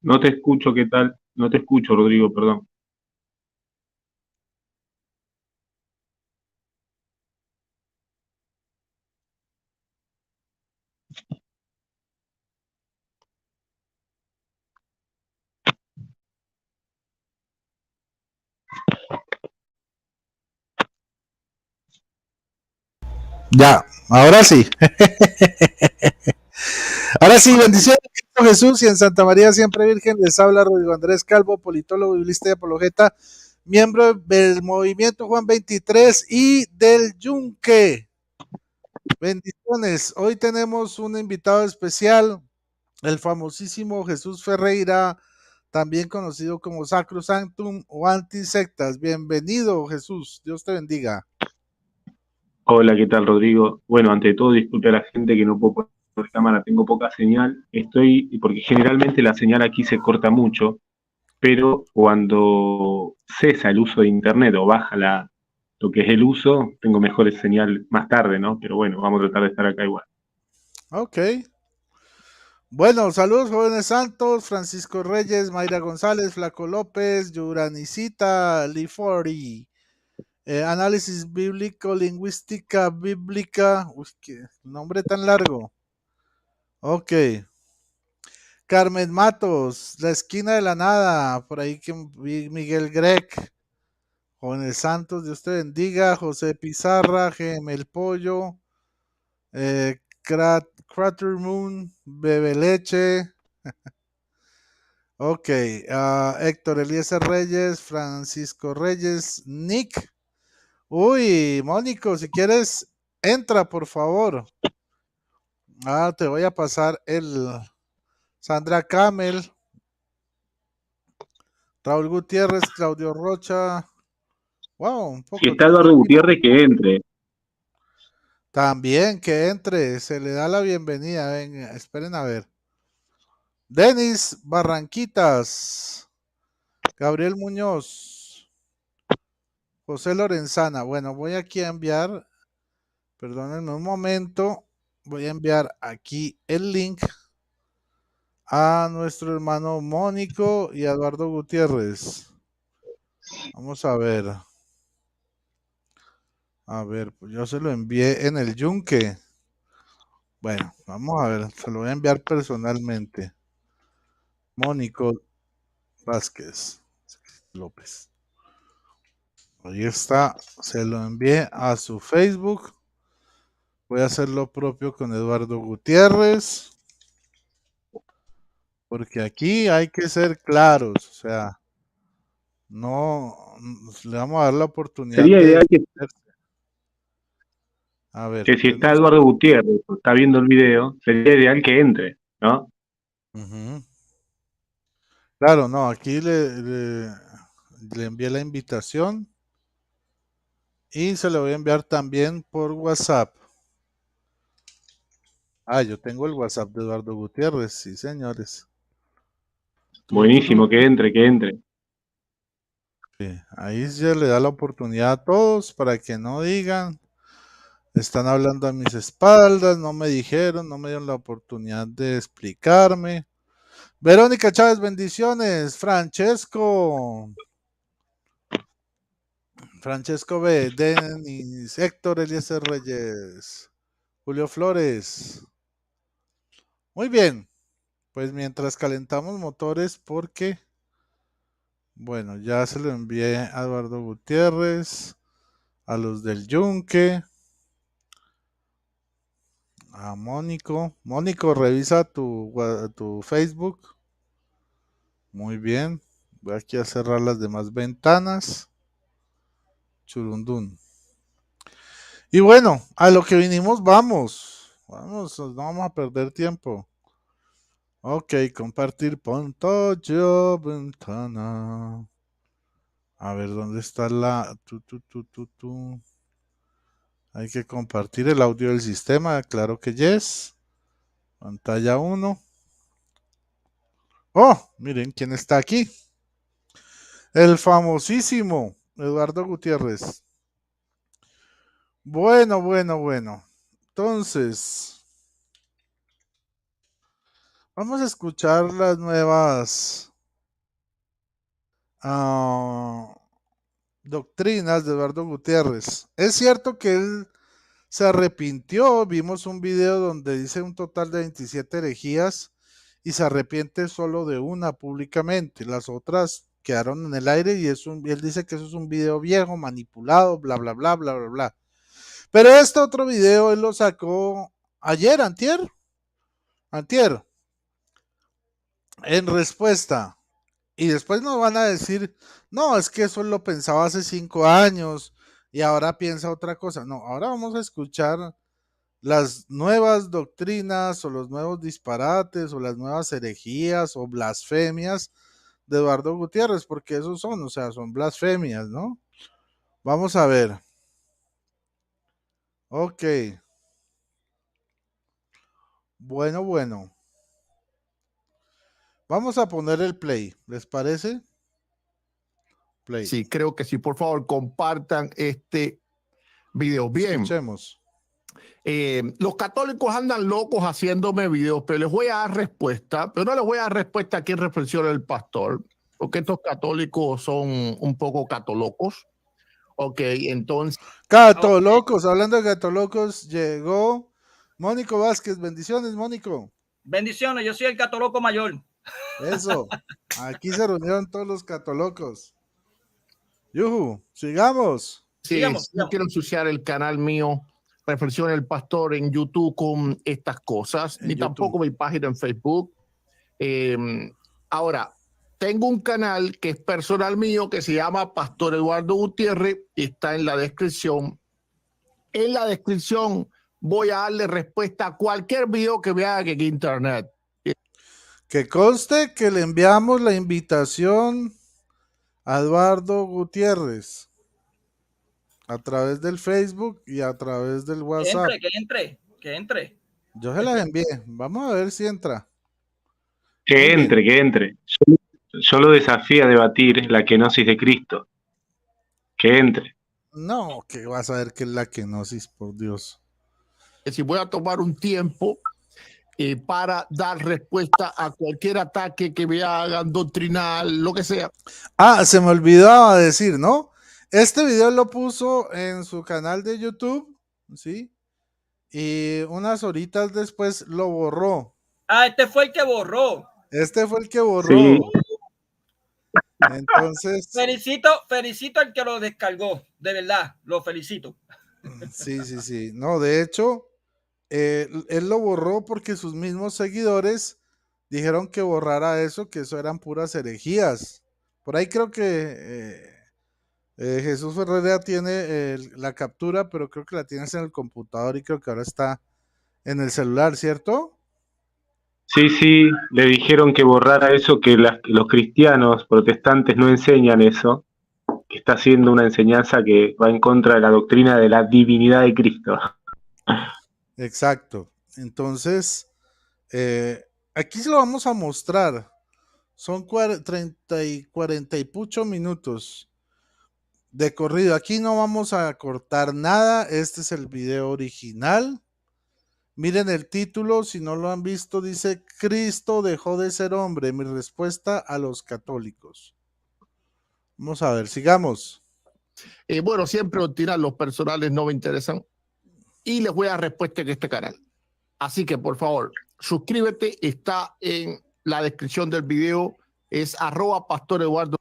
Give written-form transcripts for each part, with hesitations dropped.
No te escucho, ¿qué tal? No te escucho, Rodrigo, perdón. Ya, ahora sí. Ahora sí, bendiciones en Cristo Jesús y en Santa María siempre Virgen. Les habla Rodrigo Andrés Calvo, politólogo, biblista y apologeta, miembro del Movimiento Juan 23 y del Yunque. Bendiciones. Hoy tenemos un invitado especial, el famosísimo Jesús Ferreira, también conocido como Sacrosanctum o Antisectas. Bienvenido, Jesús. Dios te bendiga. Hola, ¿qué tal, Rodrigo? Bueno, ante todo, disculpe a la gente que no puedo poner cámara, tengo poca señal. Porque generalmente la señal aquí se corta mucho, pero cuando cesa el uso de internet o baja lo que es el uso, tengo mejor señal más tarde, ¿no? Pero bueno, vamos a tratar de estar acá igual. Ok. Bueno, saludos jóvenes santos, Francisco Reyes, Mayra González, Flaco López, Yuranicita, Lifori, análisis bíblico, lingüística bíblica, uy, qué nombre tan largo. Ok, Carmen Matos, La Esquina de la Nada, por ahí que Miguel Grec, jóvenes santos, Dios te bendiga, José Pizarra, GM El Pollo, Crater Moon, Bebe Leche. Ok, Héctor Eliezer Reyes, Francisco Reyes, Nick. Uy, Mónico, si quieres, entra, por favor. Te voy a pasar el Sandra Camel, Raúl Gutiérrez, Claudio Rocha. Wow, un Si poco está tiene Eduardo aquí. Gutiérrez, que entre. También que entre, se le da la bienvenida. Venga, esperen a ver. Denis Barranquitas, Gabriel Muñoz, José Lorenzana. Bueno, voy aquí a enviar. Perdónenme un momento. Voy a enviar aquí el link a nuestro hermano Mónico y a Eduardo Gutiérrez. Vamos a ver. A ver, pues yo se lo envié en el Yunque. Bueno, vamos a ver. Se lo voy a enviar personalmente. Mónico Vázquez López. Ahí está. Se lo envié a su Facebook. Voy a hacer lo propio con Eduardo Gutiérrez. Porque aquí hay que ser claros. O sea, no le vamos a dar la oportunidad Sería de ideal defenderse. A ver, que si está denos. Eduardo Gutiérrez o está viendo el video, sería ideal que entre, ¿no? Ujú. Claro, no, aquí le envié la invitación. y se lo voy a enviar también por WhatsApp. Ah, yo tengo el WhatsApp de Eduardo Gutiérrez, sí, señores. Buenísimo, que entre, que entre. Sí, ahí ya le da la oportunidad a todos para que no digan, están hablando a mis espaldas, no me dijeron, no me dieron la oportunidad de explicarme. Verónica Chávez, bendiciones. Francesco B, Denis, Héctor Eliezer Reyes, Julio Flores. Muy bien, pues mientras calentamos motores, porque, bueno, ya se lo envié a Eduardo Gutiérrez, a los del Yunque, a Mónico. Mónico, revisa tu Facebook. Muy bien, voy aquí a cerrar las demás ventanas. Churundún. Y bueno, a lo que vinimos, vamos. Vamos, no vamos a perder tiempo. Ok, compartir pantalla, ventana. A ver, ¿dónde está la... Hay que compartir el audio del sistema, claro que yes. Pantalla 1. Oh, miren quién está aquí. El famosísimo Eduardo Gutiérrez. Bueno, bueno, bueno. Entonces, vamos a escuchar las nuevas doctrinas de Eduardo Gutiérrez. Es cierto que él se arrepintió, vimos un video donde dice un total de 27 herejías y se arrepiente solo de una públicamente, las otras quedaron en el aire y él dice que eso es un video viejo, manipulado, bla, bla, bla, bla, bla, bla. Pero este otro video él lo sacó ayer, antier, en respuesta. Y después nos van a decir, no, es que eso lo pensaba hace 5 años y ahora piensa otra cosa. No, ahora vamos a escuchar las nuevas doctrinas o los nuevos disparates o las nuevas herejías o blasfemias de Eduardo Gutiérrez, porque esos son, o sea, son blasfemias, ¿no? Vamos a ver. Ok. Bueno, bueno. Vamos a poner el play, ¿les parece? Play. Sí, creo que sí. Por favor, compartan este video. Bien. Escuchemos. Los católicos andan locos haciéndome videos, pero les voy a dar respuesta, pero no les voy a dar respuesta aquí en Reflexión el Pastor, porque estos católicos son un poco catolocos. Ok, entonces. Catolocos, hablando de catolocos, llegó Mónico Vázquez. Bendiciones, Mónico. Bendiciones, yo soy el catoloco mayor. Eso, aquí se reunieron todos los catolocos. Yuhu, sigamos. Sí, no quiero ensuciar el canal mío, Reflexión el Pastor en YouTube con estas cosas, ni tampoco mi página en Facebook. Ahora, tengo un canal que es personal mío que se llama Pastor Eduardo Gutiérrez y está en la descripción. En la descripción voy a darle respuesta a cualquier video que vean en internet. Que conste que le enviamos la invitación a Eduardo Gutiérrez a través del Facebook y a través del WhatsApp. Que entre. Yo se las envié. Vamos a ver si entra. Que entre. Yo lo desafío a debatir la kenosis de Cristo. Que entre. No, que vas a ver que es la kenosis, por Dios. Si voy a tomar un tiempo para dar respuesta a cualquier ataque que me hagan, doctrinal, lo que sea. Ah, se me olvidaba decir, ¿no? Este video lo puso en su canal de YouTube, ¿sí? Y unas horitas después lo borró. Ah, este fue el que borró. Este fue el que borró. Sí. Entonces. Felicito al que lo descargó. De verdad, lo felicito. Sí. No, de hecho, él lo borró porque sus mismos seguidores dijeron que borrara eso, que eso eran puras herejías. Por ahí creo que Jesús Ferreira tiene la captura, pero creo que la tienes en el computador y creo que ahora está en el celular, ¿cierto? Sí, le dijeron que borrara eso, que los cristianos protestantes no enseñan eso. que está haciendo una enseñanza que va en contra de la doctrina de la divinidad de Cristo. Exacto. Entonces, aquí se lo vamos a mostrar. Son 30 y 40 y pucho minutos de corrido. Aquí no vamos a cortar nada. Este es el video original. Miren el título, si no lo han visto, dice Cristo dejó de ser hombre. Mi respuesta a los católicos. Vamos a ver, sigamos. Bueno, siempre opinar, los personales no me interesan. Y les voy a dar respuesta en este canal. Así que, por favor, suscríbete. Está en la descripción del video. Es @pastoreduardo.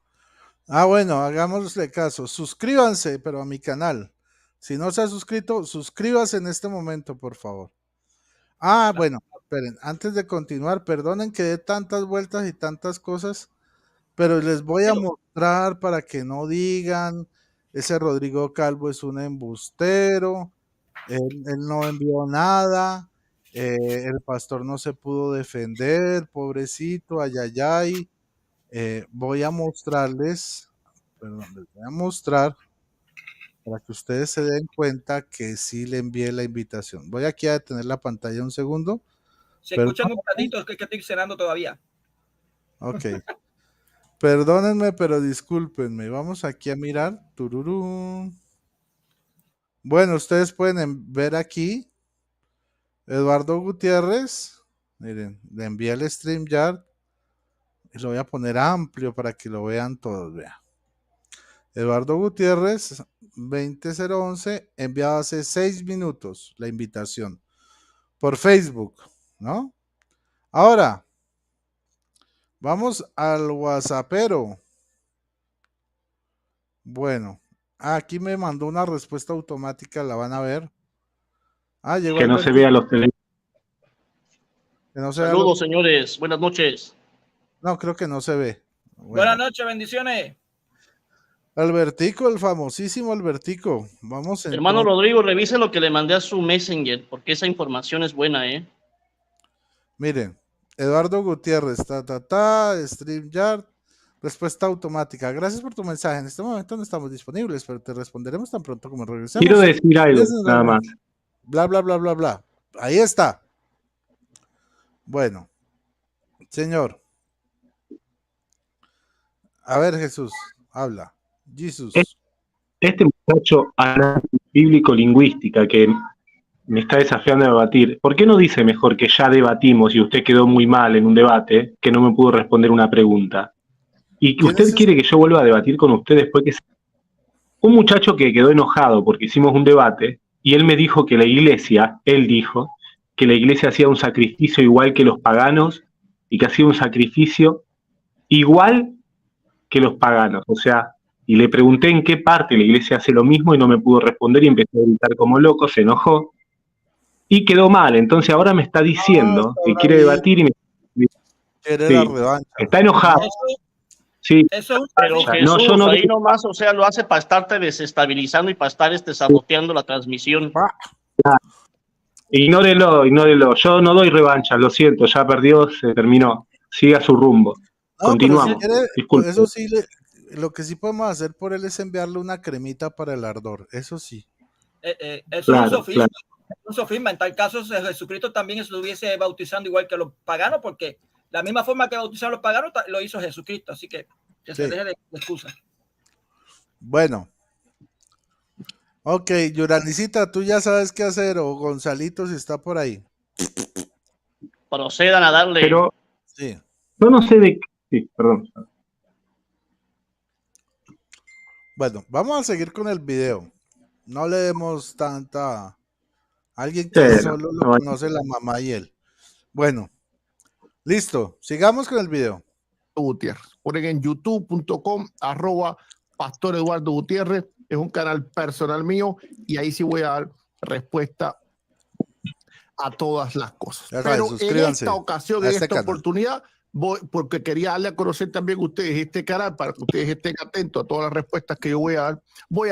Bueno, hagámosle caso. Suscríbanse, pero a mi canal. Si no se ha suscrito, suscríbase en este momento, por favor. Bueno, esperen, antes de continuar, perdonen que dé tantas vueltas y tantas cosas, pero les voy a mostrar para que no digan, ese Rodrigo Calvo es un embustero, él no envió nada, el pastor no se pudo defender, pobrecito, ayayay. Voy a mostrarles, perdón, les voy a mostrar para que ustedes se den cuenta que sí le envié la invitación. Voy aquí a detener la pantalla un segundo. Se escuchan un platito, es que estoy cenando todavía. Ok. Perdónenme, pero discúlpenme. Vamos aquí a mirar. Tururú. Bueno, ustedes pueden ver aquí. Eduardo Gutiérrez. Miren, le envié el StreamYard. Y lo voy a poner amplio para que lo vean todos. Vean. Eduardo Gutiérrez, 20011, enviado hace 6 minutos la invitación. Por Facebook, ¿no? Ahora, vamos al WhatsAppero. Bueno, aquí me mandó una respuesta automática, la van a ver. Llegó que no se vea los teléfonos. Saludos, señores. Buenas noches. No, creo que no se ve. Bueno. Buenas noches, bendiciones. Albertico, el famosísimo Albertico. Vamos en Hermano Rodrigo, revise lo que le mandé a su Messenger, porque esa información es buena, ¿eh? Miren, Eduardo Gutiérrez, StreamYard, respuesta automática. Gracias por tu mensaje. En este momento no estamos disponibles, pero te responderemos tan pronto como regresemos. Quiero decir algo, nada más. Bla, bla, bla, bla, bla. Ahí está. Bueno, señor. A ver, Jesús, habla. Jesús. Este muchacho bíblico-lingüística que me está desafiando a debatir, ¿por qué no dice mejor que ya debatimos y usted quedó muy mal en un debate, que no me pudo responder una pregunta? Y que usted quiere que yo vuelva a debatir con usted después que... Un muchacho que quedó enojado porque hicimos un debate y él me dijo que la iglesia, él dijo que la iglesia hacía un sacrificio igual que los paganos y que hacía un sacrificio igual que los paganos, o sea, y le pregunté en qué parte la iglesia hace lo mismo y no me pudo responder y empezó a gritar como loco, se enojó y quedó mal. Entonces ahora me está diciendo que quiere debatir y me quiere la revancha. Está enojado. Sí. Eso, pero Jesús, yo no ahí nomás, o sea, lo hace para estarte desestabilizando y para estar saboteando la transmisión. Ignórelo. Yo no doy revancha, lo siento, ya perdió, se terminó. Siga su rumbo. Continuamos. Si quiere, eso sí, lo que sí podemos hacer por él es enviarle una cremita para el ardor, eso sí. Eso es un sofisma. Un sofisma. En tal caso, Jesucristo también estuviese bautizando igual que los paganos, porque la misma forma que bautizaron los paganos lo hizo Jesucristo, así que se deje de excusa. Bueno. Ok, Yuranicita, tú ya sabes qué hacer, o Gonzalito si está por ahí. Procedan a darle. Pero sí. Yo no sé de... Sí, perdón. Bueno, vamos a seguir con el video. No le demos tanta... Alguien que solo lo conoce la mamá y él. Bueno, listo. Sigamos con el video. Gutiérrez. Ponen en youtube.com @Pastor Eduardo Gutiérrez. Es un canal personal mío y ahí sí voy a dar respuesta a todas las cosas. Pero en esta ocasión, en esta oportunidad, porque quería darle a conocer también a ustedes este canal para que ustedes estén atentos a todas las respuestas que yo voy a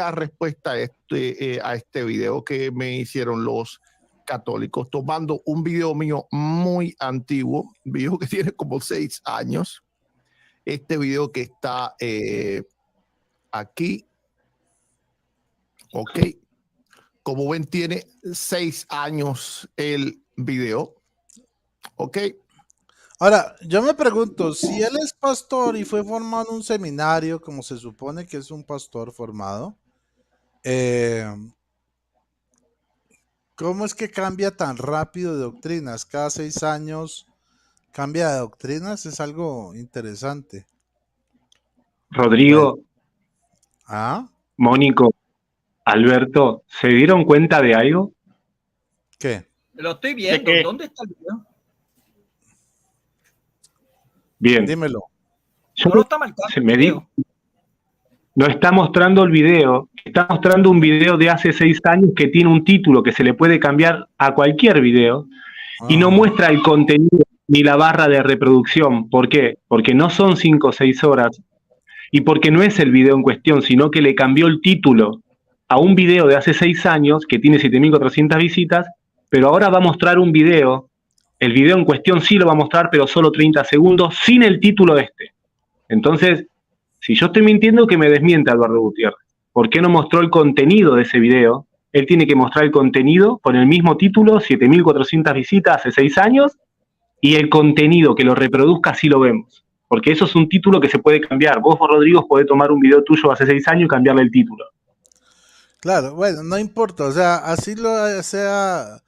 dar respuesta a este video que me hicieron los católicos, tomando un video mío muy antiguo, un video que tiene como 6 años. Este video que está aquí. Ok. Como ven, tiene 6 años el video. Ok. Ahora, yo me pregunto, si él es pastor y fue formado en un seminario, como se supone que es un pastor formado, ¿cómo es que cambia tan rápido de doctrinas? Cada 6 años cambia de doctrinas, es algo interesante. Bueno, Rodrigo, ¿ah? Mónico, Alberto, ¿se dieron cuenta de algo? ¿Qué? Lo estoy ¿De viendo. qué? ¿Dónde está el video? Bien, Dímelo. yo No lo está marcando se el me di, video. no está mostrando el video, está mostrando un video de hace 6 años que tiene un título que se le puede cambiar a cualquier video y no Ah, muestra el contenido ni la barra de reproducción. ¿Por qué? Porque no son 5 o 6 horas y porque no es el video en cuestión, sino que le cambió el título a un video de hace 6 años que tiene 7.400 visitas, pero ahora va a mostrar un video, el video en cuestión sí lo va a mostrar, pero solo 30 segundos, sin el título de este. Entonces, si yo estoy mintiendo, que me desmienta Eduardo Gutiérrez. ¿Por qué no mostró el contenido de ese video? Él tiene que mostrar el contenido con el mismo título, 7.400 visitas hace 6 años, y el contenido que lo reproduzca sí lo vemos. Porque eso es un título que se puede cambiar. Vos, Rodrigo, podés tomar un video tuyo hace 6 años y cambiarle el título. claro, bueno, no importa, o sea, así lo sea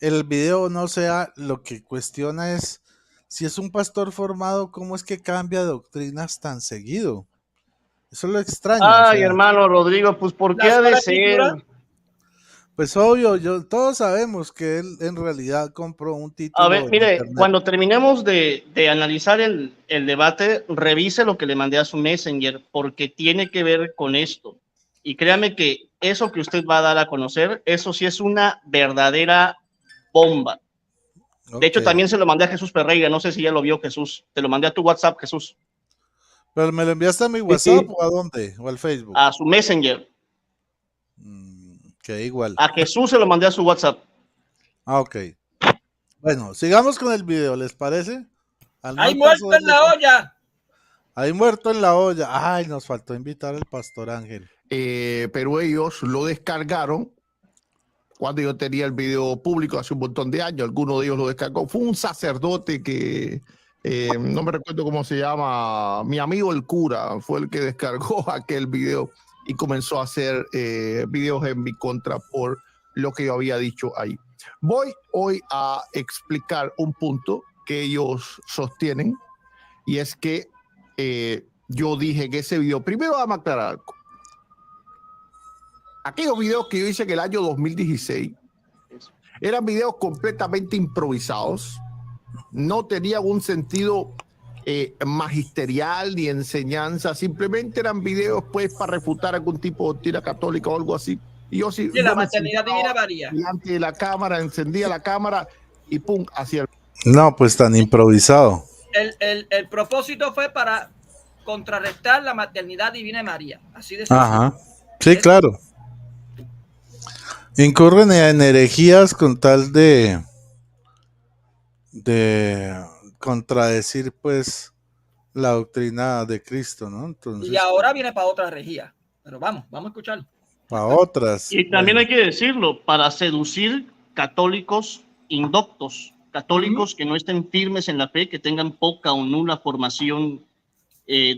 el video o no sea, lo que cuestiona es si es un pastor formado, ¿cómo es que cambia doctrinas tan seguido? Eso es lo extraño, o Ay, sea, hermano Rodrigo, pues ¿por qué La ha de sola ser? escritura. pues obvio, todos sabemos que él en realidad compró un A ver, título en mire, internet. cuando terminemos de analizar el debate, revise lo que le mandé a su Messenger, porque tiene que ver con esto. Y créame que eso que usted va a dar a conocer, eso sí es una verdadera bomba. De hecho, Ok. también se lo mandé a Jesús Ferreira, no sé si ya lo vio Jesús. Te lo mandé a tu WhatsApp, Jesús. Pero me lo enviaste a mi Sí, WhatsApp sí. o a dónde, o al Facebook. A su Messenger. Que igual. A Jesús se lo mandé a su WhatsApp. Ah, ok. Bueno, sigamos con el video, ¿les parece? Al ¡Hay mal paso muerto en la olla! hay muerto en la olla. Ay, nos faltó invitar al pastor Ángel. Pero ellos lo descargaron cuando yo tenía el video público hace un montón de años. Alguno de ellos lo descargó. Fue un sacerdote que no me recuerdo cómo se llama. Mi amigo el cura fue el que descargó aquel video y comenzó a hacer videos en mi contra por lo que yo había dicho ahí. Voy hoy a explicar un punto que ellos sostienen y es que yo dije en ese video, primero vamos a aclarar algo. Aquellos videos que yo hice en el año 2016 eran videos completamente improvisados, no tenían un sentido magisterial ni enseñanza, simplemente eran videos pues para refutar algún tipo de doctrina católica o algo así. Y yo sí, Sí, la yo me maternidad sentaba divina varía. delante de la cámara, encendía la cámara y pum, hacía el... No, pues tan improvisado. El propósito fue para contrarrestar la maternidad divina de María. Así de sencillo. Ajá. Sí, claro. Incurren en herejías con tal de contradecir pues la doctrina de Cristo, ¿no? Entonces, Y ahora viene para otra regía. Pero vamos a escucharlo. para otras. Y también Bueno, hay que decirlo, para seducir católicos indoctos, católicos que no estén firmes en la fe, que tengan poca o nula formación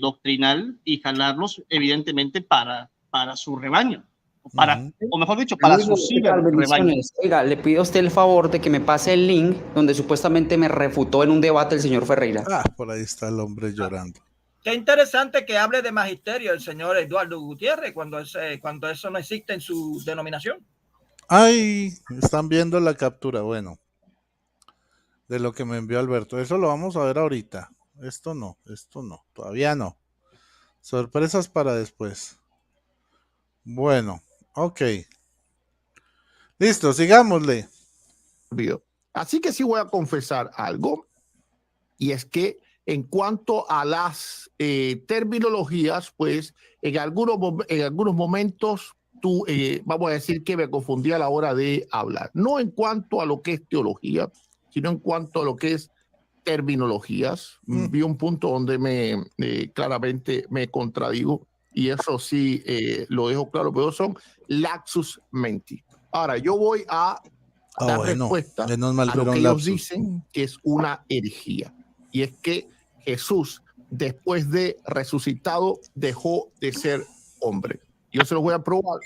doctrinal y jalarlos evidentemente para su rebaño, o mejor dicho, para su rebaño. Bendiciones. Oiga, le pido a usted el favor de que me pase el link donde supuestamente me refutó en un debate el señor Ferreira. por ahí está el hombre llorando. Qué interesante que hable de magisterio el señor Eduardo Gutiérrez cuando eso no existe en su denominación. Ay, están viendo la captura, bueno, de lo que me envió Alberto. Eso lo vamos a ver ahorita. Esto no, todavía no. Sorpresas para después. Bueno, ok. Listo, sigámosle. video. Así que sí voy a confesar algo, y es que en cuanto a las terminologías, pues en algunos momentos vamos a decir que me confundí a la hora de hablar. No en cuanto a lo que es teología, sino en cuanto a lo que es terminologías. Vi un punto donde claramente me contradigo. y eso sí lo dejo claro, pero son lapsus menti. Ahora, yo voy a dar respuesta menos mal a lo fueron que ellos lapsus. dicen que es una herejía. Y es que Jesús, después de resucitado, dejó de ser hombre. Yo se lo voy a probar.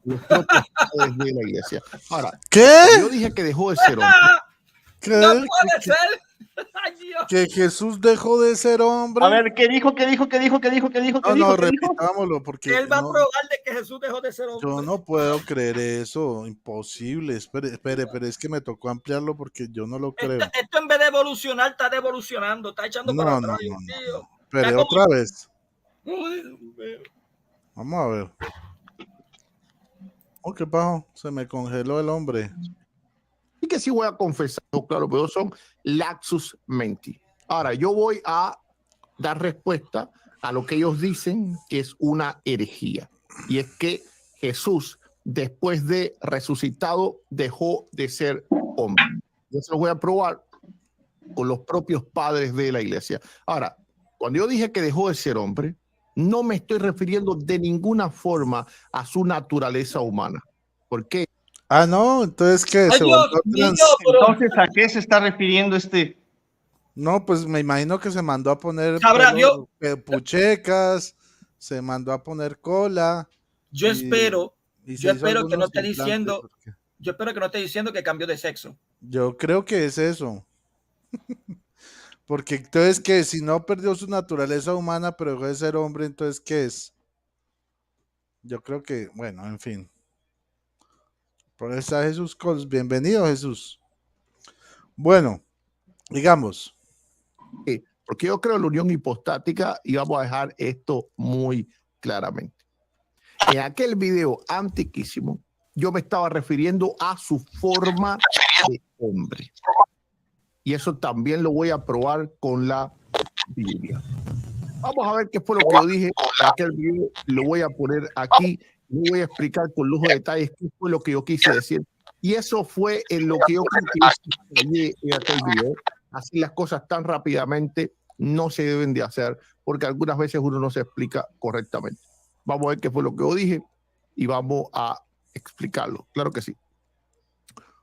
Los propios padres de la iglesia. Ahora, ¿qué? yo dije que dejó de ser hombre. ¿Qué? No puede ser. Ay, Dios. ¿Que Jesús dejó de ser hombre? A ver, ¿qué dijo? No, repitámoslo, porque Él va a no, probar de que Jesús dejó de ser hombre. yo no puedo creer eso, imposible. Espere, pero es que me tocó ampliarlo porque yo no lo creo. Esto en vez de evolucionar, está devolucionando, está echando para atrás. Dios mío. Pero Está otra vez, Ay, Dios mío. vamos a ver. Oh, ¿qué pasó? Se me congeló el hombre. Y que sí voy a confesar, claro, pero son lapsus menti. Ahora, yo voy a dar respuesta a lo que ellos dicen que es una herejía. Y es que Jesús, después de resucitado, dejó de ser hombre. Yo se lo voy a probar con los propios padres de la iglesia. Ahora, cuando yo dije que dejó de ser hombre, no me estoy refiriendo de ninguna forma a su naturaleza humana. ¿Por qué? Ah, no, entonces ¿qué? Ay, ¿Se Dios volvió mío, trans? pero Entonces, ¿a qué se está refiriendo este? No, pues me imagino que se mandó a poner Sabrá pelo- puchecas, se mandó a poner cola. yo espero y se yo hizo espero que no algunos esté implantes, diciendo, porque yo espero que no esté diciendo que cambió de sexo. yo creo que es eso. Porque entonces que si no perdió su naturaleza humana, pero dejó de ser hombre, entonces ¿qué es? Yo creo que, bueno, en fin. Por eso está Jesús Cols. Bienvenido, Jesús. Bueno, digamos. Porque yo creo en la unión hipostática y vamos a dejar esto muy claramente. En aquel video antiquísimo, yo me estaba refiriendo a su forma de hombre. Y eso también lo voy a probar con la Biblia. Vamos a ver qué fue lo que yo dije en aquel video. Lo voy a poner aquí. Lo voy a explicar con lujo de detalles qué fue lo que yo quise decir. Y eso fue en lo que yo critiqué en aquel video. Así las cosas tan rápidamente no se deben de hacer porque algunas veces uno no se explica correctamente. Vamos a ver qué fue lo que yo dije y vamos a explicarlo. Claro que sí.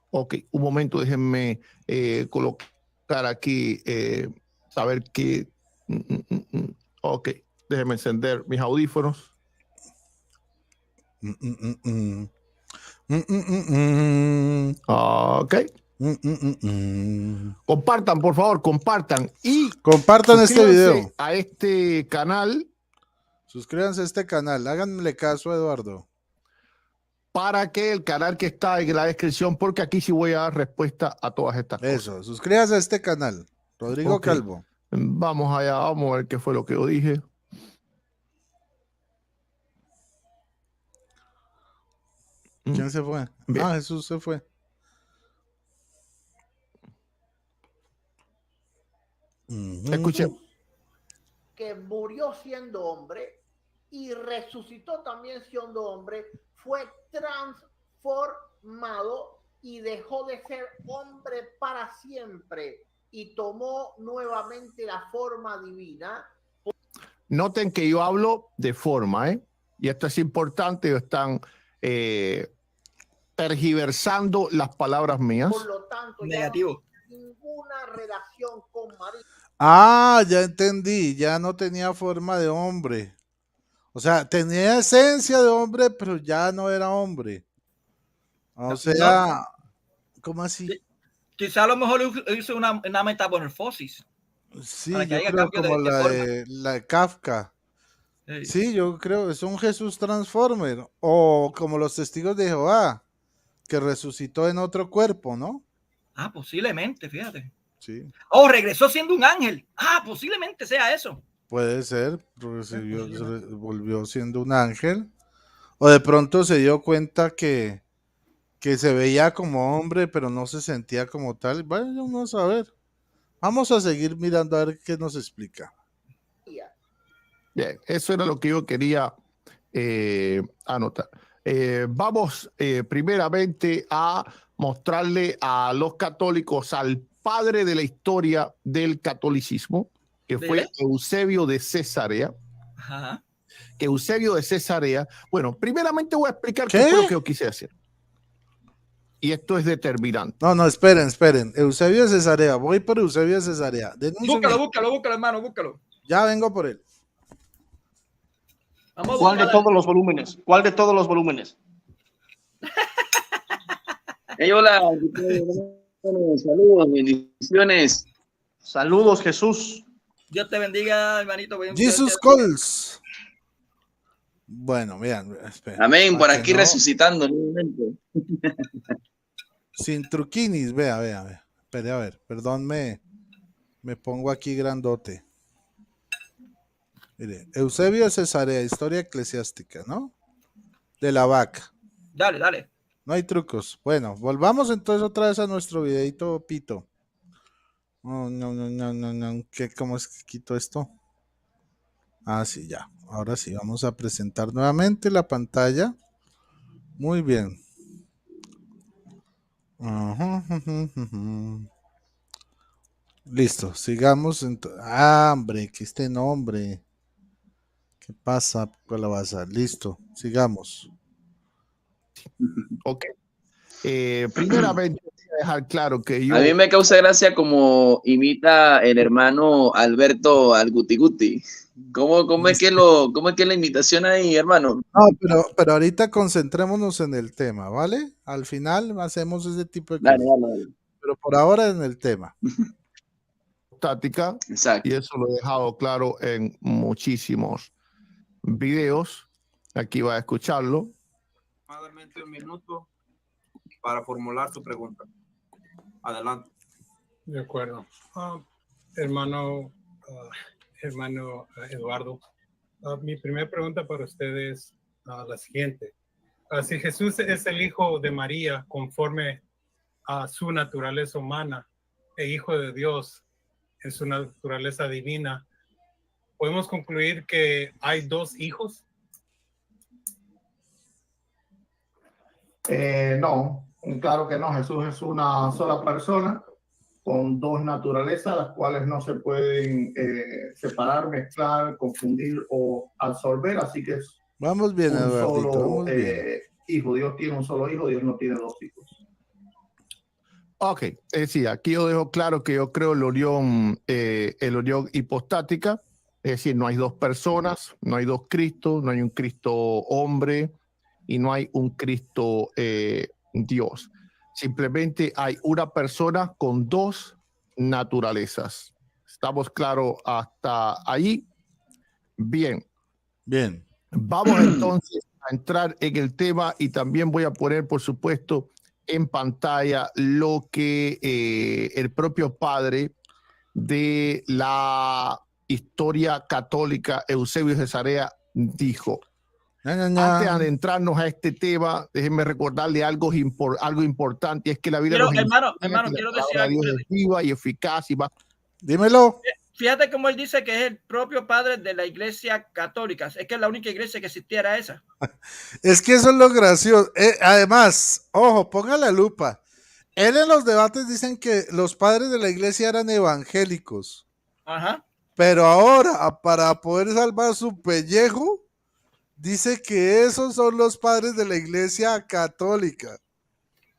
Ok, un momento, déjenme colocar aquí, saber qué. Ok, déjenme encender mis audífonos. Ok. Compartan, por favor, compartan. Y compartan este video. A este canal. Suscríbanse a este canal. Háganle caso a Eduardo. Para que el canal que está en la descripción, porque aquí sí voy a dar respuesta a todas estas cosas. Eso, suscríbanse a este canal. Rodrigo Calvo. Vamos allá, vamos a ver qué fue lo que yo dije. ¿Quién se fue? Bien. Ah, Jesús se fue. Escuché. Que murió siendo hombre y resucitó también siendo hombre, fue transformado y dejó de ser hombre para siempre y tomó nuevamente la forma divina. Noten que yo hablo de forma, y esto es importante, están tergiversando las palabras mías. Por lo tanto, Negativo. Ya no ninguna relación con María. Ah, ya entendí, ya no tenía forma de hombre. O sea, tenía esencia de hombre, pero ya no era hombre. O sea, ¿cómo así? Quizá a lo mejor hizo una metamorfosis. Sí, yo creo como la de Kafka. Sí, yo creo que es un Jesús Transformer. O como los testigos de Jehová, que resucitó en otro cuerpo, ¿no? Ah, posiblemente, fíjate. Sí. Oh, regresó siendo un ángel. Ah, posiblemente sea eso. Puede ser, volvió siendo un ángel. O de pronto se dio cuenta que se veía como hombre, pero no se sentía como tal. Bueno, vamos a ver. Vamos a seguir mirando a ver qué nos explica. Bien, eso era lo que yo quería anotar. Vamos primeramente a mostrarle a los católicos al padre de la historia del catolicismo, que fue Eusebio de Cesarea. Ajá. que Eusebio de Cesarea, bueno, primeramente voy a explicar ¿Qué? qué fue lo que yo quise hacer. Y esto es determinante. No, esperen. Eusebio de Cesarea. Voy por Eusebio de Cesarea. Denme un Búscalo, segundo. hermano, búscalo. Ya vengo por él. Vamos a ¿Cuál de buscar todos los volúmenes? ¿Cuál de todos los volúmenes? Hey, hola, saludos, bendiciones. Saludos, Jesús. Dios te bendiga, hermanito. Jesus calls. Bueno, vean. Espera, Amén, por para aquí que no- resucitando nuevamente. Sin truquinis, vea. Espere, a ver, perdón, me pongo aquí grandote. Mire, Eusebio de Cesarea, historia eclesiástica, ¿no? De la vaca. Dale. No hay trucos. Bueno, volvamos entonces otra vez a nuestro videito pito. Oh, no. ¿Cómo es que quito esto? Ah, sí, ya. Ahora sí, vamos a presentar nuevamente la pantalla. Muy bien. Listo, sigamos. Hombre, que este nombre. ¿Qué pasa, calabaza? Listo, sigamos. Ok. Primeramente, voy a dejar claro que yo. A mí me causa gracia como imita el hermano Alberto al Guti Guti. ¿Cómo es que la imitación ahí, hermano? No, pero ahorita concentrémonos en el tema, ¿vale? Al final hacemos ese tipo de cosas. Dale. Pero por ahora en el tema. Táctica, Exacto. y eso lo he dejado claro en muchísimos videos. Aquí va a escucharlo. Aproximadamente un minuto para formular su pregunta. Adelante. De acuerdo. Hermano Eduardo, mi primera pregunta para usted es la siguiente. Si Jesús es el hijo de María conforme a su naturaleza humana e hijo de Dios en su naturaleza divina, ¿podemos concluir que hay dos hijos? No, claro que no. Jesús es una sola persona con dos naturalezas, las cuales no se pueden separar, mezclar, confundir o absorber. Así que es Vamos bien, un Eduardito, solo vamos bien. hijo. Dios tiene un solo hijo, Dios no tiene dos hijos. Ok, sí, aquí yo dejo claro que yo creo la unión hipostática, es decir, no hay dos personas, no hay dos Cristos, no hay un Cristo hombre y no hay un Cristo Dios. Simplemente hay una persona con dos naturalezas. ¿Estamos claros hasta ahí? Bien. Vamos entonces a entrar en el tema y también voy a poner, por supuesto, en pantalla lo que el propio padre de la historia católica, Eusebio de Cesarea, dijo. Antes de adentrarnos a este tema, déjenme recordarle algo importante, es que la Biblia nos enseña que Hermano, la quiero palabra decir de algo. Dios es viva y eficaz y va. Dímelo. Fíjate cómo él dice que es el propio padre de la iglesia católica. Es que la única iglesia que existía era esa. Es que eso es lo gracioso. Además, ojo, ponga la lupa. Él en los debates dicen que los padres de la iglesia eran evangélicos. Ajá. Pero ahora, para poder salvar su pellejo, dice que esos son los padres de la iglesia católica.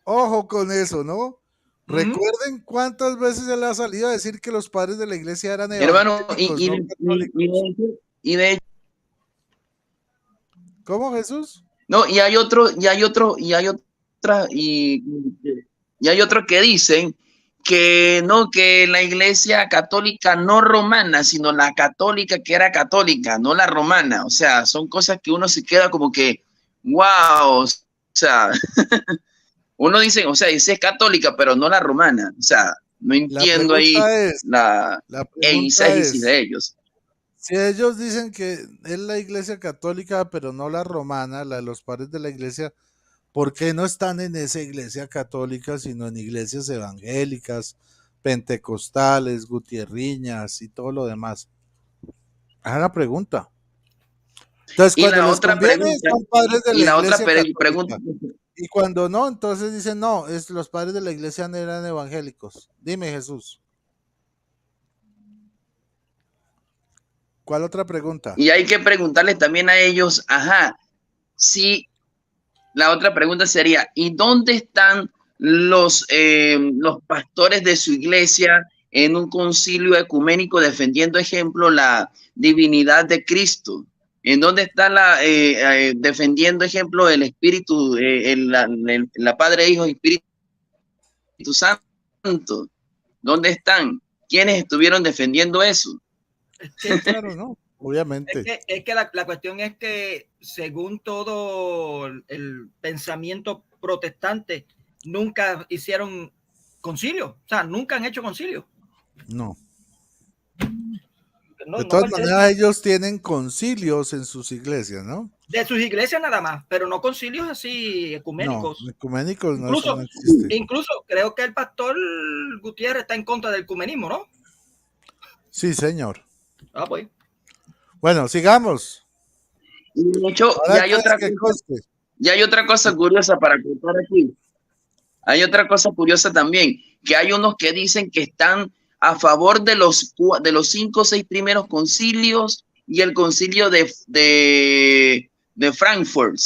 Ojo con eso, ¿no? Recuerden cuántas veces él ha salido a decir que los padres de la iglesia eran evangélicos, Hermano, y de hecho. ¿Cómo, Jesús? No, y hay otros que dicen que no, que la iglesia católica no romana, sino la católica que era católica, no la romana. O sea, son cosas que uno se queda como que, wow, o sea, uno dice, o sea, dice es católica, pero no la romana. O sea, no entiendo ahí la eisegesis de ellos. Si ellos dicen que es la iglesia católica, pero no la romana, la de los padres de la iglesia, ¿por qué no están en esa iglesia católica, sino en iglesias evangélicas, pentecostales, gutierriñas y todo lo demás? Hagan la pregunta. Entonces, cuando les conviene, son padres de la iglesia católica. Y cuando no, entonces dicen, no, los padres de la iglesia eran evangélicos. Dime, Jesús. ¿Cuál otra pregunta? Y hay que preguntarles también a ellos, si la otra pregunta sería, ¿y dónde están los pastores de su iglesia en un concilio ecuménico defendiendo, ejemplo, la divinidad de Cristo? ¿En dónde está defendiendo, ejemplo, el Espíritu, la Padre, Hijo y Espíritu Santo? ¿Dónde están? ¿Quiénes estuvieron defendiendo eso? Claro, ¿no? Obviamente. Es que la cuestión es que según todo el pensamiento protestante, nunca hicieron concilio, o sea, nunca han hecho concilio. No. De todas maneras, ellos tienen concilios en sus iglesias, ¿no? De sus iglesias nada más, pero no concilios así ecuménicos. No, ecuménicos no, incluso, no existe. Incluso creo que el pastor Gutiérrez está en contra del ecumenismo, ¿no? Sí, señor. Pues. Bueno, sigamos. De hecho, ya hay otra cosa curiosa para contar aquí. Hay otra cosa curiosa también, que hay unos que dicen que están a favor de los 5 o 6 primeros concilios y el concilio de Frankfurt,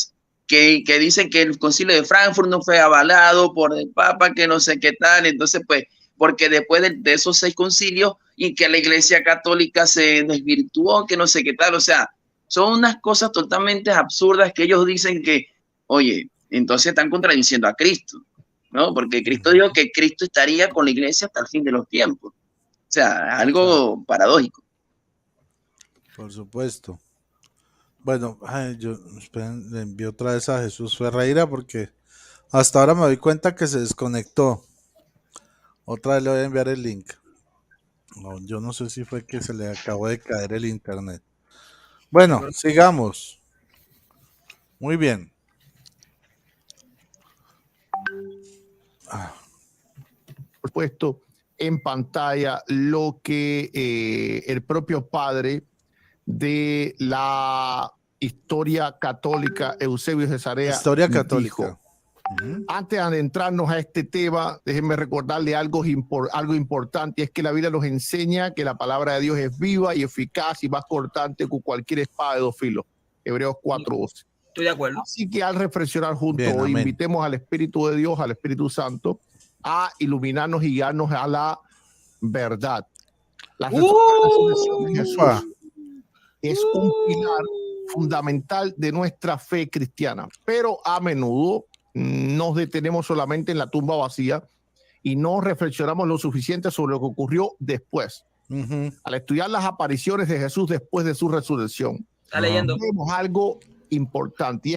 que dicen que el concilio de Frankfurt no fue avalado por el Papa, que no sé qué tal. Entonces, pues, porque después de esos 6 concilios y que la Iglesia Católica se desvirtuó, que no sé qué tal. O sea, son unas cosas totalmente absurdas que ellos dicen que, oye, entonces están contradiciendo a Cristo, ¿no? Porque Cristo dijo que Cristo estaría con la Iglesia hasta el fin de los tiempos. O sea, algo paradójico. Por supuesto. Bueno, esperen, le envío otra vez a Jesús Ferreira porque hasta ahora me doy cuenta que se desconectó. Otra vez le voy a enviar el link. No, yo no sé si fue que se le acabó de caer el internet. Bueno, sigamos. Muy bien. Puesto en pantalla lo que el propio padre de la historia católica, Eusebio Cesarea, Historia católica. dijo. Antes de adentrarnos a este tema, déjenme recordarle algo importante, es que la Biblia nos enseña que la palabra de Dios es viva y eficaz y más cortante que cualquier espada de 2 filos. Hebreos 4:12. Estoy de acuerdo. Así que al reflexionar juntos, Bien, amén. invitemos al Espíritu de Dios, al Espíritu Santo, a iluminarnos y guiarnos a la verdad. La resurrección de Jesús es un pilar fundamental de nuestra fe cristiana, pero a menudo nos detenemos solamente en la tumba vacía y no reflexionamos lo suficiente sobre lo que ocurrió después. Al estudiar las apariciones de Jesús después de su resurrección, vemos algo importante.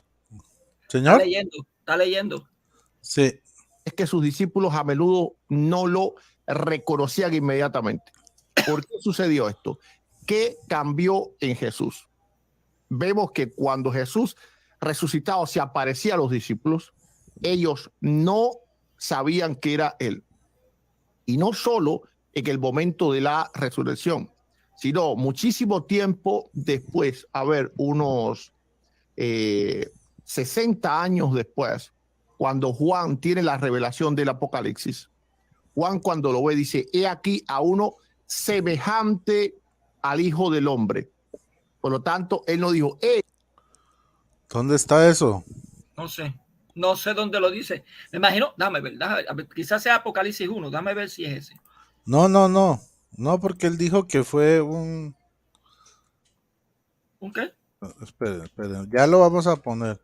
¿Señor? Está leyendo. Sí. Es que sus discípulos a menudo no lo reconocían inmediatamente. ¿Por qué sucedió esto? ¿Qué cambió en Jesús? Vemos que cuando Jesús resucitado se aparecía a los discípulos, ellos no sabían que era él. Y no solo en el momento de la resurrección, sino muchísimo tiempo después, unos 60 años después, cuando Juan tiene la revelación del Apocalipsis. Juan, cuando lo ve, dice: he aquí a uno semejante al Hijo del Hombre. Por lo tanto, él no dijo, ¿dónde está eso? No sé dónde lo dice. Me imagino, déjame ver, quizás sea Apocalipsis 1, déjame ver si es ese. No, porque él dijo que fue un... ¿Un qué? Esperen, ya lo vamos a poner.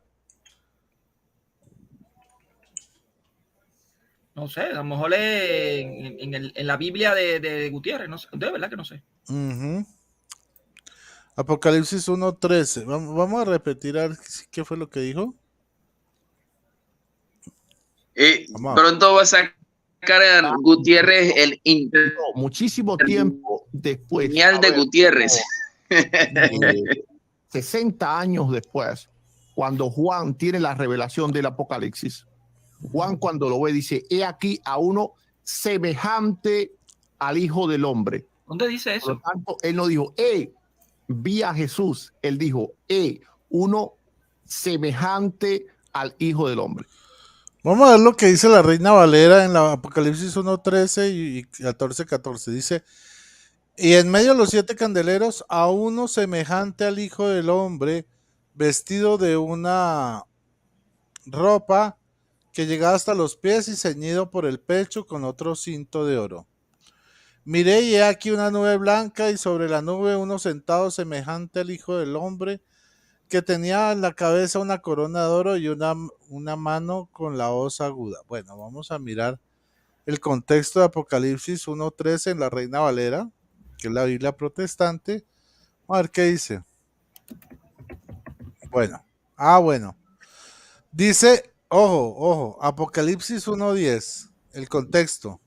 No sé, a lo mejor en la Biblia de Gutiérrez, no sé, de verdad que no sé. Apocalipsis 1:13. Vamos a repetir a ver qué fue lo que dijo. Pronto va a sacar a Gutiérrez muchísimo tiempo después. Señal de Gutiérrez. 60 años después, cuando Juan tiene la revelación del Apocalipsis, Juan cuando lo ve dice: he aquí a uno semejante al Hijo del Hombre. ¿Dónde dice eso? Por lo tanto, él no dijo, vi a Jesús. Él dijo, uno semejante al Hijo del Hombre. Vamos a ver lo que dice la Reina Valera en la Apocalipsis 1:13 y 14:14. Dice: Y en medio de los 7 candeleros, a uno semejante al Hijo del Hombre, vestido de una ropa que llegaba hasta los pies y ceñido por el pecho con otro cinto de oro. Miré y he aquí una nube blanca y sobre la nube uno sentado semejante al Hijo del Hombre, que tenía en la cabeza una corona de oro y una mano con la hoz aguda. Bueno, vamos a mirar el contexto de Apocalipsis 1:13 en la Reina Valera, que es la Biblia protestante. A ver qué dice. Bueno, bueno. Dice, ojo, Apocalipsis 1:10, el contexto.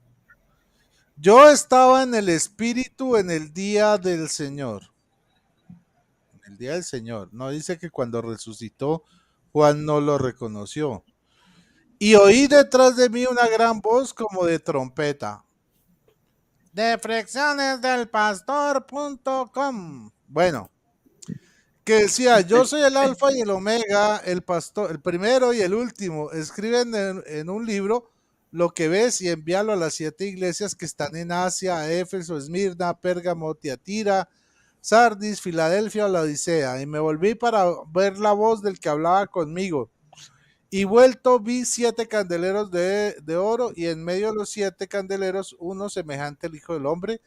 Yo estaba en el Espíritu en el día del Señor. En el día del Señor. No dice que cuando resucitó, Juan no lo reconoció. Y oí detrás de mí una gran voz como de trompeta. De flexionesdelpastor.com. Bueno, que decía, yo soy el alfa y el omega, el pastor, el primero y el último. Escriben en un libro lo que ves y envíalo a las 7 iglesias que están en Asia, Éfeso, Esmirna, Pérgamo, Tiatira, Sardis, Filadelfia o la Odisea. Y me volví para ver la voz del que hablaba conmigo. Y vuelto vi 7 candeleros de oro, y en medio de los 7 candeleros uno semejante al Hijo del Hombre,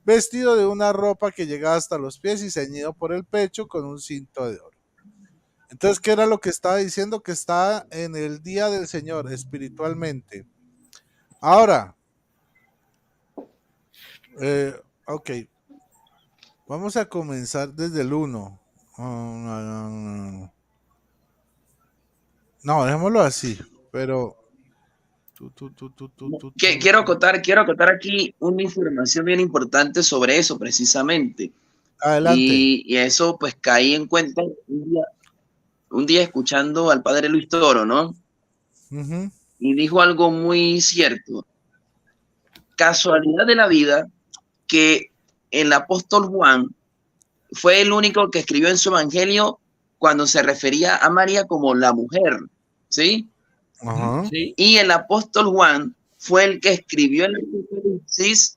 vestido de una ropa que llegaba hasta los pies y ceñido por el pecho con un cinto de oro. Entonces, ¿qué era lo que estaba diciendo? Que está en el día del Señor, espiritualmente. Ahora, ok, vamos a comenzar desde el 1. No, dejémoslo así, pero... Quiero acotar aquí una información bien importante sobre eso precisamente. Adelante. Y eso pues caí en cuenta un día escuchando al padre Luis Toro, ¿no? Uh-huh. Y dijo algo muy cierto. Casualidad de la vida que el apóstol Juan fue el único que escribió en su evangelio cuando se refería a María como la mujer, ¿sí? Uh-huh. ¿Sí? Y el apóstol Juan fue el que escribió el Apocalipsis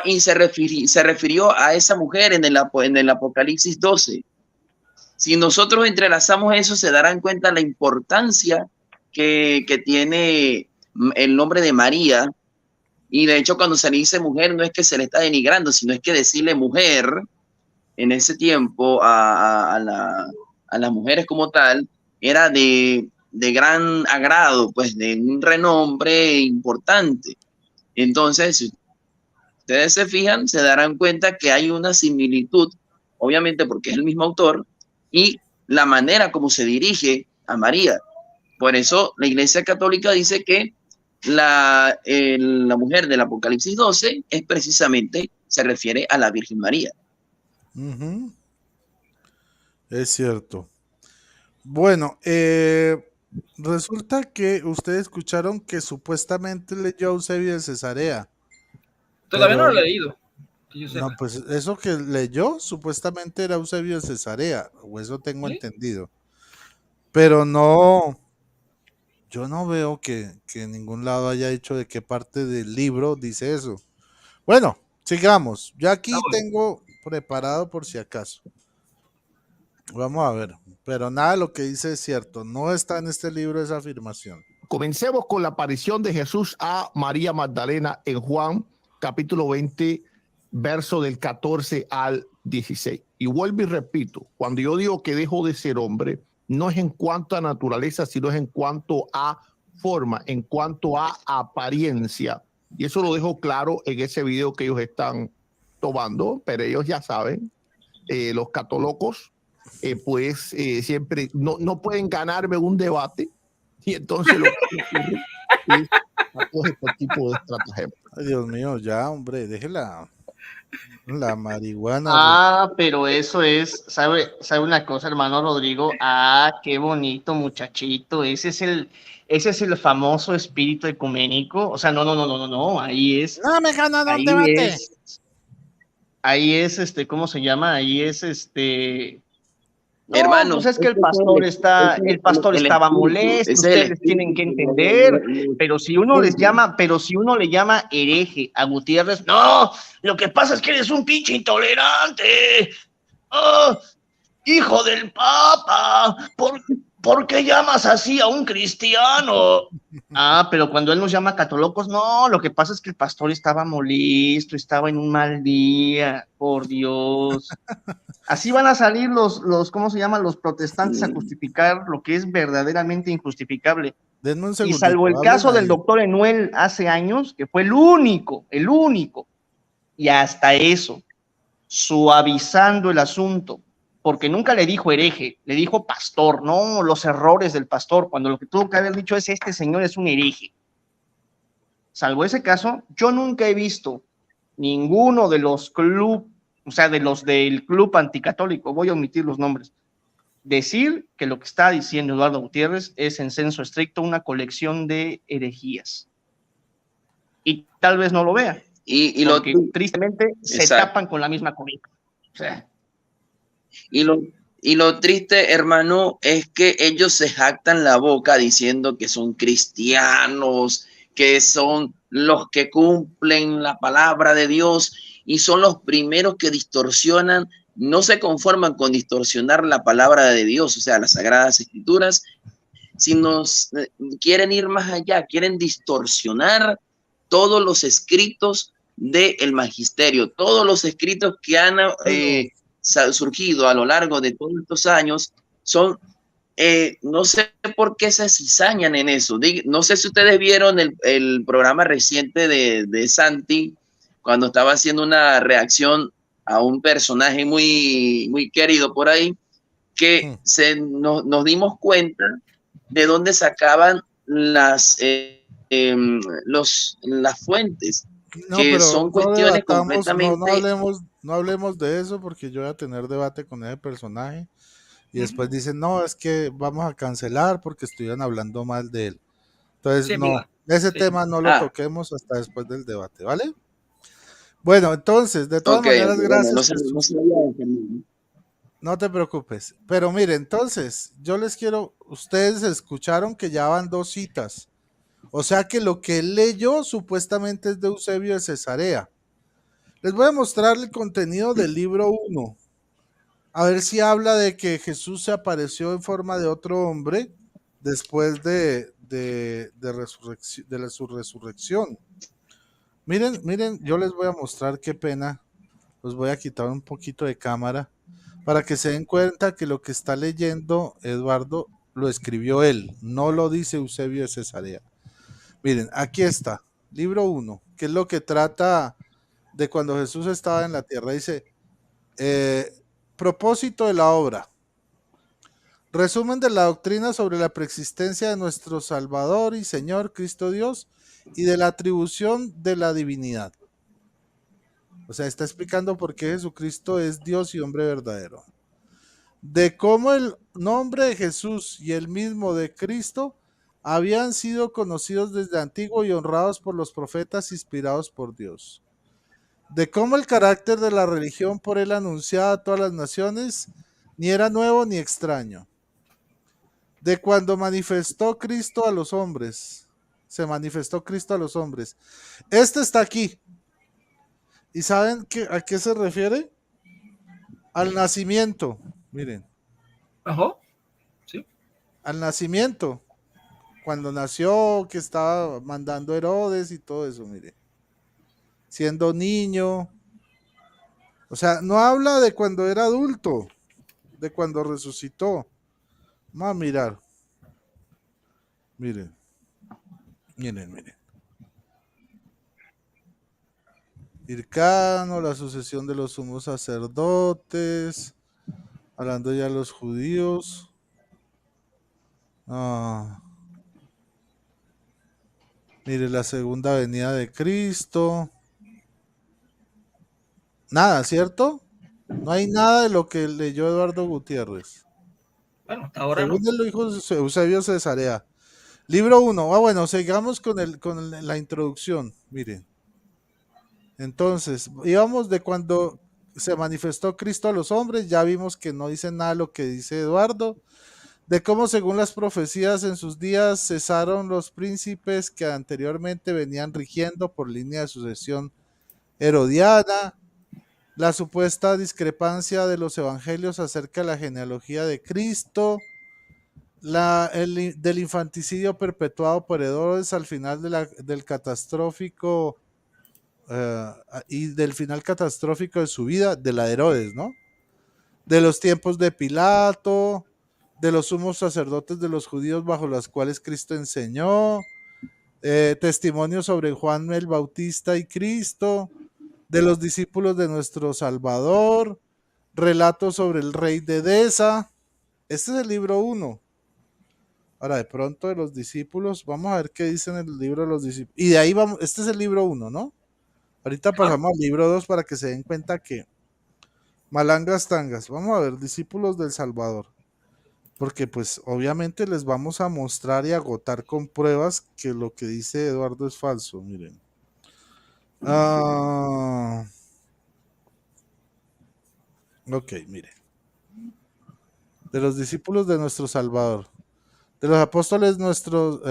y se refirió a esa mujer en el Apocalipsis 12. Si nosotros entrelazamos eso, se darán cuenta la importancia que tiene el nombre de María. Y de hecho, cuando se le dice mujer, no es que se le está denigrando, sino es que decirle mujer en ese tiempo a las mujeres como tal era de gran agrado, pues de un renombre importante. Entonces, si ustedes se fijan, se darán cuenta que hay una similitud, obviamente porque es el mismo autor, y la manera como se dirige a María. Por eso la Iglesia Católica dice que la mujer del Apocalipsis 12 es precisamente, se refiere a la Virgen María. Uh-huh. Es cierto. Bueno, resulta que ustedes escucharon que supuestamente leyó Eusebio de Cesarea. Todavía no lo he leído. No, pues eso que leyó supuestamente era Eusebio de Cesarea, o eso tengo entendido. Pero no, yo no veo que en ningún lado haya dicho de qué parte del libro dice eso. Bueno, sigamos. Yo aquí tengo preparado por si acaso. Vamos a ver, pero nada de lo que dice es cierto, no está en este libro esa afirmación. Comencemos con la aparición de Jesús a María Magdalena en Juan, capítulo 20, verso del 14 al 16. Y vuelvo y repito, cuando yo digo que dejo de ser hombre, no es en cuanto a naturaleza, sino es en cuanto a forma, en cuanto a apariencia. Y eso lo dejo claro en ese video que ellos están tomando, pero ellos ya saben, los católogos, pues siempre no pueden ganarme un debate, y entonces lo que ocurre es este tipo de estrategia. Ay, Dios mío, ya, hombre, déjela la marihuana. Pero eso es, ¿sabe una cosa, hermano Rodrigo? Qué bonito muchachito, ese es el famoso espíritu ecuménico. O sea, no, ahí es. No me ganan un debate. Ahí es, ¿cómo se llama? Ahí es, No, hermano, pues es que el pastor estaba molesto, ese es el ustedes tienen que espíritu. entender, pero si uno le llama hereje a Gutiérrez, no, lo que pasa es que eres un pinche intolerante, oh, hijo del Papa, ¿por qué llamas así a un cristiano? Ah, pero cuando él nos llama catolocos, no, lo que pasa es que el pastor estaba molesto, estaba en un mal día, por Dios. Así van a salir ¿cómo se llaman? Los protestantes a justificar lo que es verdaderamente injustificable. Denme un Y segundito, salvo el hablen caso del ahí. doctor Enuel hace años, que fue el único, y hasta eso, suavizando el asunto, porque nunca le dijo hereje, le dijo pastor, no los errores del pastor, cuando lo que tuvo que haber dicho es este señor es un hereje. Salvo ese caso, yo nunca he visto ninguno de los de los del club anticatólico, voy a omitir los nombres, decir que lo que está diciendo Eduardo Gutiérrez es en senso estricto una colección de herejías. Y tal vez no lo vea, porque tristemente se tapan con la misma cobija. O sea. Y lo triste, hermano, es que ellos se jactan la boca diciendo que son cristianos, que son los que cumplen la palabra de Dios y son los primeros que distorsionan, no se conforman con distorsionar la palabra de Dios, o sea, las Sagradas Escrituras, sino quieren ir más allá, quieren distorsionar todos los escritos del magisterio, todos los escritos que han surgido a lo largo de todos estos años son, no sé por qué se cizañan en eso. No sé si ustedes vieron el programa reciente de Santi, cuando estaba haciendo una reacción a un personaje muy, muy querido por ahí, que nos dimos cuenta de dónde sacaban las fuentes, No, que pero son cuestiones completamente... no hablemos de eso porque yo voy a tener debate con ese personaje y después dicen, no, es que vamos a cancelar porque estuvieron hablando mal de él. Entonces, Sí, no, mira. ese tema no lo toquemos hasta después del debate, ¿vale? Bueno, entonces, de todas maneras, gracias. No te preocupes. Pero mire, entonces, ustedes escucharon que ya van 2 citas. O sea que lo que él leyó supuestamente es de Eusebio de Cesarea. Les voy a mostrar el contenido del libro 1. A ver si habla de que Jesús se apareció en forma de otro hombre después de su resurrección. Miren, yo les voy a mostrar, qué pena. Los voy a quitar un poquito de cámara para que se den cuenta que lo que está leyendo Eduardo lo escribió él, no lo dice Eusebio de Cesarea. Miren, aquí está, libro 1, que es lo que trata de cuando Jesús estaba en la tierra. Dice, propósito de la obra. Resumen de la doctrina sobre la preexistencia de nuestro Salvador y Señor Cristo Dios y de la atribución de la divinidad. O sea, está explicando por qué Jesucristo es Dios y hombre verdadero. De cómo el nombre de Jesús y el mismo de Cristo habían sido conocidos desde antiguo y honrados por los profetas inspirados por Dios. De cómo el carácter de la religión por él anunciada a todas las naciones ni era nuevo ni extraño. De cuando manifestó Cristo a los hombres. Se manifestó Cristo a los hombres. Este está aquí. ¿Y saben a qué se refiere? Al nacimiento. Miren. Ajá. Sí. Al nacimiento. Cuando nació, que estaba mandando Herodes y todo eso, mire. Siendo niño. O sea, no habla de cuando era adulto, de cuando resucitó. Vamos a mirar. Miren. Hircano, la sucesión de los sumos sacerdotes. Hablando ya de los judíos. Mire, la segunda venida de Cristo. Nada, ¿cierto? No hay nada de lo que leyó Eduardo Gutiérrez. Bueno, hasta ahora según no. lo dijo Eusebio Cesarea. Libro 1. Bueno, sigamos con la introducción. Miren. Entonces, íbamos de cuando se manifestó Cristo a los hombres, ya vimos que no dice nada de lo que dice Eduardo, de cómo según las profecías en sus días cesaron los príncipes que anteriormente venían rigiendo por línea de sucesión herodiana, la supuesta discrepancia de los evangelios acerca de la genealogía de Cristo, del infanticidio perpetuado por Herodes al final del catastrófico y del final catastrófico de su vida, de la de Herodes, ¿no? De los tiempos de Pilato, de los sumos sacerdotes de los judíos bajo los cuales Cristo enseñó, testimonios sobre Juan el Bautista y Cristo, de los discípulos de nuestro Salvador, relatos sobre el rey de Edesa. Este es el libro 1. Ahora, de pronto de los discípulos, vamos a ver qué dice en el libro de los discípulos. Y de ahí vamos, este es el libro 1, ¿no? Ahorita pasamos al libro 2 para que se den cuenta que malangas tangas. Vamos a ver, discípulos del Salvador. Porque pues obviamente les vamos a mostrar y agotar con pruebas que lo que dice Eduardo es falso. Miren. Ok, miren. De los discípulos de nuestro Salvador. De los apóstoles nuestro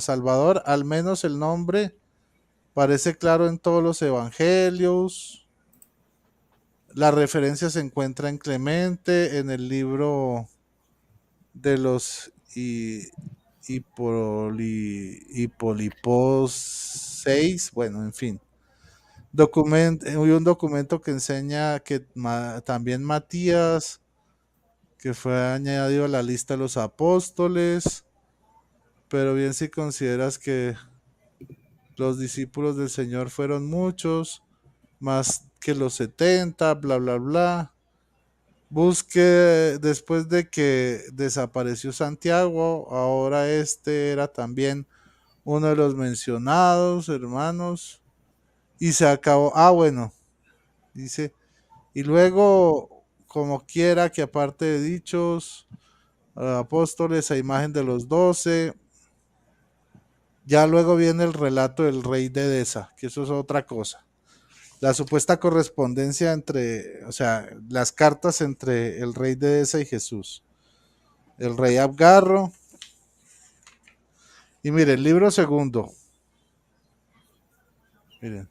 Salvador, al menos el nombre parece claro en todos los evangelios. La referencia se encuentra en Clemente, en el libro de los Hipolipos 6, bueno, en fin. Hay un documento que enseña que también Matías, que fue añadido a la lista de los apóstoles, pero bien si consideras que los discípulos del Señor fueron muchos, más que los 70, bla, bla, bla. Busque después de que desapareció Santiago, ahora este era también uno de los mencionados, hermanos, y se acabó. Bueno, dice, y luego, como quiera que aparte de dichos apóstoles a imagen de los 12, ya luego viene el relato del rey de Edesa, que eso es otra cosa. La supuesta correspondencia entre, o sea, las cartas entre el rey de Edesa y Jesús. El rey Abgarro. Y miren, el libro 2. Miren.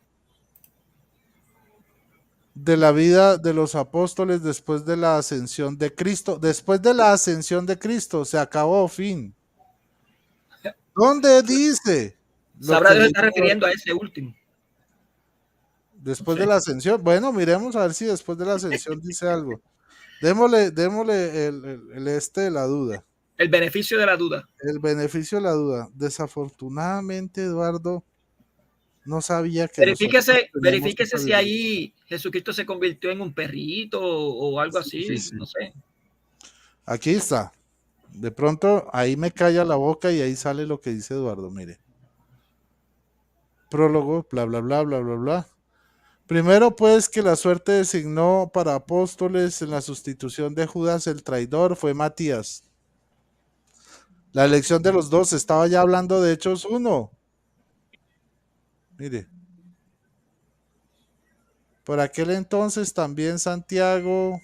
De la vida de los apóstoles después de la ascensión de Cristo. Después de la ascensión de Cristo, se acabó, fin. ¿Dónde dice? Sabrá Dios está refiriendo a ese último. Después de la ascensión. Bueno, miremos a ver si después de la ascensión dice algo. Démosle de la duda. El beneficio de la duda. El beneficio de la duda. Desafortunadamente, Eduardo no sabía que... Verifíquese si ahí Jesucristo se convirtió en un perrito o algo así, sí. No sé. Aquí está. De pronto, ahí me calla la boca y ahí sale lo que dice Eduardo, mire. Prólogo, bla, bla, bla, bla, bla, bla. Primero, pues, que la suerte designó para apóstoles en la sustitución de Judas el traidor fue Matías. La elección de los 12, estaba ya hablando de Hechos 1. Mire. Por aquel entonces también Santiago,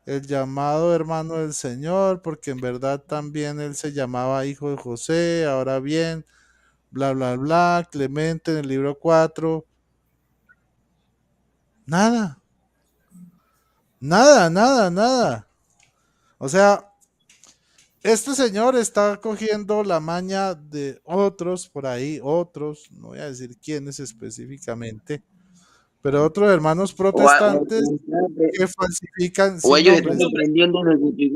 el llamado hermano del Señor, porque en verdad también él se llamaba hijo de José, ahora bien, bla, bla, bla, Clemente en el libro 4. Nada. O sea, este señor está cogiendo la maña de otros por ahí, otros, no voy a decir quiénes específicamente, pero otros hermanos protestantes que falsifican. O ellos están aprendiendo de Guti.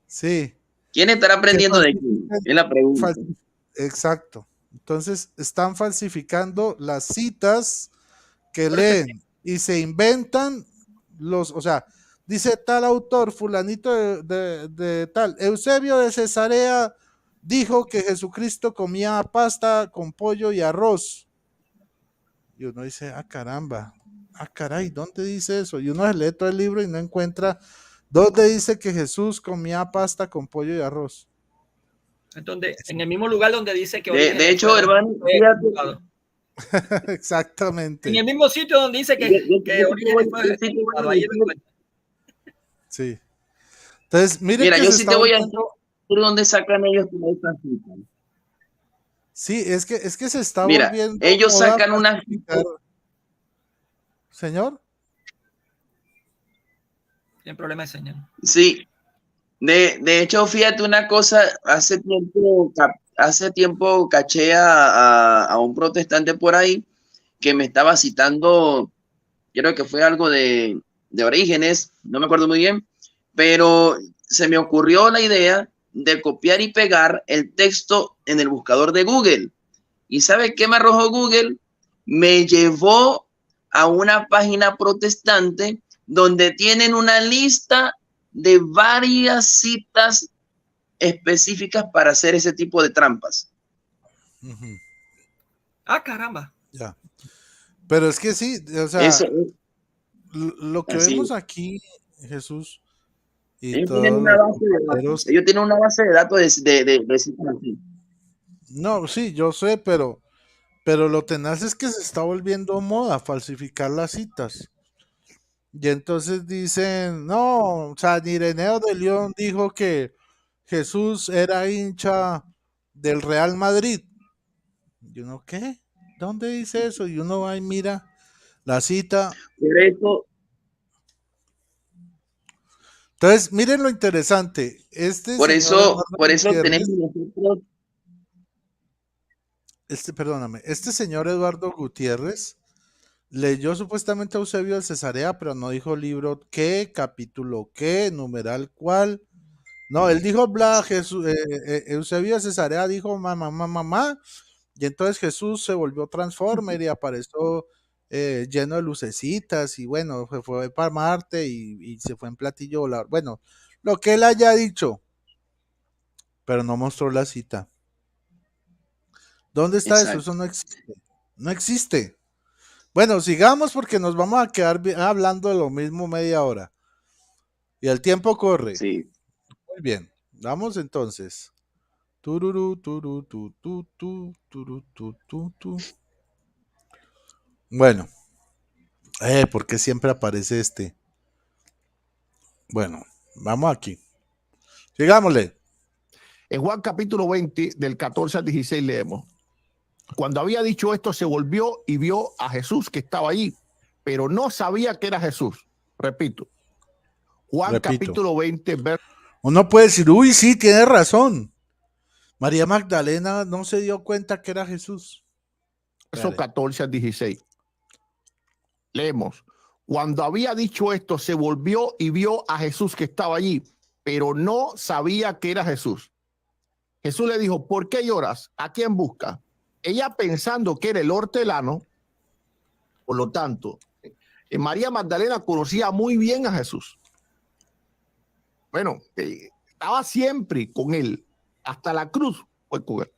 Sí. ¿Quién estará aprendiendo de quién? Es la pregunta. Exacto. Entonces, están falsificando las citas que leen y se inventan o sea, dice tal autor, fulanito de tal, Eusebio de Cesarea dijo que Jesucristo comía pasta con pollo y arroz. Y uno dice, caramba, caray, ¿dónde dice eso? Y uno se lee todo el libro y no encuentra dónde dice que Jesús comía pasta con pollo y arroz. Entonces, en el mismo lugar donde dice que... De hecho, hermano, Exactamente. En el mismo sitio donde dice que Orígenes fue ejecutado, ahí lo encuentra. Sí. Entonces, miren Mira, que yo se sí está te voy a volviendo... decir dónde sacan ellos toda esta cita. Sí, es que se está Mira, volviendo ellos moda sacan una falsificar. Señor. Tiene problema de señal. Sí, de hecho, fíjate una cosa, hace tiempo caché a un protestante por ahí que me estaba citando, creo que fue algo de Orígenes, no me acuerdo muy bien, pero se me ocurrió la idea de copiar y pegar el texto en el buscador de Google. ¿Y sabe qué me arrojó Google? Me llevó a una página protestante donde tienen una lista de varias citas específicas para hacer ese tipo de trampas. Ah, caramba. Ya. Pero es que sí, o sea, Eso, lo que así. vemos aquí, Jesús, y Ellos todos tienen una los base de compañeros... datos. Ellos tienen una base de datos de citas así. No, sí, yo sé, pero lo tenaz es que se está volviendo moda falsificar las citas. Y entonces dicen, no, o sea, Ireneo de León dijo que Jesús era hincha del Real Madrid. Y uno, ¿qué? ¿Dónde dice eso? Y uno va y mira la cita. Por eso. Entonces, miren lo interesante. Por eso Gutiérrez, tenemos nosotros. perdóname, este señor Eduardo Gutiérrez leyó supuestamente a Eusebio de Cesarea, pero no dijo libro qué, capítulo qué, numeral cuál. No, él dijo bla, Eusebio de Cesarea dijo mamá, y entonces Jesús se volvió Transformer y apareció lleno de lucecitas, y bueno, fue para Marte y se fue en platillo volador. Bueno, lo que él haya dicho, pero no mostró la cita. ¿Dónde está eso? Eso no existe. No existe. Bueno, sigamos porque nos vamos a quedar hablando de lo mismo media hora. Y el tiempo corre. Sí. Muy bien. Vamos entonces. Tururú, turú, tu, tu, tu, turú, tu, tu, tu. Bueno. ¿Por qué siempre aparece este? Bueno, vamos aquí. Sigámosle. En Juan capítulo 20, del 14 al 16 leemos. Cuando había dicho esto, se volvió y vio a Jesús que estaba allí, pero no sabía que era Jesús. Repito. Juan capítulo 20, uno puede decir, uy, sí, tiene razón. María Magdalena no se dio cuenta que era Jesús. Verso 14 al 16. Leemos. Cuando había dicho esto, se volvió y vio a Jesús que estaba allí, pero no sabía que era Jesús. Jesús le dijo, ¿por qué lloras? ¿A quién buscas? Ella pensando que era el hortelano, por lo tanto, María Magdalena conocía muy bien a Jesús. Bueno, estaba siempre con él, hasta la cruz fue con él.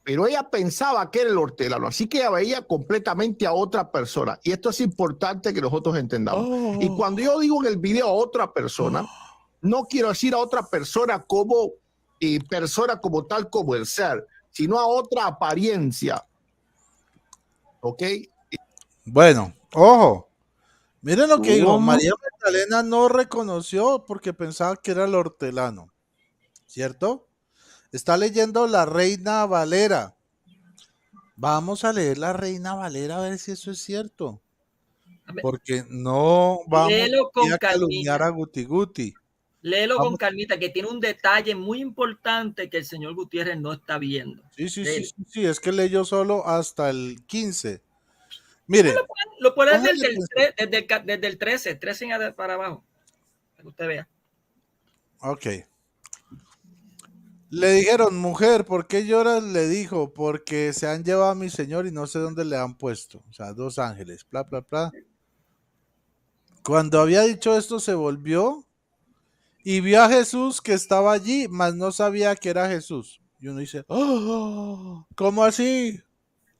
Pero ella pensaba que era el hortelano, así que ella veía completamente a otra persona. Y esto es importante que nosotros entendamos. Y cuando yo digo en el video a otra persona, no quiero decir a otra persona como tal como el ser, sino a otra apariencia. ¿Ok? Bueno, ojo. Miren lo que dijo. María Magdalena no reconoció porque pensaba que era el hortelano. ¿Cierto? Está leyendo la Reina Valera. Vamos a leer la Reina Valera a ver si eso es cierto. Porque no vamos a calumniar a Guti Guti. Léelo con calmita, que tiene un detalle muy importante que el señor Gutiérrez no está viendo. Sí, es que leyó solo hasta el 15. Mire. Lo puede leer desde el 13 para abajo, para que usted vea. Ok. Le dijeron, mujer, ¿por qué lloras? Le dijo, porque se han llevado a mi señor y no sé dónde le han puesto. O sea, 2 ángeles, bla, bla, bla. Cuando había dicho esto, se volvió y vio a Jesús que estaba allí, mas no sabía que era Jesús. Y uno dice, oh, ¿cómo así?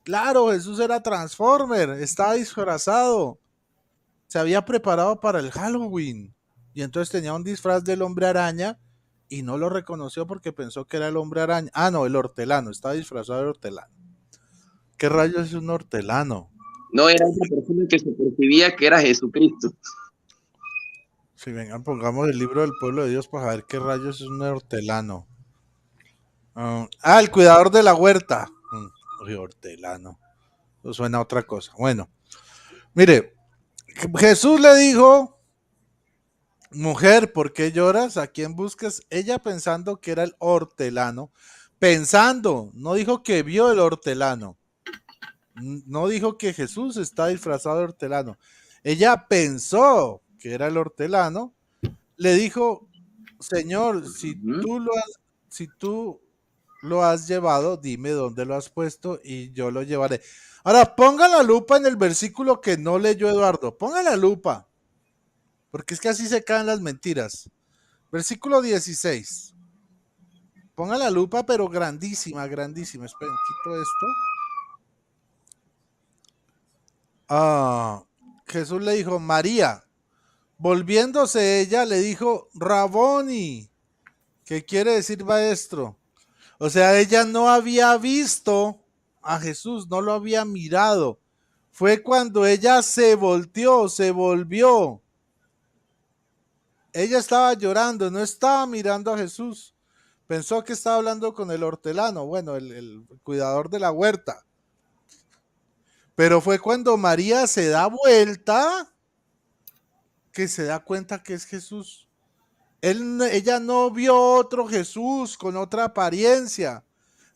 Claro, Jesús era Transformer, estaba disfrazado. Se había preparado para el Halloween. Y entonces tenía un disfraz del hombre araña y no lo reconoció porque pensó que era el hombre araña. Ah, no, el hortelano, estaba disfrazado de hortelano. ¿Qué rayos es un hortelano? No era una persona que se percibía que era Jesucristo. Si vengan, pongamos el libro del pueblo de Dios para ver qué rayos es un hortelano. El cuidador de la huerta. Hortelano. Eso suena a otra cosa. Bueno, mire, Jesús le dijo, mujer, ¿por qué lloras? ¿A quién buscas? Ella pensando que era el hortelano. Pensando, no dijo que vio el hortelano. No dijo que Jesús está disfrazado de hortelano. Ella pensó que era el hortelano. Le dijo, Señor, si tú lo has llevado, dime dónde lo has puesto y yo lo llevaré. Ahora, ponga la lupa en el versículo que no leyó Eduardo. Ponga la lupa. Porque es que así se caen las mentiras. Versículo 16. Ponga la lupa, pero grandísima, grandísima. Esperen, quito esto. Jesús le dijo, María. Volviéndose ella, le dijo, Raboni, que quiere decir maestro. O sea, ella no había visto a Jesús, no lo había mirado. Fue cuando ella se volteó, se volvió. Ella estaba llorando, no estaba mirando a Jesús. Pensó que estaba hablando con el hortelano, bueno, el cuidador de la huerta. Pero fue cuando María se da vuelta que se da cuenta que es Jesús. Ella no vio otro Jesús con otra apariencia.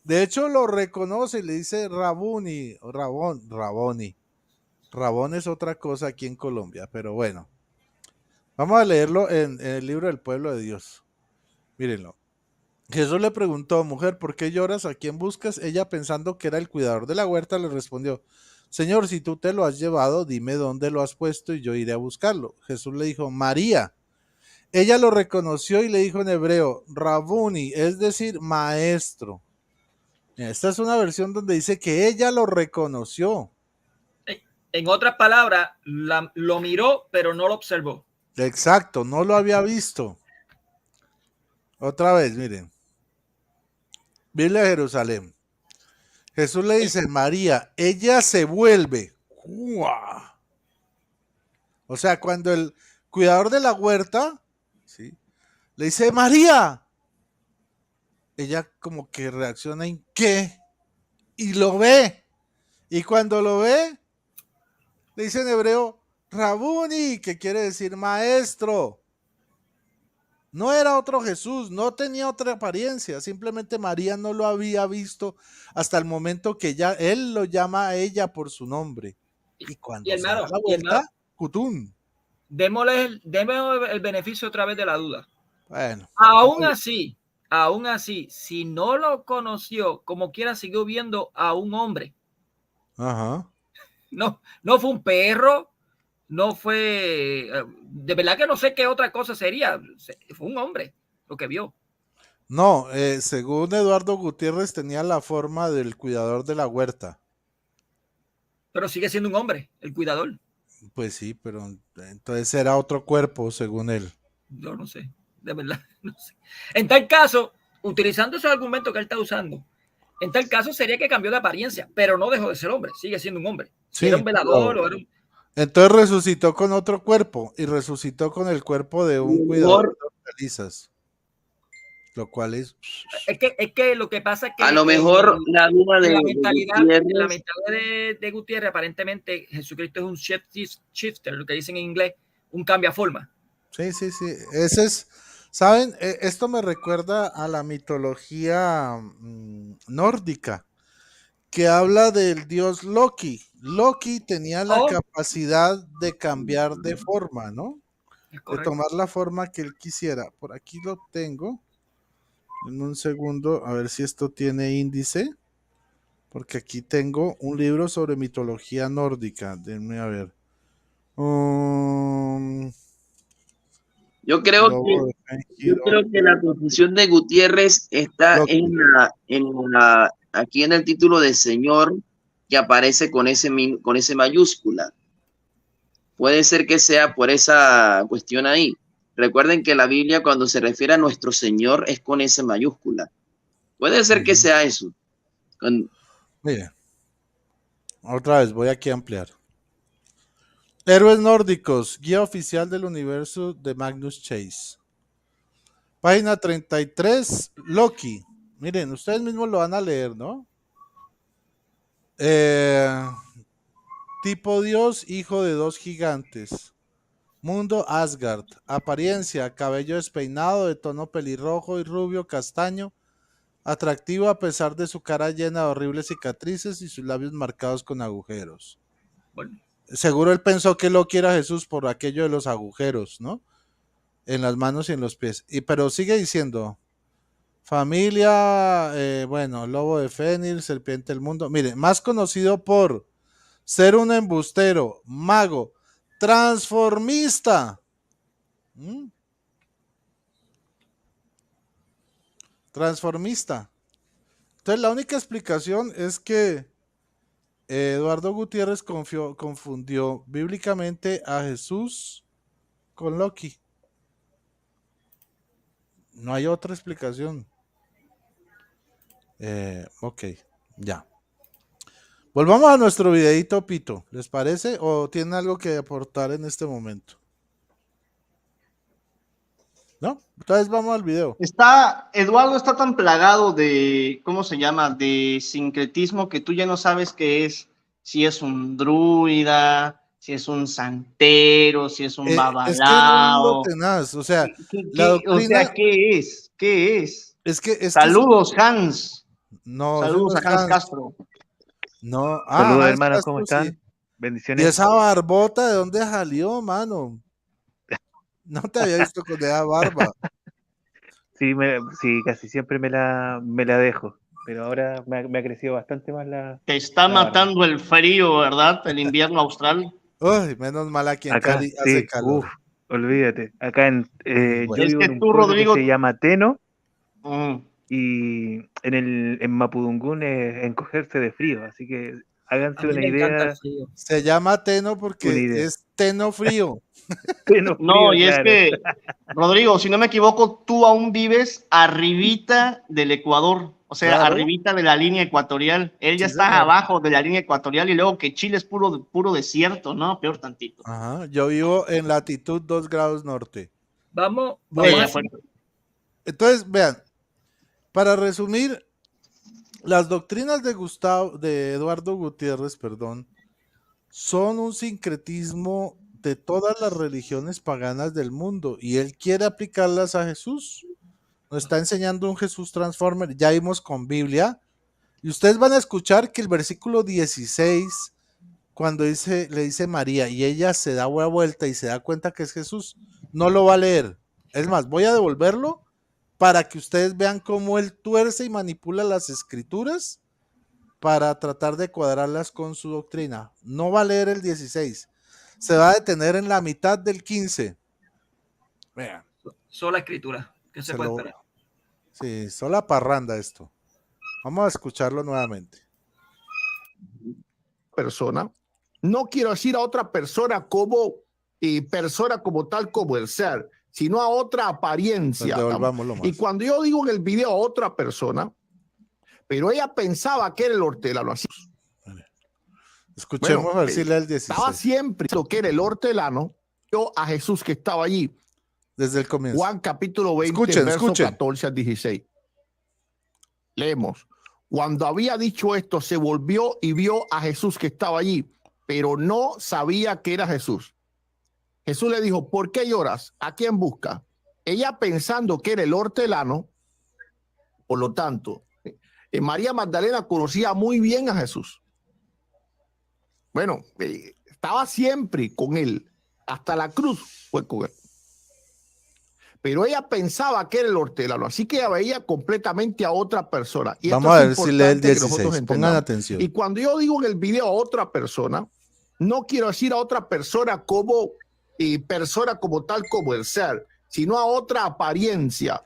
De hecho, lo reconoce y le dice Raboni, Raboni. Rabón es otra cosa aquí en Colombia, pero bueno. Vamos a leerlo en el libro del pueblo de Dios. Mírenlo. Jesús le preguntó, mujer, ¿por qué lloras? ¿A quién buscas? Ella, pensando que era el cuidador de la huerta, le respondió, Señor, si tú te lo has llevado, dime dónde lo has puesto y yo iré a buscarlo. Jesús le dijo, María. Ella lo reconoció y le dijo en hebreo, Rabuni, es decir, maestro. Esta es una versión donde dice que ella lo reconoció. En otras palabras, lo miró, pero no lo observó. Exacto, no lo había visto. Otra vez, miren. Biblia de Jerusalén. Jesús le dice, María, ella se vuelve. ¡Uah! O sea, cuando el cuidador de la huerta, ¿sí?, le dice, María, ella como que reacciona en ¿qué? Y lo ve. Y cuando lo ve, le dice en hebreo, Rabuni, que quiere decir maestro. No era otro Jesús, no tenía otra apariencia, simplemente María no lo había visto hasta el momento que él lo llama a ella por su nombre. Y cuando se da la vuelta, ¡cutún! Démosle el beneficio otra vez de la duda. Bueno. Aún así, si no lo conoció, como quiera siguió viendo a un hombre. Ajá. No fue un perro, no fue, de verdad que no sé qué otra cosa sería, fue un hombre lo que vio. No, según Eduardo Gutiérrez tenía la forma del cuidador de la huerta. Pero sigue siendo un hombre, el cuidador. Pues sí, pero entonces era otro cuerpo, según él. Yo no sé, de verdad, no sé. En tal caso, utilizando ese argumento que él está usando, en tal caso sería que cambió de apariencia, pero no dejó de ser hombre, sigue siendo un hombre. Sí, era un velador o era un... Entonces resucitó con otro cuerpo y resucitó con el cuerpo de un cuidador de hortalizas. Lo cual es que lo que pasa es que a lo mejor la duda de la mentalidad de Gutiérrez, aparentemente Jesucristo es un shifter, lo que dicen en inglés, un cambiaforma. Sí. Ese es, ¿saben? Esto me recuerda a la mitología nórdica, que habla del dios Loki. Loki tenía la capacidad de cambiar de forma, ¿no? De tomar la forma que él quisiera. Por aquí lo tengo. En un segundo, a ver si esto tiene índice. Porque aquí tengo un libro sobre mitología nórdica. Denme a ver. Yo creo que la confusión de Gutiérrez está aquí en el título de Señor, que aparece con ese mayúscula. Puede ser que sea por esa cuestión ahí. Recuerden que la Biblia, cuando se refiere a nuestro Señor, es con esa mayúscula. Puede ser que sea eso. Mira, Otra vez, voy aquí a ampliar. Héroes nórdicos, guía oficial del universo de Magnus Chase. Página 33, Loki. Miren, ustedes mismos lo van a leer, ¿no? Tipo Dios, hijo de 2 gigantes. Mundo Asgard. Apariencia, cabello despeinado de tono pelirrojo y rubio castaño. Atractivo a pesar de su cara llena de horribles cicatrices y sus labios marcados con agujeros. Bueno. Seguro él pensó que Loki era Jesús por aquello de los agujeros, ¿no? En las manos y en los pies. Pero sigue diciendo, familia, bueno, lobo de Fénix, serpiente del mundo. Mire, más conocido por ser un embustero, mago, transformista. Transformista. Entonces la única explicación es que Eduardo Gutiérrez confundió bíblicamente a Jesús con Loki. No hay otra explicación. Ok, ya. Volvamos a nuestro videito, Pito. ¿Les parece? ¿O tienen algo que aportar en este momento? ¿No? Entonces vamos al video. Eduardo está tan plagado de, ¿cómo se llama? De sincretismo que tú ya no sabes qué es. Si es un druida, si es un santero, si es un babalao. Es que es un mundo tenaz. O sea, la doctrina... ¿qué es? ¿Qué es? Saludos, Hans. No, saludos no a Hans Castro. No, saludos, hermanos, ¿cómo están? Sí. Bendiciones. ¿Y esa barbota de dónde salió, mano? No te había visto con esa barba. Sí, casi siempre me la dejo, pero ahora me ha crecido bastante más la... Te está matando el frío, ¿verdad? El invierno austral. Uy, menos mal aquí en Cali hace calor. Olvídate. Acá yo vivo en un pueblo Rodrigo... que se llama Teno, y en Mapudungún es encogerse de frío, así que háganse una idea. Se llama Teno porque es Teno frío. No, y es que, Rodrigo, si no me equivoco, tú aún vives arribita del Ecuador, o sea, claro, arribita de la línea ecuatorial. Él ya está abajo de la línea ecuatorial y luego que Chile es puro desierto, ¿no? Peor tantito. Ajá, yo vivo en latitud 2 grados norte. Vamos. Entonces, vean, para resumir, las doctrinas de Eduardo Gutiérrez, son un sincretismo de todas las religiones paganas del mundo y él quiere aplicarlas a Jesús. Nos está enseñando un Jesús Transformer, ya vimos con Biblia, y ustedes van a escuchar que el versículo 16, cuando le dice María y ella se da una vuelta y se da cuenta que es Jesús, no lo va a leer. Es más, voy a devolverlo para que ustedes vean cómo él tuerce y manipula las escrituras para tratar de cuadrarlas con su doctrina. No va a leer el 16. Se va a detener en la mitad del 15. Vean. Sola escritura. ¿Qué se puede esperar? Sí, sola parranda esto. Vamos a escucharlo nuevamente. Persona. No quiero decir a otra persona como tal como el ser, sino a otra apariencia. Y cuando yo digo en el video a otra persona, pero ella pensaba que era el hortelano. Así. Escuchemos a ver si lee el 16. Estaba siempre lo que era el hortelano, yo a Jesús que estaba allí. Desde el comienzo. Juan capítulo 20, verso 14 al 16. Leemos. Cuando había dicho esto, se volvió y vio a Jesús que estaba allí, pero no sabía que era Jesús. Jesús le dijo, ¿por qué lloras? ¿A quién busca? Ella pensando que era el hortelano, por lo tanto, María Magdalena conocía muy bien a Jesús. Bueno, estaba siempre con él, hasta la cruz fue con él. Pero ella pensaba que era el hortelano, así que ella veía completamente a otra persona. Y vamos a ver si lee el 16, pongan atención. Y cuando yo digo en el video a otra persona, no quiero decir a otra persona como tal como el ser, sino a otra apariencia.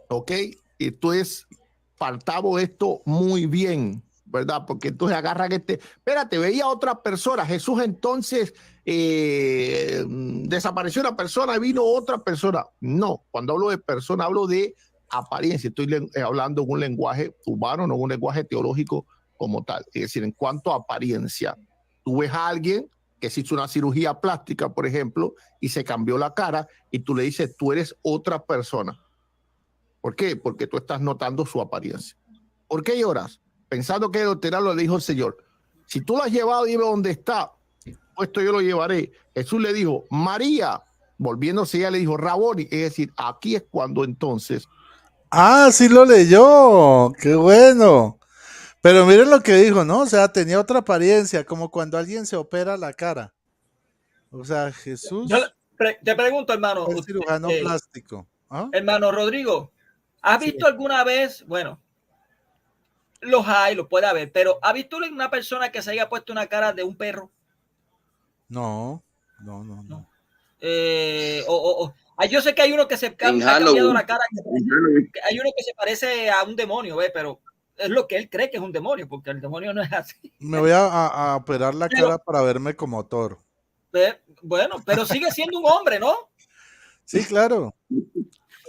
¿Ok? Entonces, partamos esto muy bien, ¿verdad? Porque entonces agarran espérate, veía a otra persona. Jesús entonces desapareció una persona y vino otra persona. No, cuando hablo de persona, hablo de apariencia. Estoy hablando en un lenguaje humano, no en un lenguaje teológico como tal. Es decir, en cuanto a apariencia, tú ves a alguien que se hizo una cirugía plástica, por ejemplo, y se cambió la cara, y tú le dices, tú eres otra persona. ¿Por qué? Porque tú estás notando su apariencia. ¿Por qué lloras? Pensando que el adulterado, le dijo el Señor, si tú lo has llevado, dime dónde está, puesto yo lo llevaré. Jesús le dijo, María, volviéndose ella le dijo, Raboni, es decir, aquí es cuando entonces. Ah, sí lo leyó, qué bueno. Pero miren lo que dijo, ¿no? O sea, tenía otra apariencia, como cuando alguien se opera la cara. O sea, Jesús. Te pregunto, hermano. El cirujano plástico. ¿Ah? Hermano Rodrigo, ¿has visto alguna vez, bueno, los hay, los puede haber, pero ¿has visto una persona que se haya puesto una cara de un perro? No. Yo sé que hay uno que se ha cambiado la cara, hay uno que se parece a un demonio, ¿ves? Pero es lo que él cree que es un demonio, porque el demonio no es así. Me voy a operar la cara para verme como Thor. Bueno, pero sigue siendo un hombre, ¿no? Sí, claro.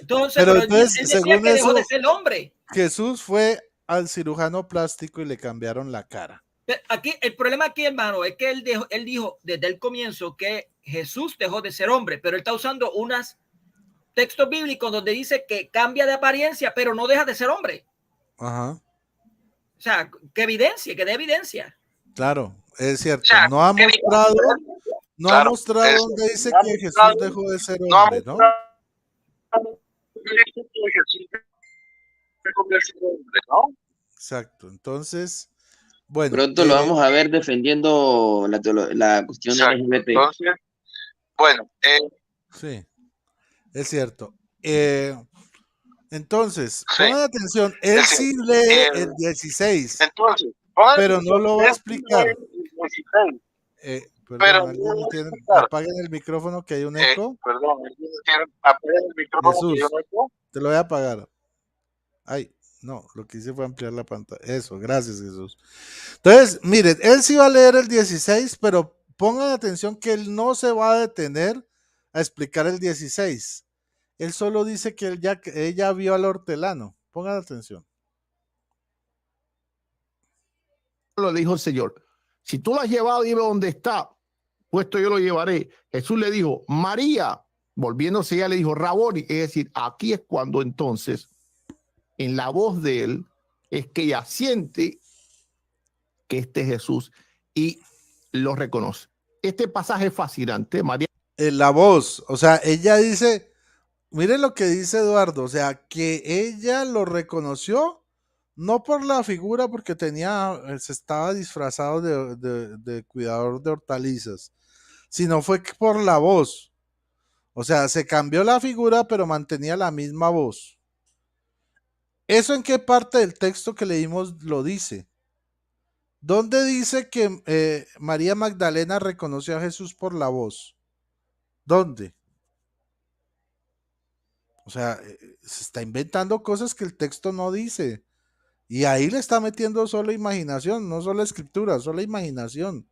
Entonces, pero él decía que dejó de ser hombre. Jesús fue al cirujano plástico y le cambiaron la cara. Aquí, el problema aquí, hermano, es que él dijo desde el comienzo que Jesús dejó de ser hombre, pero él está usando unos textos bíblicos donde dice que cambia de apariencia, pero no deja de ser hombre. Ajá. O sea, que dé evidencia. Claro, es cierto. No ha mostrado donde dice que Jesús dejó de ser hombre, ¿no? Exacto. Entonces, bueno. Pronto lo vamos a ver defendiendo la cuestión de LGBT. Entonces, bueno. Sí, es cierto. Entonces, pongan atención, él sí lee el 16, pero no lo va a explicar. Perdón, apaguen el micrófono que hay un eco. Jesús, te lo voy a apagar. Ay, no, lo que hice fue ampliar la pantalla. Eso, gracias, Jesús. Entonces, miren, él sí va a leer el 16, pero pongan atención que él no se va a detener a explicar el 16. Él solo dice que ella vio al hortelano. Pongan atención. Lo dijo el Señor. Si tú lo has llevado, dime dónde está, puesto yo lo llevaré. Jesús le dijo, María, volviéndose ella le dijo, Raboni, es decir, aquí es cuando entonces, en la voz de él, es que ella siente que este es Jesús y lo reconoce. Este pasaje es fascinante, María. En la voz, o sea, ella dice, miren lo que dice Eduardo, o sea, que ella lo reconoció, no por la figura, porque se estaba disfrazado de cuidador de hortalizas, sino fue por la voz. O sea, se cambió la figura, pero mantenía la misma voz. ¿Eso en qué parte del texto que leímos lo dice? ¿Dónde dice que María Magdalena reconoció a Jesús por la voz? ¿Dónde? O sea, se está inventando cosas que el texto no dice. Y ahí le está metiendo solo imaginación, no solo escritura, solo imaginación.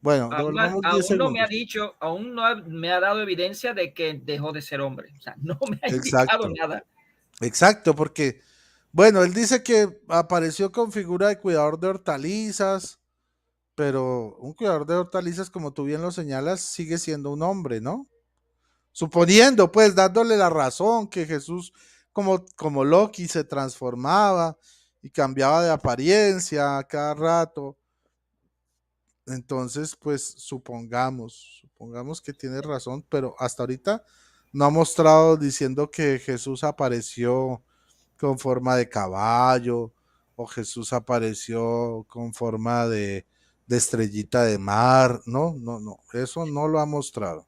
Bueno, aún no me ha dicho, aún no me ha dado evidencia de que dejó de ser hombre. O sea, no me ha indicado nada. Exacto, porque, bueno, él dice que apareció con figura de cuidador de hortalizas, pero un cuidador de hortalizas, como tú bien lo señalas, sigue siendo un hombre, ¿no? Suponiendo, pues, dándole la razón que Jesús, como Loki, se transformaba y cambiaba de apariencia a cada rato. Entonces, pues, supongamos que tiene razón, pero hasta ahorita no ha mostrado diciendo que Jesús apareció con forma de caballo o Jesús apareció con forma de estrellita de mar. No, eso no lo ha mostrado.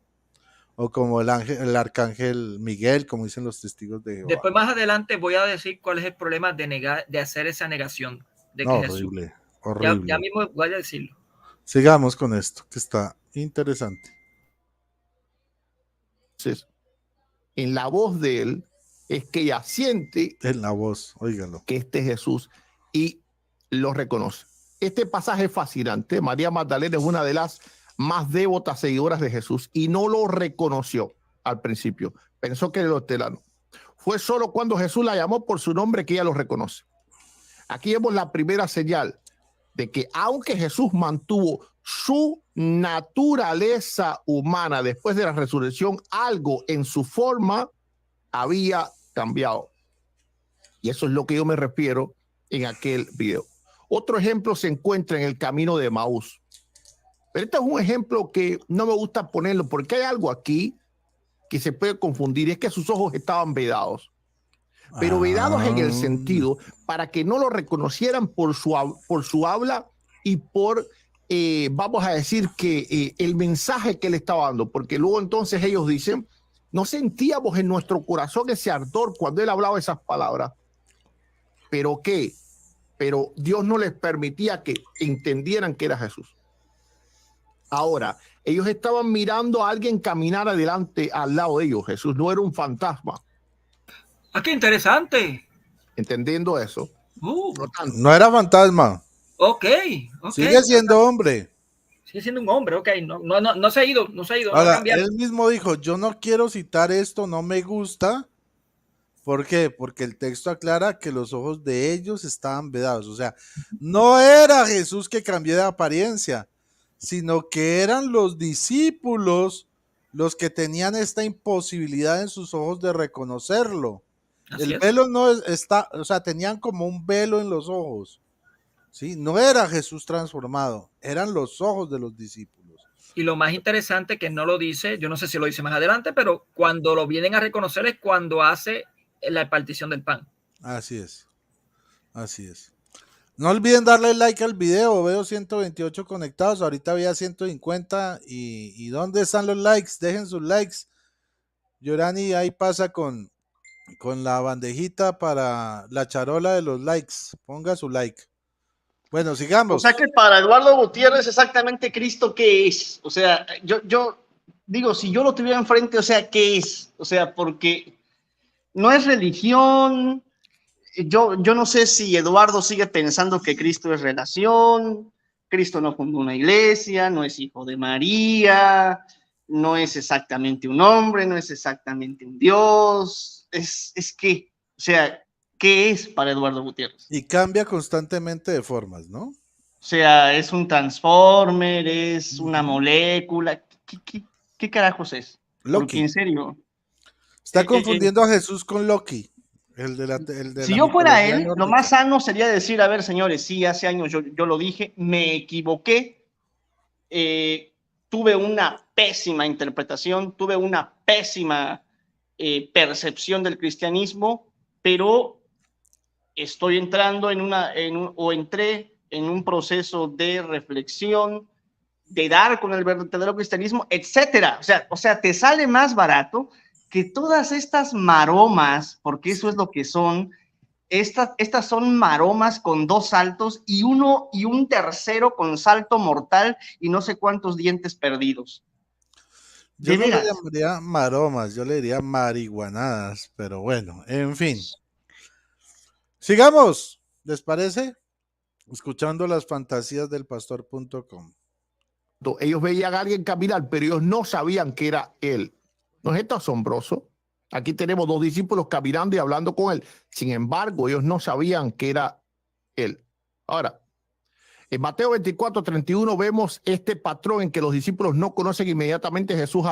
O como el arcángel Miguel, como dicen los testigos de Jehová. Después más adelante voy a decir cuál es el problema de hacer esa negación de que horrible, Jesús. Horrible. Ya mismo voy a decirlo. Sigamos con esto, que está interesante. Entonces, en la voz de él es que ella siente en la voz, óigalo, que este es Jesús y lo reconoce. Este pasaje es fascinante. María Magdalena es una de las más devotas seguidoras de Jesús y no lo reconoció al principio. Pensó que era el hortelano. Fue solo cuando Jesús la llamó por su nombre que ella lo reconoce. Aquí vemos la primera señal de que aunque Jesús mantuvo su naturaleza humana después de la resurrección, algo en su forma había cambiado. Y eso es lo que yo me refiero en aquel video. Otro ejemplo se encuentra en el camino de Emaús. Pero este es un ejemplo que no me gusta ponerlo porque hay algo aquí que se puede confundir. Es que sus ojos estaban vedados. Pero vedados en el sentido para que no lo reconocieran por su habla y por, vamos a decir, que el mensaje que él estaba dando. Porque luego entonces ellos dicen, no sentíamos en nuestro corazón ese ardor cuando él hablaba esas palabras. ¿Pero qué? Pero Dios no les permitía que entendieran que era Jesús. Ahora, ellos estaban mirando a alguien caminar adelante al lado de ellos. Jesús no era un fantasma. ¡Ah, qué interesante! Entendiendo eso. No era fantasma. Ok. Sigue siendo hombre. Sigue siendo un hombre, ok. No se ha ido, no ha Ahora, cambiado. él mismo dijo, yo no quiero citar esto, no me gusta. ¿Por qué? Porque el texto aclara que los ojos de ellos estaban vedados. O sea, no era Jesús que cambió de apariencia, sino que eran los discípulos los que tenían esta imposibilidad en sus ojos de reconocerlo. El velo no está, o sea, tenían como un velo en los ojos. ¿Sí? No era Jesús transformado, eran los ojos de los discípulos. Y lo más interesante que no lo dice, yo no sé si lo dice más adelante, pero cuando lo vienen a reconocer es cuando hace la partición del pan. Así es. Así es. No olviden darle like al video. Veo 128 conectados. Ahorita había 150. ¿Y dónde están los likes? Dejen sus likes. Yorani ahí pasa con la bandejita para la charola de los likes. Ponga su like. Bueno, sigamos. O sea que para Eduardo Gutiérrez exactamente Cristo, ¿qué es? O sea, yo digo, si yo lo tuviera enfrente, o sea, ¿qué es? O sea, porque no es religión. Yo no sé si Eduardo sigue pensando que Cristo es relación. Cristo no fundó una iglesia, no es hijo de María, no es exactamente un hombre, no es exactamente un Dios. Es que, o sea, ¿qué es para Eduardo Gutiérrez? Y cambia constantemente de formas, ¿no? O sea, es un transformer, es una molécula. ¿Qué carajos es? Loki. Porque en serio. Está confundiendo a Jesús con Loki. Si yo fuera él, lo más sano sería decir, a ver, señores, sí, hace años yo lo dije, me equivoqué, tuve una pésima interpretación, tuve una pésima percepción del cristianismo, pero estoy entrando entré en un proceso de reflexión, de dar con el verdadero cristianismo, etcétera. O sea, te sale más barato que todas estas maromas, porque eso es lo que son, estas son maromas con 2 saltos y un tercero con salto mortal y no sé cuántos dientes perdidos. Yo no le llamaría maromas, yo le diría marihuanadas, pero bueno, en fin. Sigamos, ¿les parece? Escuchando las fantasías del pastor.com. Ellos veían a alguien caminar, pero ellos no sabían que era él. ¿No es esto asombroso? Aquí tenemos 2 discípulos caminando y hablando con él. Sin embargo, ellos no sabían que era él. Ahora, en Mateo 24:31 vemos este patrón en que los discípulos no conocen inmediatamente a Jesús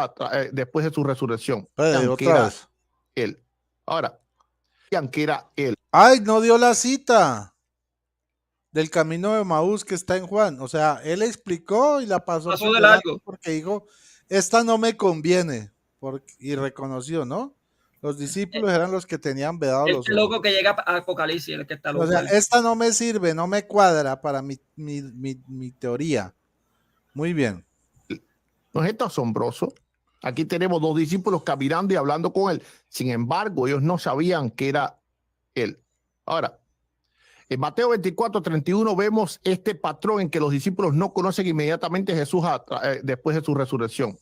después de su resurrección. Otra vez. Él. Ahora, que era él. Ay, no dio la cita del camino de Emaús que está en Juan. O sea, él explicó y la pasó de largo porque dijo, esta no me conviene. Y reconoció, ¿no? Los discípulos eran los que tenían vedados los ojos. El loco que llega a Apocalipsis, el que está loco. O sea, esta no me sirve, no me cuadra para mi teoría. Muy bien. ¿No es esto asombroso? Aquí tenemos 2 discípulos caminando y hablando con él. Sin embargo, ellos no sabían que era él. Ahora, en Mateo 24:31 vemos este patrón en que los discípulos no conocen inmediatamente a Jesús después de su resurrección.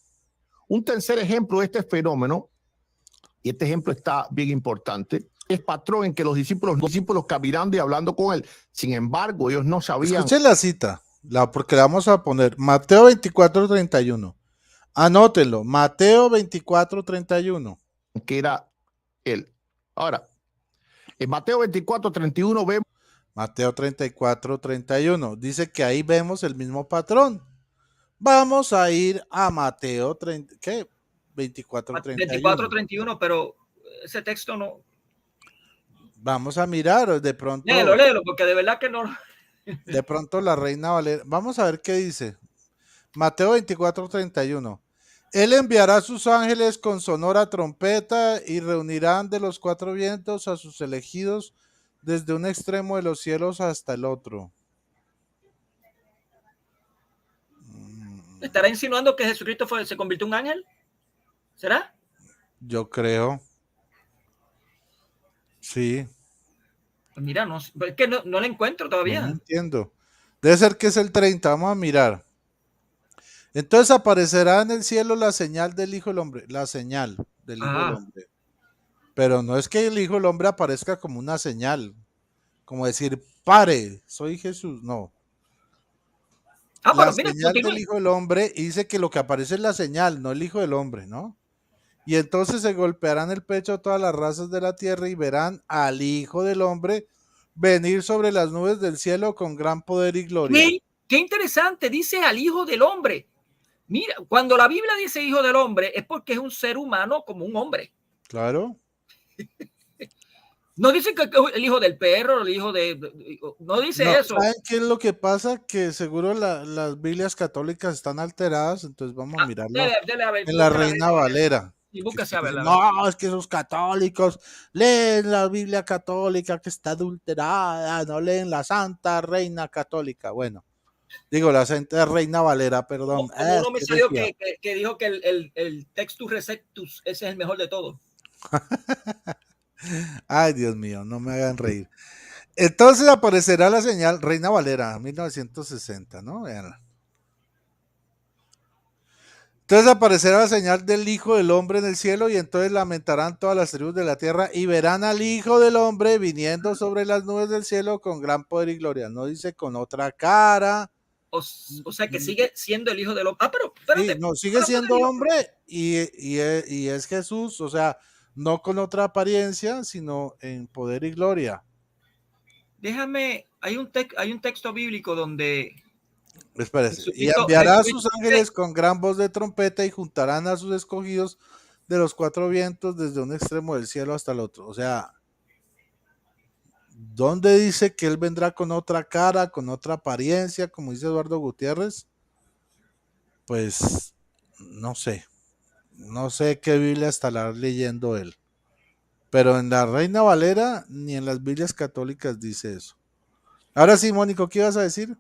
Un tercer ejemplo de este fenómeno, y este ejemplo está bien importante, es patrón en que los discípulos caminando y hablando con él. Sin embargo, ellos no sabían. Escuchen la cita, porque la vamos a poner. Mateo 24:31. Anótenlo. Mateo 24:31. Que era él. Ahora, en Mateo 24:31 vemos. Mateo 34, 31. Dice que ahí vemos el mismo patrón. Vamos a ir a Mateo 30, ¿qué? 24, 31. 24, 31, pero ese texto no. Vamos a mirar, de pronto. Léelo, porque de verdad que no. De pronto la Reina Valera. Vamos a ver qué dice. Mateo 24, 31. Él enviará a sus ángeles con sonora trompeta y reunirán de los cuatro vientos a sus elegidos desde un extremo de los cielos hasta el otro. ¿Estará insinuando que Jesucristo se convirtió en un ángel? ¿Será? Yo creo. Sí. Pues mira, no, es que no lo encuentro todavía. No entiendo. Debe ser que es el 30. Vamos a mirar. Entonces aparecerá en el cielo la señal del Hijo del Hombre. La señal del Hijo del Hombre. Pero no es que el Hijo del Hombre aparezca como una señal. Como decir, pare, soy Jesús. No. La señal del Hijo del Hombre dice que lo que aparece es la señal, no el Hijo del Hombre, ¿no? Y entonces se golpearán el pecho a todas las razas de la tierra y verán al Hijo del Hombre venir sobre las nubes del cielo con gran poder y gloria. Qué interesante, dice al Hijo del Hombre. Mira, cuando la Biblia dice Hijo del Hombre es porque es un ser humano como un hombre. Claro. No dice que el hijo del perro, el hijo no dice eso. ¿Saben qué es lo que pasa? Que seguro las Biblias católicas están alteradas, entonces vamos a mirarlo en la Reina Valera. Y búsquese a verla. No, es que esos católicos leen la Biblia católica que está adulterada, no leen la Santa Reina Católica. Bueno, digo la Santa Reina Valera, perdón. Uno me salió que dijo que el Textus Receptus ese es el mejor de todos. Ay, Dios mío, no me hagan reír. Entonces aparecerá la señal Reina Valera, 1960, ¿no? Veanla. Entonces aparecerá la señal del Hijo del Hombre en el cielo y entonces lamentarán todas las tribus de la tierra y verán al Hijo del Hombre viniendo sobre las nubes del cielo con gran poder y gloria. No dice con otra cara. O sea que sigue siendo el Hijo del Hombre. Pero espérate. Sí, no, sigue siendo hombre y es Jesús, o sea, no con otra apariencia, sino en poder y gloria. Déjame, hay un texto bíblico donde... Espérese. Y enviará a sus ángeles con gran voz de trompeta y juntarán a sus escogidos de los cuatro vientos desde un extremo del cielo hasta el otro. O sea, ¿dónde dice que él vendrá con otra cara, con otra apariencia, como dice Eduardo Gutiérrez? Pues no sé. No sé qué Biblia estará leyendo él. Pero en la Reina Valera ni en las Biblias católicas dice eso. Ahora sí, Mónico, ¿qué ibas a decir?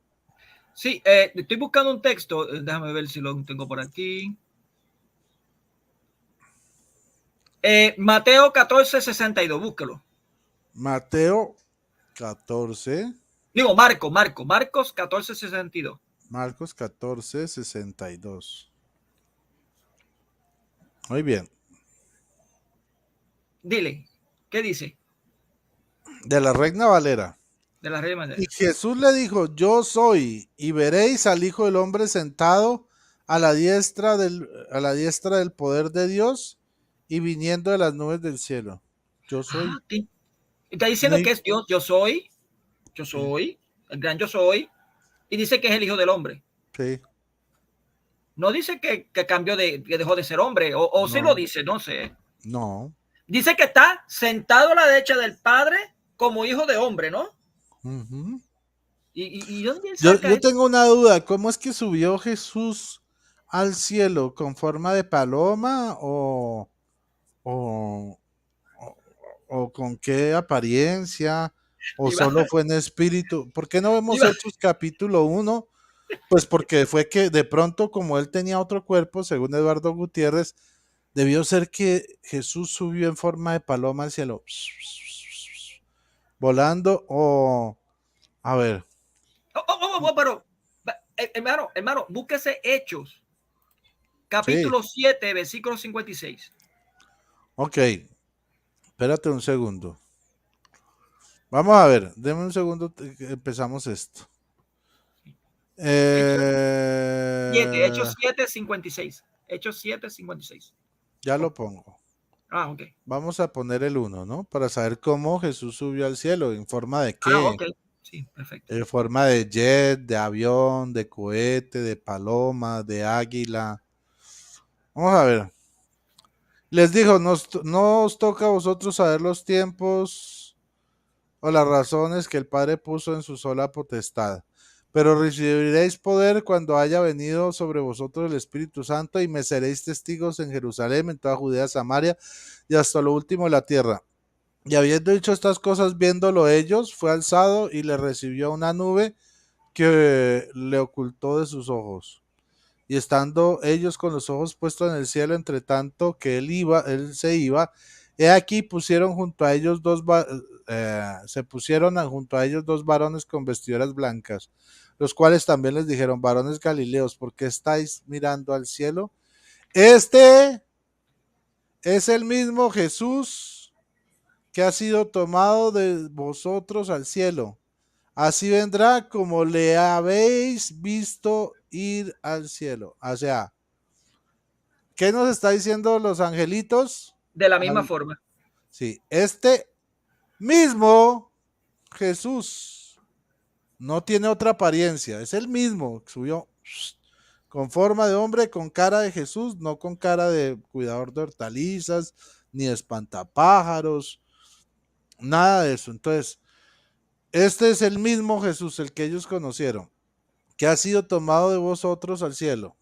Sí, estoy buscando un texto. Déjame ver si lo tengo por aquí. Mateo 14, 62, búscalo. Mateo 14. Digo, Marcos 14, 62. Marcos 14, 62. Muy bien. Dile, ¿qué dice? De la Reina Valera. De la Reina Valera. Y Jesús le dijo, yo soy, y veréis al Hijo del Hombre sentado a la diestra del poder de Dios y viniendo de las nubes del cielo. Yo soy. Está diciendo que es Dios, yo soy, el gran yo soy, y dice que es el Hijo del Hombre. Sí. No dice que cambió que dejó de ser hombre, o no. Sí lo dice, no sé. No. Dice que está sentado a la derecha del Padre como hijo de hombre, ¿no? Uh-huh. ¿Y dónde yo tengo una duda, ¿cómo es que subió Jesús al cielo? ¿Con forma de paloma o con qué apariencia? ¿O solo fue en espíritu? ¿Por qué no vemos Hechos capítulo 1? Pues porque fue que de pronto, como él tenía otro cuerpo, según Eduardo Gutiérrez, debió ser que Jesús subió en forma de paloma al cielo, volando, o a ver. Pero, hermano, búsquese Hechos, capítulo 7, versículo 56. Ok, espérate un segundo. Vamos a ver, deme un segundo, empezamos esto. Hechos 7, 56. Hechos 7, 56. Ya lo pongo. Ah, ok. Vamos a poner el 1, ¿no? Para saber cómo Jesús subió al cielo, en forma de qué. Ah, ok. Sí, perfecto. En forma de jet, de avión, de cohete, de paloma, de águila. Vamos a ver. Les dijo, no os toca a vosotros saber los tiempos o las razones que el Padre puso en su sola potestad, pero recibiréis poder cuando haya venido sobre vosotros el Espíritu Santo y me seréis testigos en Jerusalén, en toda Judea, Samaria y hasta lo último de la tierra. Y habiendo dicho estas cosas, viéndolo ellos, fue alzado y le recibió una nube que le ocultó de sus ojos. Y estando ellos con los ojos puestos en el cielo, entre tanto que él se iba, he aquí pusieron junto a ellos junto a ellos dos varones con vestiduras blancas, los cuales también les dijeron: varones galileos, ¿por qué estáis mirando al cielo? Este es el mismo Jesús que ha sido tomado de vosotros al cielo. Así vendrá como le habéis visto ir al cielo. O sea, ¿qué nos está diciendo los angelitos? De la misma forma. Sí, este mismo Jesús no tiene otra apariencia, es el mismo, subió con forma de hombre, con cara de Jesús, no con cara de cuidador de hortalizas, ni de espantapájaros, nada de eso. Entonces, este es el mismo Jesús, el que ellos conocieron, que ha sido tomado de vosotros al cielo.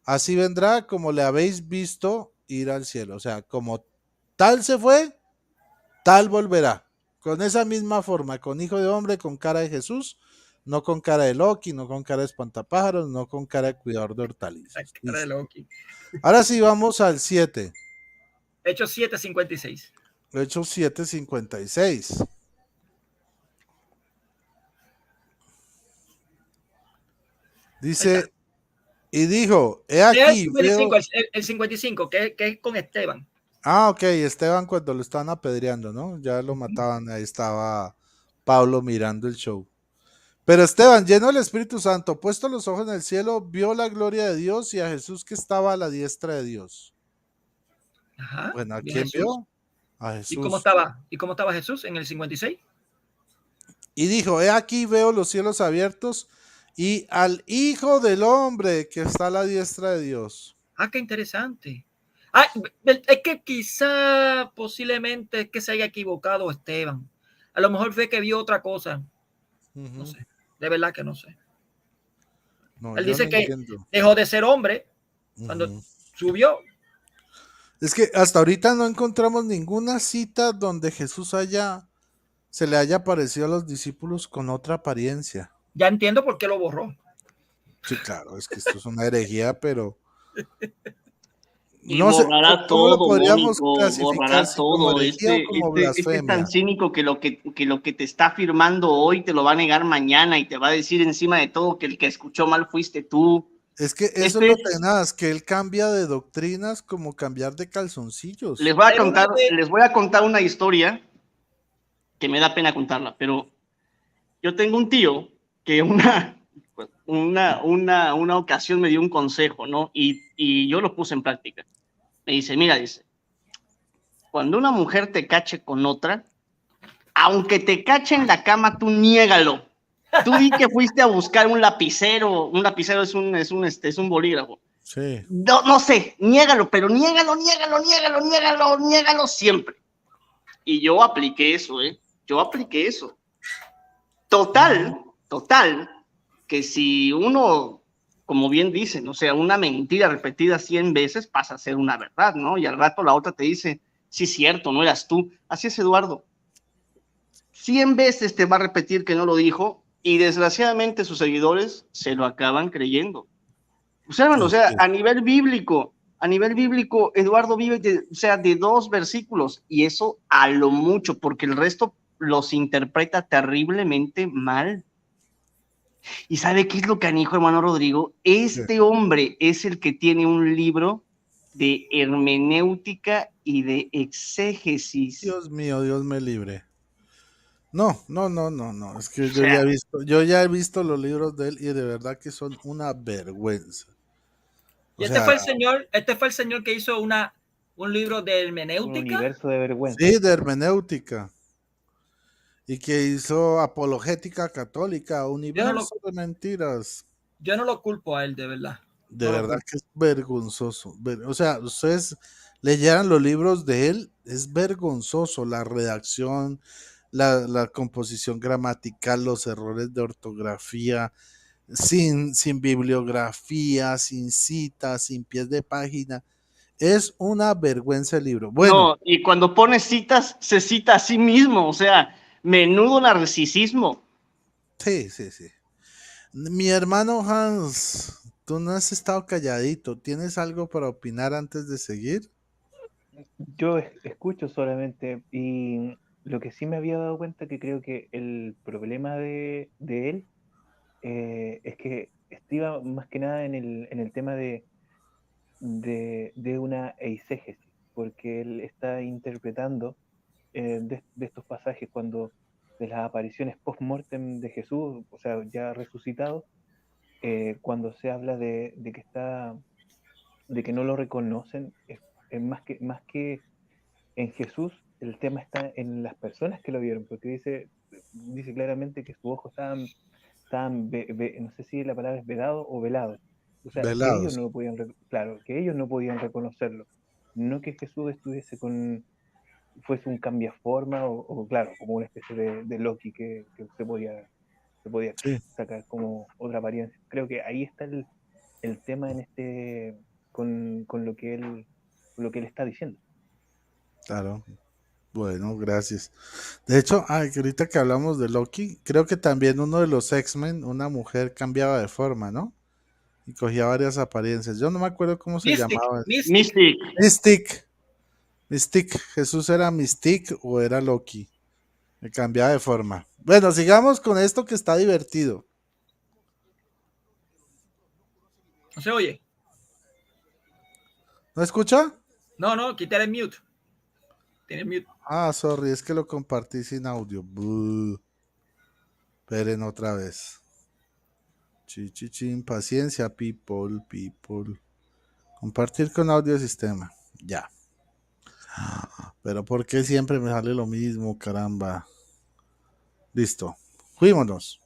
Así vendrá como le habéis visto ir al cielo. O sea, como tal se fue, tal volverá. Con esa misma forma, con hijo de hombre, con cara de Jesús, no con cara de Loki, no con cara de espantapájaros, no con cara de cuidador de hortalizas. Cara de Loki. Ahora sí vamos al 7. Hechos 7:56. Hechos 7:56. Dice, y dijo, he aquí. El 55, que es con Esteban. Ah, ok, Esteban cuando lo estaban apedreando, ¿no? Ya lo mataban, ahí estaba Pablo mirando el show. Pero Esteban, lleno del Espíritu Santo, puesto los ojos en el cielo, vio la gloria de Dios y a Jesús que estaba a la diestra de Dios. Ajá, bueno, ¿a quién vio? A Jesús. ¿Y cómo estaba Jesús en el 56? Y dijo, he aquí veo los cielos abiertos y al Hijo del Hombre que está a la diestra de Dios. Ah, qué interesante. Ah, es que quizá posiblemente es que se haya equivocado Esteban. A lo mejor fue que vio otra cosa. No sé. De verdad que no sé. No, él dice no que entiendo. dejó de ser hombre cuando subió. Es que hasta ahorita no encontramos ninguna cita donde Jesús se le haya aparecido a los discípulos con otra apariencia. Ya entiendo por qué lo borró. Sí, claro, es que esto es una herejía, pero y no sé borrará cómo lo todo, podríamos Mónico, clasificar, borrará si como todo. herejía o como blasfemia. Es tan cínico que lo que te está afirmando hoy te lo va a negar mañana y te va a decir encima de todo que el que escuchó mal fuiste tú. Es que eso es lo tenaz, que él cambia de doctrinas como cambiar de calzoncillos. Les voy a contar una historia que me da pena contarla, pero yo tengo un tío que una ocasión me dio un consejo, ¿no? Y yo lo puse en práctica. Me dice, mira, cuando una mujer te cache con otra, aunque te cache en la cama, tú niégalo. Tú di que fuiste a buscar un lapicero es un bolígrafo. Sí. No sé, niégalo, pero niégalo siempre. Y yo apliqué eso, Total, que si uno, como bien dicen, o sea, una mentira repetida 100 veces pasa a ser una verdad, ¿no? Y al rato la otra te dice, sí, cierto, no eras tú. Así es, Eduardo. 100 veces te va a repetir que no lo dijo y desgraciadamente sus seguidores se lo acaban creyendo. O sea, a nivel bíblico, Eduardo vive de 2 versículos y eso a lo mucho, porque el resto los interpreta terriblemente mal. ¿Y sabe qué es lo canijo, hermano Rodrigo? Este hombre es el que tiene un libro de hermenéutica y de exégesis. Dios mío, Dios me libre. No, es que yo ya he visto los libros de él y de verdad que son una vergüenza. Y este fue el señor que hizo un libro de hermenéutica. Un universo de vergüenza. Sí, de hermenéutica. y que hizo apologética católica, universo de mentiras. Yo no lo culpo a él, de verdad. De verdad que es vergonzoso. O sea, ustedes leyeran los libros de él, es vergonzoso la redacción, la composición gramatical, los errores de ortografía, sin bibliografía, sin citas, sin pies de página. Es una vergüenza el libro. Bueno. No, y cuando pone citas, se cita a sí mismo, o sea, menudo narcisismo. Sí. Mi hermano Hans, tú no has estado calladito. ¿Tienes algo para opinar antes de seguir? Yo escucho solamente, y lo que sí me había dado cuenta que creo que el problema de él es que estriba más que nada en el tema de una eisegesis, porque él está interpretando de estos pasajes cuando de las apariciones post-mortem de Jesús, o sea, ya resucitado, cuando se habla de que no lo reconocen, es más que en Jesús, el tema está en las personas que lo vieron, porque dice claramente que sus ojos estaban no sé si la palabra es vedado o velado. O sea, Velados. que ellos no podían, claro, que ellos no podían reconocerlo. No que Jesús estuviese fuese un cambiaforma o claro, como una especie de Loki que se podía Sí. sacar como otra apariencia. Creo que ahí está el tema con lo que él está diciendo. Claro. Bueno, gracias. De hecho, que ahorita que hablamos de Loki, creo que también uno de los X-Men, una mujer cambiaba de forma, ¿no? Y cogía varias apariencias. Yo no me acuerdo cómo se llamaba. Mystique. ¿Jesús era Mystique o era Loki? Me cambiaba de forma. Bueno, sigamos con esto que está divertido. ¿No se oye? ¿No escucha? No, quita el mute. Tiene mute. Sorry, es que lo compartí sin audio. Esperen otra vez. Paciencia, people. Compartir con audio sistema. Ya. Pero ¿por qué siempre me sale lo mismo, caramba? Listo. Fuímonos.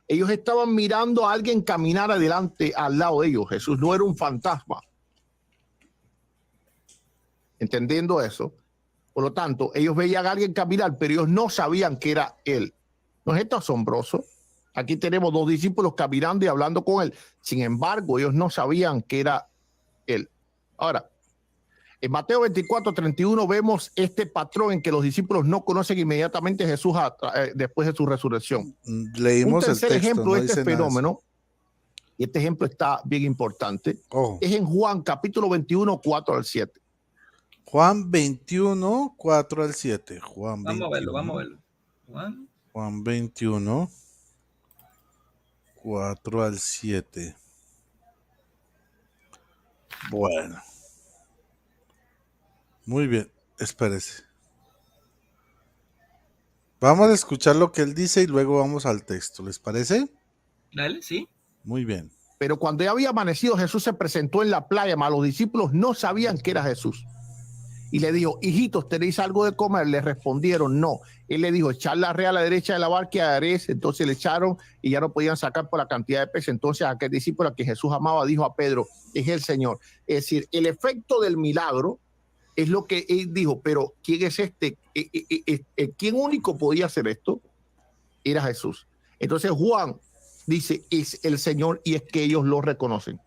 Ellos estaban mirando a alguien caminar adelante al lado de ellos. Jesús no era un fantasma. Entendiendo eso, por lo tanto, ellos veían a alguien caminar, pero ellos no sabían que era él. ¿No es esto asombroso? Aquí tenemos 2 discípulos caminando y hablando con él. Sin embargo, ellos no sabían que era él. Ahora, en Mateo 24:31 vemos este patrón en que los discípulos no conocen inmediatamente a Jesús después de su resurrección. Leímos un tercer el texto, ejemplo no de este fenómeno, y este ejemplo está bien importante, es en Juan capítulo 21, 4 al 7. Juan 21, 4 al 7. Vamos a verlo. Juan 21, 4 al 7. Bueno. Muy bien, espérese. Vamos a escuchar lo que él dice y luego vamos al texto, ¿les parece? Dale, sí. Muy bien. Pero cuando ya había amanecido, Jesús se presentó en la playa, mas los discípulos no sabían que era Jesús. Y le dijo, hijitos, ¿tenéis algo de comer? Le respondieron, no. Él le dijo, echad la red a la derecha de la barca y haréis. Entonces le echaron y ya no podían sacar por la cantidad de peces. Entonces aquel discípulo a que Jesús amaba dijo a Pedro, es el Señor. Es decir, el efecto del milagro es lo que él dijo, pero ¿quién es este? ¿Quién único podía hacer esto? Era Jesús. Entonces Juan dice, es el Señor, y es que ellos lo reconocen.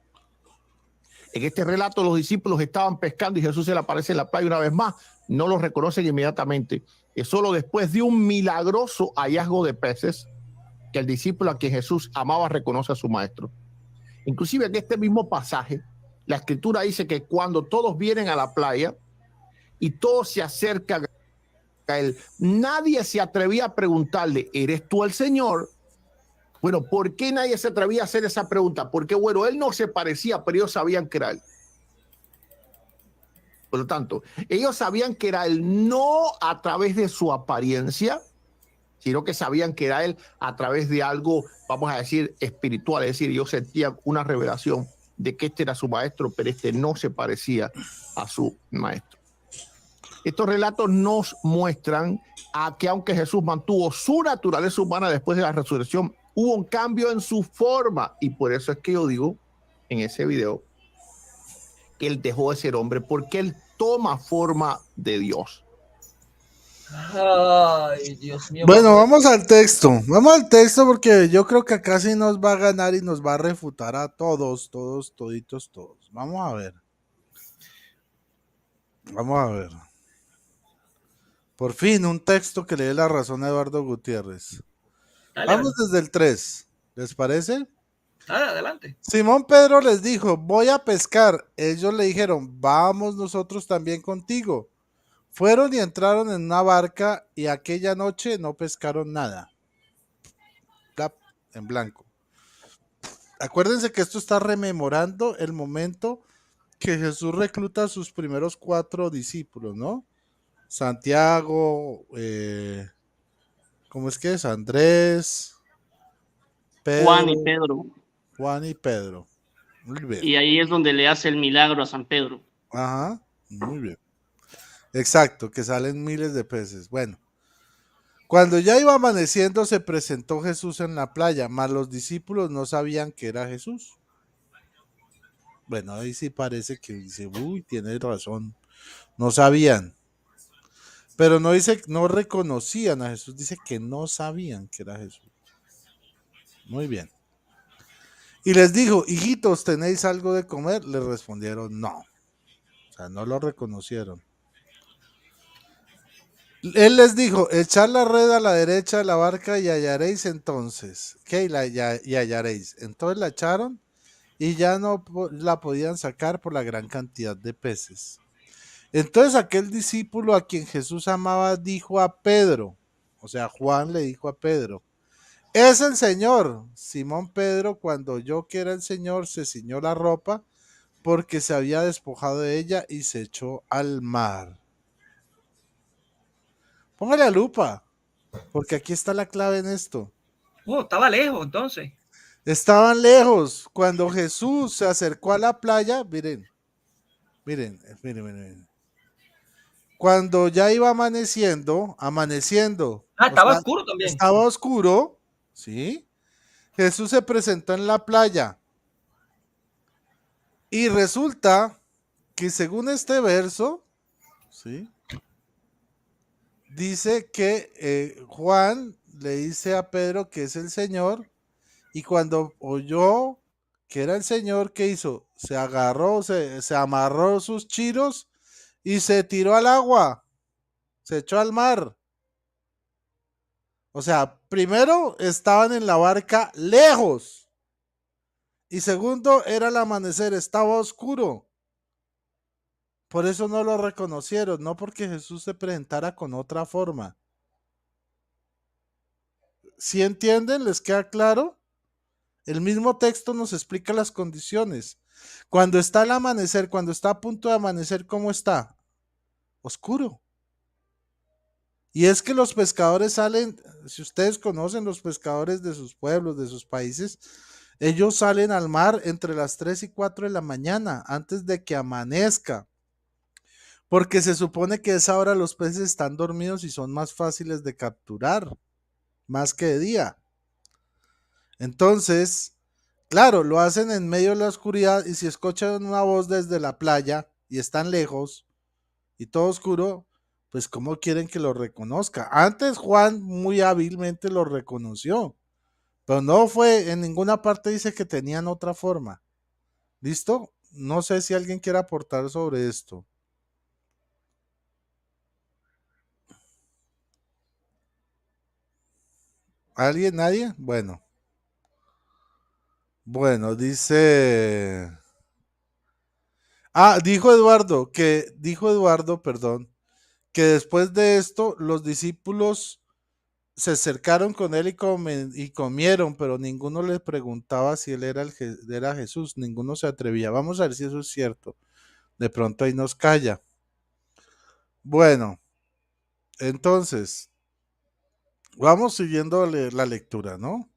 En este relato los discípulos estaban pescando y Jesús se le aparece en la playa una vez más. No lo reconocen inmediatamente. Es solo después de un milagroso hallazgo de peces que el discípulo a quien Jesús amaba reconoce a su maestro. Inclusive en este mismo pasaje, la escritura dice que cuando todos vienen a la playa y todos se acercan a él, nadie se atrevía a preguntarle, ¿eres tú el Señor? Bueno, ¿por qué nadie se atrevía a hacer esa pregunta? Porque, bueno, él no se parecía, pero ellos sabían que era él. Por lo tanto, ellos sabían que era él no a través de su apariencia, sino que sabían que era él a través de algo, vamos a decir, espiritual. Es decir, ellos sentían una revelación de que este era su maestro, pero este no se parecía a su maestro. Estos relatos nos muestran a que aunque Jesús mantuvo su naturaleza humana después de la resurrección, hubo un cambio en su forma. Y por eso es que yo digo en ese video que él dejó de ser hombre, porque él toma forma de Dios. Ay, Dios mío. Bueno, vamos al texto. Vamos al texto porque yo creo que acá sí nos va a ganar y nos va a refutar a todos. Vamos a ver. Vamos a ver. Por fin, un texto que le dé la razón a Eduardo Gutiérrez. Dale, Vamos desde el 3. ¿Les parece? dale, adelante. Simón Pedro les dijo, voy a pescar. Ellos le dijeron, vamos nosotros también contigo. Fueron y entraron en una barca y aquella noche no pescaron nada. En blanco. Acuérdense que esto está rememorando el momento que Jesús recluta a sus primeros 4 discípulos, ¿no? Santiago, ¿cómo es que es? Andrés, Pedro, Juan y Pedro. Muy bien. Y ahí es donde le hace el milagro a San Pedro. Ajá, muy bien. Exacto, que salen miles de peces. Bueno, cuando ya iba amaneciendo se presentó Jesús en la playa, mas los discípulos no sabían que era Jesús. Bueno, ahí sí parece que dice, uy, tiene razón, no sabían. Pero no dice, no reconocían a Jesús, dice que no sabían que era Jesús. Muy bien. Y les dijo, hijitos, ¿tenéis algo de comer? Le respondieron, no. O sea, no lo reconocieron. Él les dijo, echad la red a la derecha de la barca y hallaréis entonces. ¿Qué? Y hallaréis. Entonces la echaron y ya no la podían sacar por la gran cantidad de peces. Entonces aquel discípulo a quien Jesús amaba dijo a Pedro, o sea, Juan le dijo a Pedro, es el Señor. Simón Pedro, cuando oyó que era el Señor, se ciñó la ropa porque se había despojado de ella y se echó al mar. Póngale a lupa, porque aquí está la clave en esto. Estaba lejos entonces. Estaban lejos. Cuando Jesús se acercó a la playa, miren. Cuando ya iba amaneciendo. Estaba oscuro también. Estaba oscuro, ¿sí? Jesús se presentó en la playa. Y resulta que según este verso, ¿sí? Dice que Juan le dice a Pedro que es el Señor. Y cuando oyó que era el Señor, ¿qué hizo? Se agarró, se amarró sus chiros y se tiró al agua. Se echó al mar. O sea, primero estaban en la barca lejos. Y segundo, era el amanecer, estaba oscuro. Por eso no lo reconocieron, no porque Jesús se presentara con otra forma. ¿Sí entienden? ¿Les queda claro? El mismo texto nos explica las condiciones. Cuando está el amanecer, cuando está a punto de amanecer, ¿cómo está? Oscuro. Y es que los pescadores salen, si ustedes conocen los pescadores de sus pueblos, de sus países, ellos salen al mar entre las 3 y 4 de la mañana, antes de que amanezca. Porque se supone que a esa hora los peces están dormidos y son más fáciles de capturar, más que de día. Entonces, claro, lo hacen en medio de la oscuridad y si escuchan una voz desde la playa y están lejos y todo oscuro, pues ¿cómo quieren que lo reconozca? Antes Juan muy hábilmente lo reconoció, pero no fue, en ninguna parte dice que tenían otra forma. ¿Listo? No sé si alguien quiere aportar sobre esto. ¿Alguien? ¿Nadie? Bueno, dice... dijo Eduardo, perdón, que después de esto los discípulos se acercaron con él y comieron, pero ninguno le preguntaba si él era Jesús, ninguno se atrevía. Vamos a ver si eso es cierto. De pronto ahí nos calla. Bueno, entonces, vamos siguiendo la lectura, ¿no?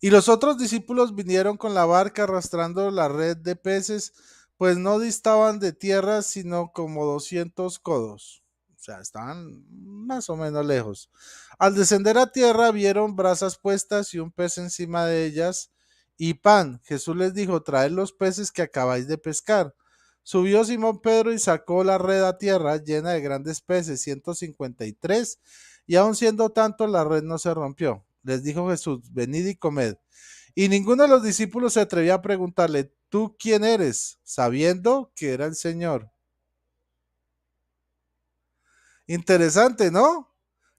Y los otros discípulos vinieron con la barca arrastrando la red de peces, pues no distaban de tierra sino como 200 codos. O sea, estaban más o menos lejos. Al descender a tierra vieron brasas puestas y un pez encima de ellas y pan. Jesús les dijo, traed los peces que acabáis de pescar. Subió Simón Pedro y sacó la red a tierra llena de grandes peces, 153, y aun siendo tanto la red no se rompió. Les dijo Jesús, venid y comed. Y ninguno de los discípulos se atrevía a preguntarle, ¿tú quién eres? Sabiendo que era el Señor. Interesante, ¿no?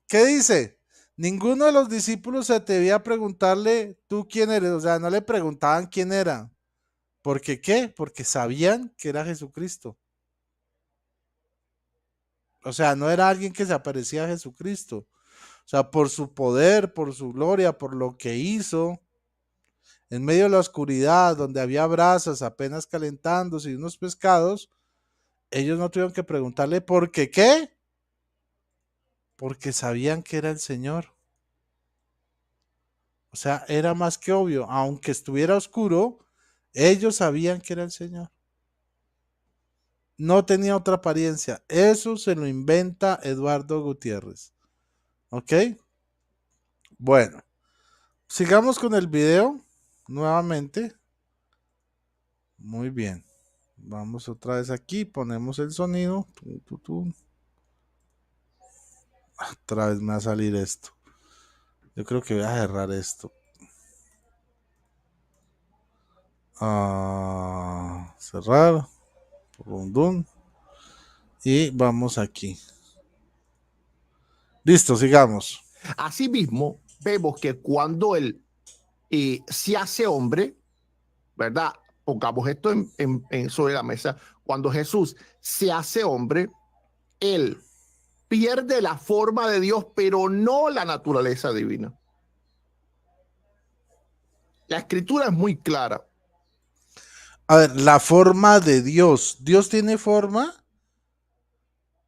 ¿Qué dice? Ninguno de los discípulos se atrevía a preguntarle, ¿tú quién eres? O sea, no le preguntaban quién era. ¿Por qué qué? Porque sabían que era Jesucristo. O sea, no era alguien que se aparecía a Jesucristo. O sea, por su poder, por su gloria, por lo que hizo, en medio de la oscuridad, donde había brasas apenas calentándose y unos pescados, ellos no tuvieron que preguntarle, ¿por qué qué? Porque sabían que era el Señor. O sea, era más que obvio, aunque estuviera oscuro, ellos sabían que era el Señor. No tenía otra apariencia. Eso se lo inventa Eduardo Gutiérrez. ¿Ok? Bueno, sigamos con el video nuevamente. Muy bien. Vamos otra vez aquí, ponemos el sonido. Otra vez me va a salir esto. Yo creo que voy a cerrar esto. Cerrar. Y vamos aquí. Listo, sigamos. Asimismo, vemos que cuando él se hace hombre, ¿verdad? Pongamos esto sobre la mesa. Cuando Jesús se hace hombre, él pierde la forma de Dios, pero no la naturaleza divina. La escritura es muy clara. A ver, la forma de Dios. ¿Dios tiene forma?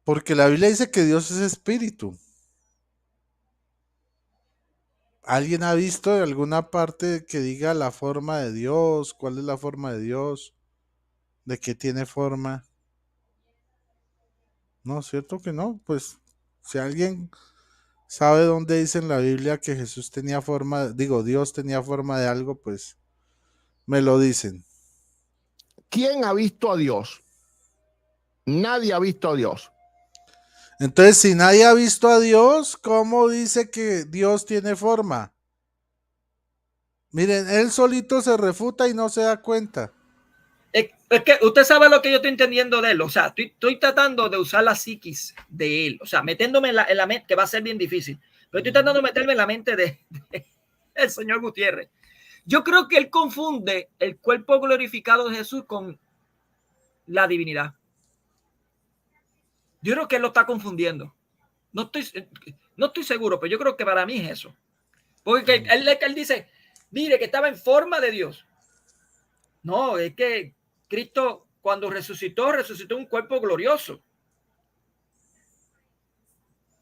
Porque la Biblia dice que Dios es espíritu. ¿Alguien ha visto alguna parte que diga la forma de Dios? ¿Cuál es la forma de Dios? ¿De qué tiene forma? No, ¿cierto que no? Pues si alguien sabe dónde dice en la Biblia que Jesús tenía forma, Dios tenía forma de algo, pues me lo dicen. ¿Quién ha visto a Dios? Nadie ha visto a Dios. Entonces, si nadie ha visto a Dios, ¿cómo dice que Dios tiene forma? Miren, él solito se refuta y no se da cuenta. Es que usted sabe lo que yo estoy entendiendo de él. O sea, estoy tratando de usar la psiquis de él. O sea, metiéndome en la mente, que va a ser bien difícil. Pero estoy tratando de meterme en la mente de el señor Gutiérrez. Yo creo que él confunde el cuerpo glorificado de Jesús con la divinidad. Yo creo que él lo está confundiendo. No estoy seguro, pero yo creo que para mí es eso. Porque él dice, mire, que estaba en forma de Dios. No, es que Cristo, cuando resucitó un cuerpo glorioso.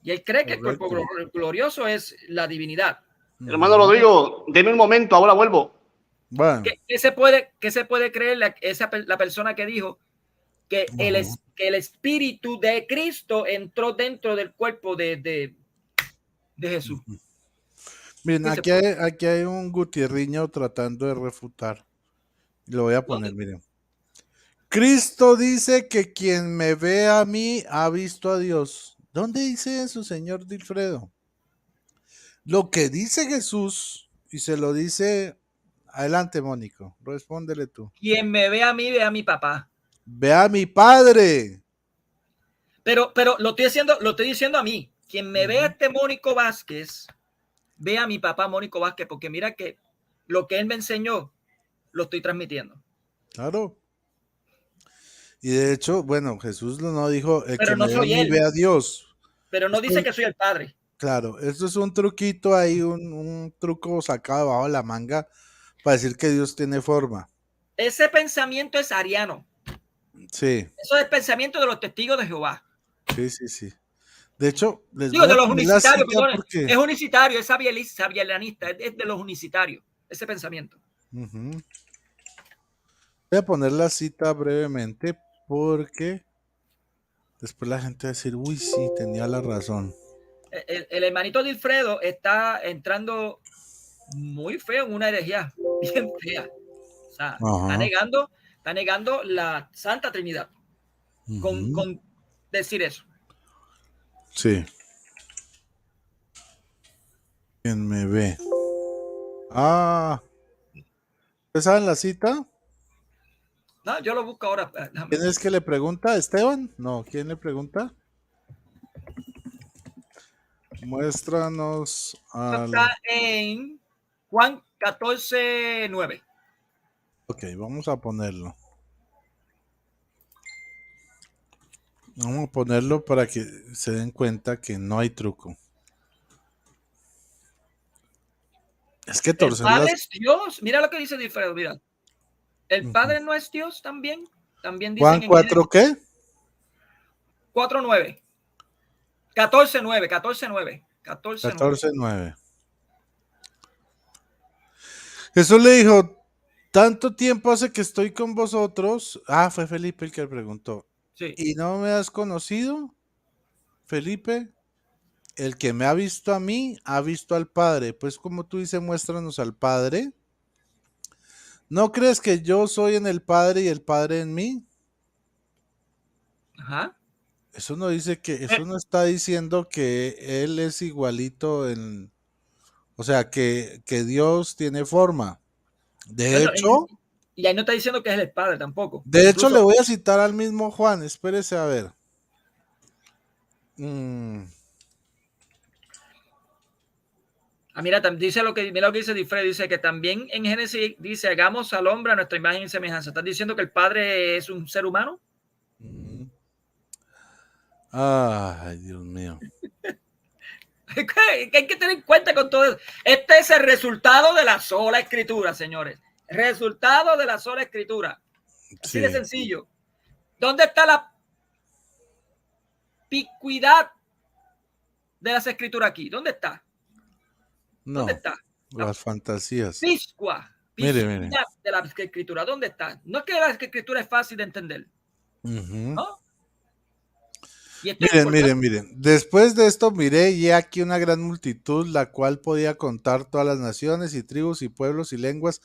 Y él cree que el cuerpo glorioso es la divinidad. Hermano Rodrigo, deme un momento, ahora vuelvo. Bueno. ¿Qué se puede creer la persona que dijo que el espíritu de Cristo entró dentro del cuerpo de Jesús? Miren, aquí hay un Gutierriño tratando de refutar. Lo voy a poner, miren. Cristo dice que quien me ve a mí ha visto a Dios. ¿Dónde dice eso, señor Dilfredo? Lo que dice Jesús, y se lo dice, adelante, Mónico, respóndele tú. Quien me ve a mí, ve a mi papá. Ve a mi padre. Pero lo estoy diciendo a mí. Quien me ve a este Mónico Vázquez, ve a mi papá Mónico Vázquez, porque mira que lo que él me enseñó, lo estoy transmitiendo. Claro. Y de hecho, bueno, Jesús no dijo, el pero que no me soy ve él. Ve a Dios. Pero no dice que soy el padre. Claro, esto es un truquito ahí, un truco sacado debajo de la manga para decir que Dios tiene forma. Ese pensamiento es ariano. Sí. Eso es el pensamiento de los testigos de Jehová. Sí. De hecho, les digo, voy de a los poner unicitarios, porque... es unicitario, es sabielianista, es de los unicitarios, ese pensamiento. Voy a poner la cita brevemente porque Después la gente va a decir, uy, sí, tenía la razón. El hermanito de Alfredo está entrando muy feo en una herejía, bien fea. O sea, está negando la Santa Trinidad con decir eso. Sí. ¿Quién me ve? ¿Ustedes saben la cita? No, yo lo busco ahora. ¿Quién es que le pregunta? ¿Esteban? No, ¿quién le pregunta? Muéstranos Está en Juan 14:9. Ok, vamos a ponerlo. Vamos a ponerlo para que se den cuenta que no hay truco. Es que El Padre es Dios. Mira lo que dice Alfredo, mira. El Padre no es Dios también. También dicen Juan 4, ¿qué? 4:9. 14:9. 14:9. Jesús le dijo, tanto tiempo hace que estoy con vosotros. Fue Felipe el que le preguntó. Sí. ¿Y no me has conocido, Felipe? El que me ha visto a mí, ha visto al Padre. Pues como tú dices, muéstranos al Padre. ¿No crees que yo soy en el Padre y el Padre en mí? Ajá. Eso no dice que, eso no está diciendo que él es igualito en, o sea, que Dios tiene forma. De hecho, y ahí no está diciendo que es el Padre tampoco. De hecho, le voy a citar al mismo Juan. Espérese a ver. Mira lo que dice Difred, dice que también en Génesis dice, hagamos al hombre a nuestra imagen y semejanza. ¿Estás diciendo que el Padre es un ser humano? Ay, Dios mío. Hay que tener en cuenta con todo eso. Este es el resultado de la sola escritura, señores. Resultado de la sola escritura. Así de sencillo. ¿Dónde está la picuidad de las escrituras aquí? ¿Dónde está? No, ¿dónde está? Las fantasías. Piscua Mire. de la escritura. ¿Dónde está? No es que la escritura es fácil de entender. ¿No? Miren. Después de esto miré y aquí una gran multitud, la cual podía contar todas las naciones y tribus y pueblos y lenguas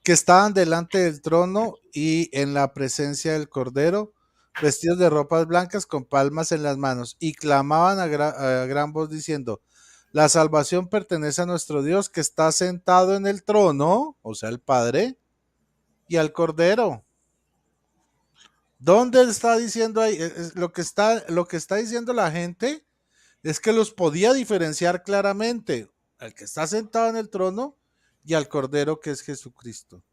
que estaban delante del trono y en la presencia del Cordero, vestidos de ropas blancas con palmas en las manos, y clamaban a gran voz diciendo, la salvación pertenece a nuestro Dios que está sentado en el trono, o sea el Padre, y al Cordero. ¿Dónde está diciendo ahí? Lo que está diciendo la gente es que los podía diferenciar claramente, al que está sentado en el trono y al Cordero que es Jesucristo.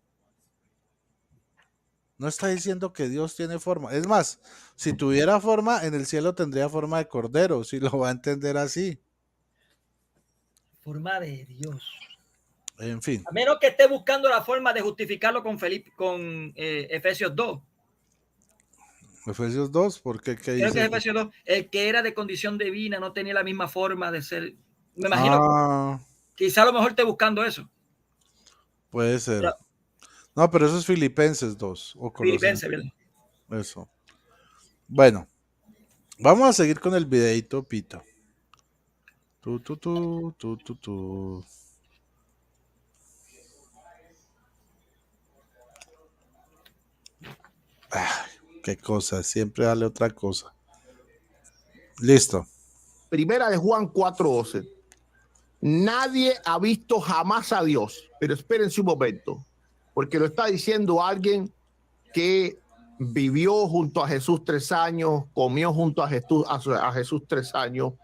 No está diciendo que Dios tiene forma. Es más, si tuviera forma, en el cielo tendría forma de Cordero, si lo va a entender así. Forma de Dios. En fin. A menos que esté buscando la forma de justificarlo con Efesios 2. Efesios 2, ¿por qué? ¿Qué Creo dice? que es Efesios 2. El que era de condición divina no tenía la misma forma de ser. Me imagino. Quizá a lo mejor esté buscando eso. Puede ser. No, pero eso es Filipenses 2. O Filipenses, ¿verdad? Eso. Bueno, vamos a seguir con el videito, Pito. Qué cosa, siempre dale otra cosa. Listo. Primera de Juan 4:12. Nadie ha visto jamás a Dios, pero espérense un momento, porque lo está diciendo alguien que vivió junto a Jesús 3 años, comió junto a Jesús 3 años.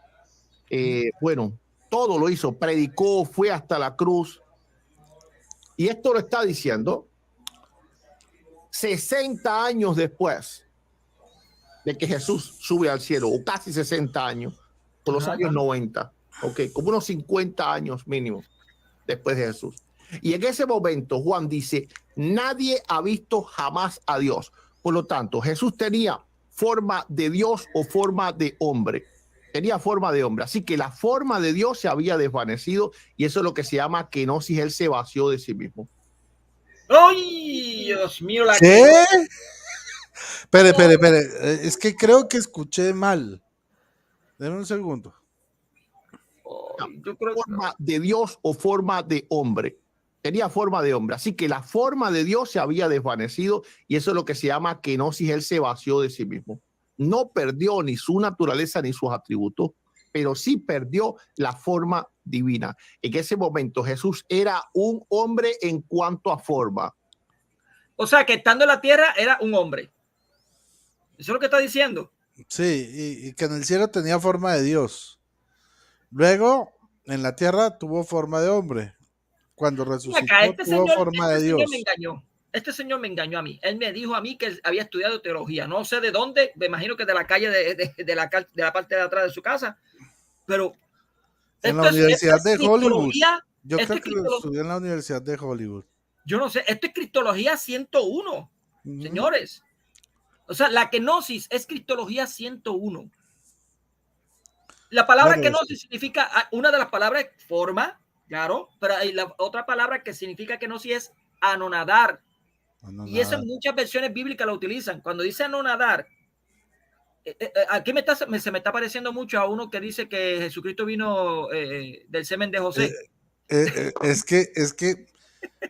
Bueno, todo lo hizo, predicó, fue hasta la cruz. Y esto lo está diciendo 60 años después de que Jesús sube al cielo, o casi 60 años, por los años 90, como unos 50 años mínimo después de Jesús. Y en ese momento Juan dice, nadie ha visto jamás a Dios. Por lo tanto, Jesús tenía forma de Dios o forma de hombre. Tenía forma de hombre. Así que la forma de Dios se había desvanecido y eso es lo que se llama kenosis. Él se vació de sí mismo. ¡Ay, Dios mío! ¿Qué? Espere. Es que creo que escuché mal. Deme un segundo. Yo creo forma de Dios o forma de hombre. Tenía forma de hombre. Así que la forma de Dios se había desvanecido y eso es lo que se llama kenosis. Él se vació de sí mismo. No perdió ni su naturaleza ni sus atributos, pero sí perdió la forma divina. En ese momento Jesús era un hombre en cuanto a forma. O sea, que estando en la tierra era un hombre. Eso es lo que está diciendo. Sí, y que en el cielo tenía forma de Dios. Luego, en la tierra tuvo forma de hombre. Cuando resucitó, tuvo forma de Dios. Me engañó. Este señor me engañó a mí. Él me dijo a mí que había estudiado teología. No sé de dónde, me imagino que de la calle de la parte de atrás de su casa. Pero en la Universidad de Hollywood. Yo creo que lo estudió en la Universidad de Hollywood. Yo no sé, esto es Cristología 101, señores. O sea, la kenosis es Cristología 101. La palabra kenosis significa, una de las palabras es forma, claro, pero hay la otra palabra que significa kenosis es anonadar. Y eso en muchas versiones bíblicas lo utilizan. Cuando dice anonadar, aquí se me está pareciendo mucho a uno que dice que Jesucristo vino del semen de José. Es que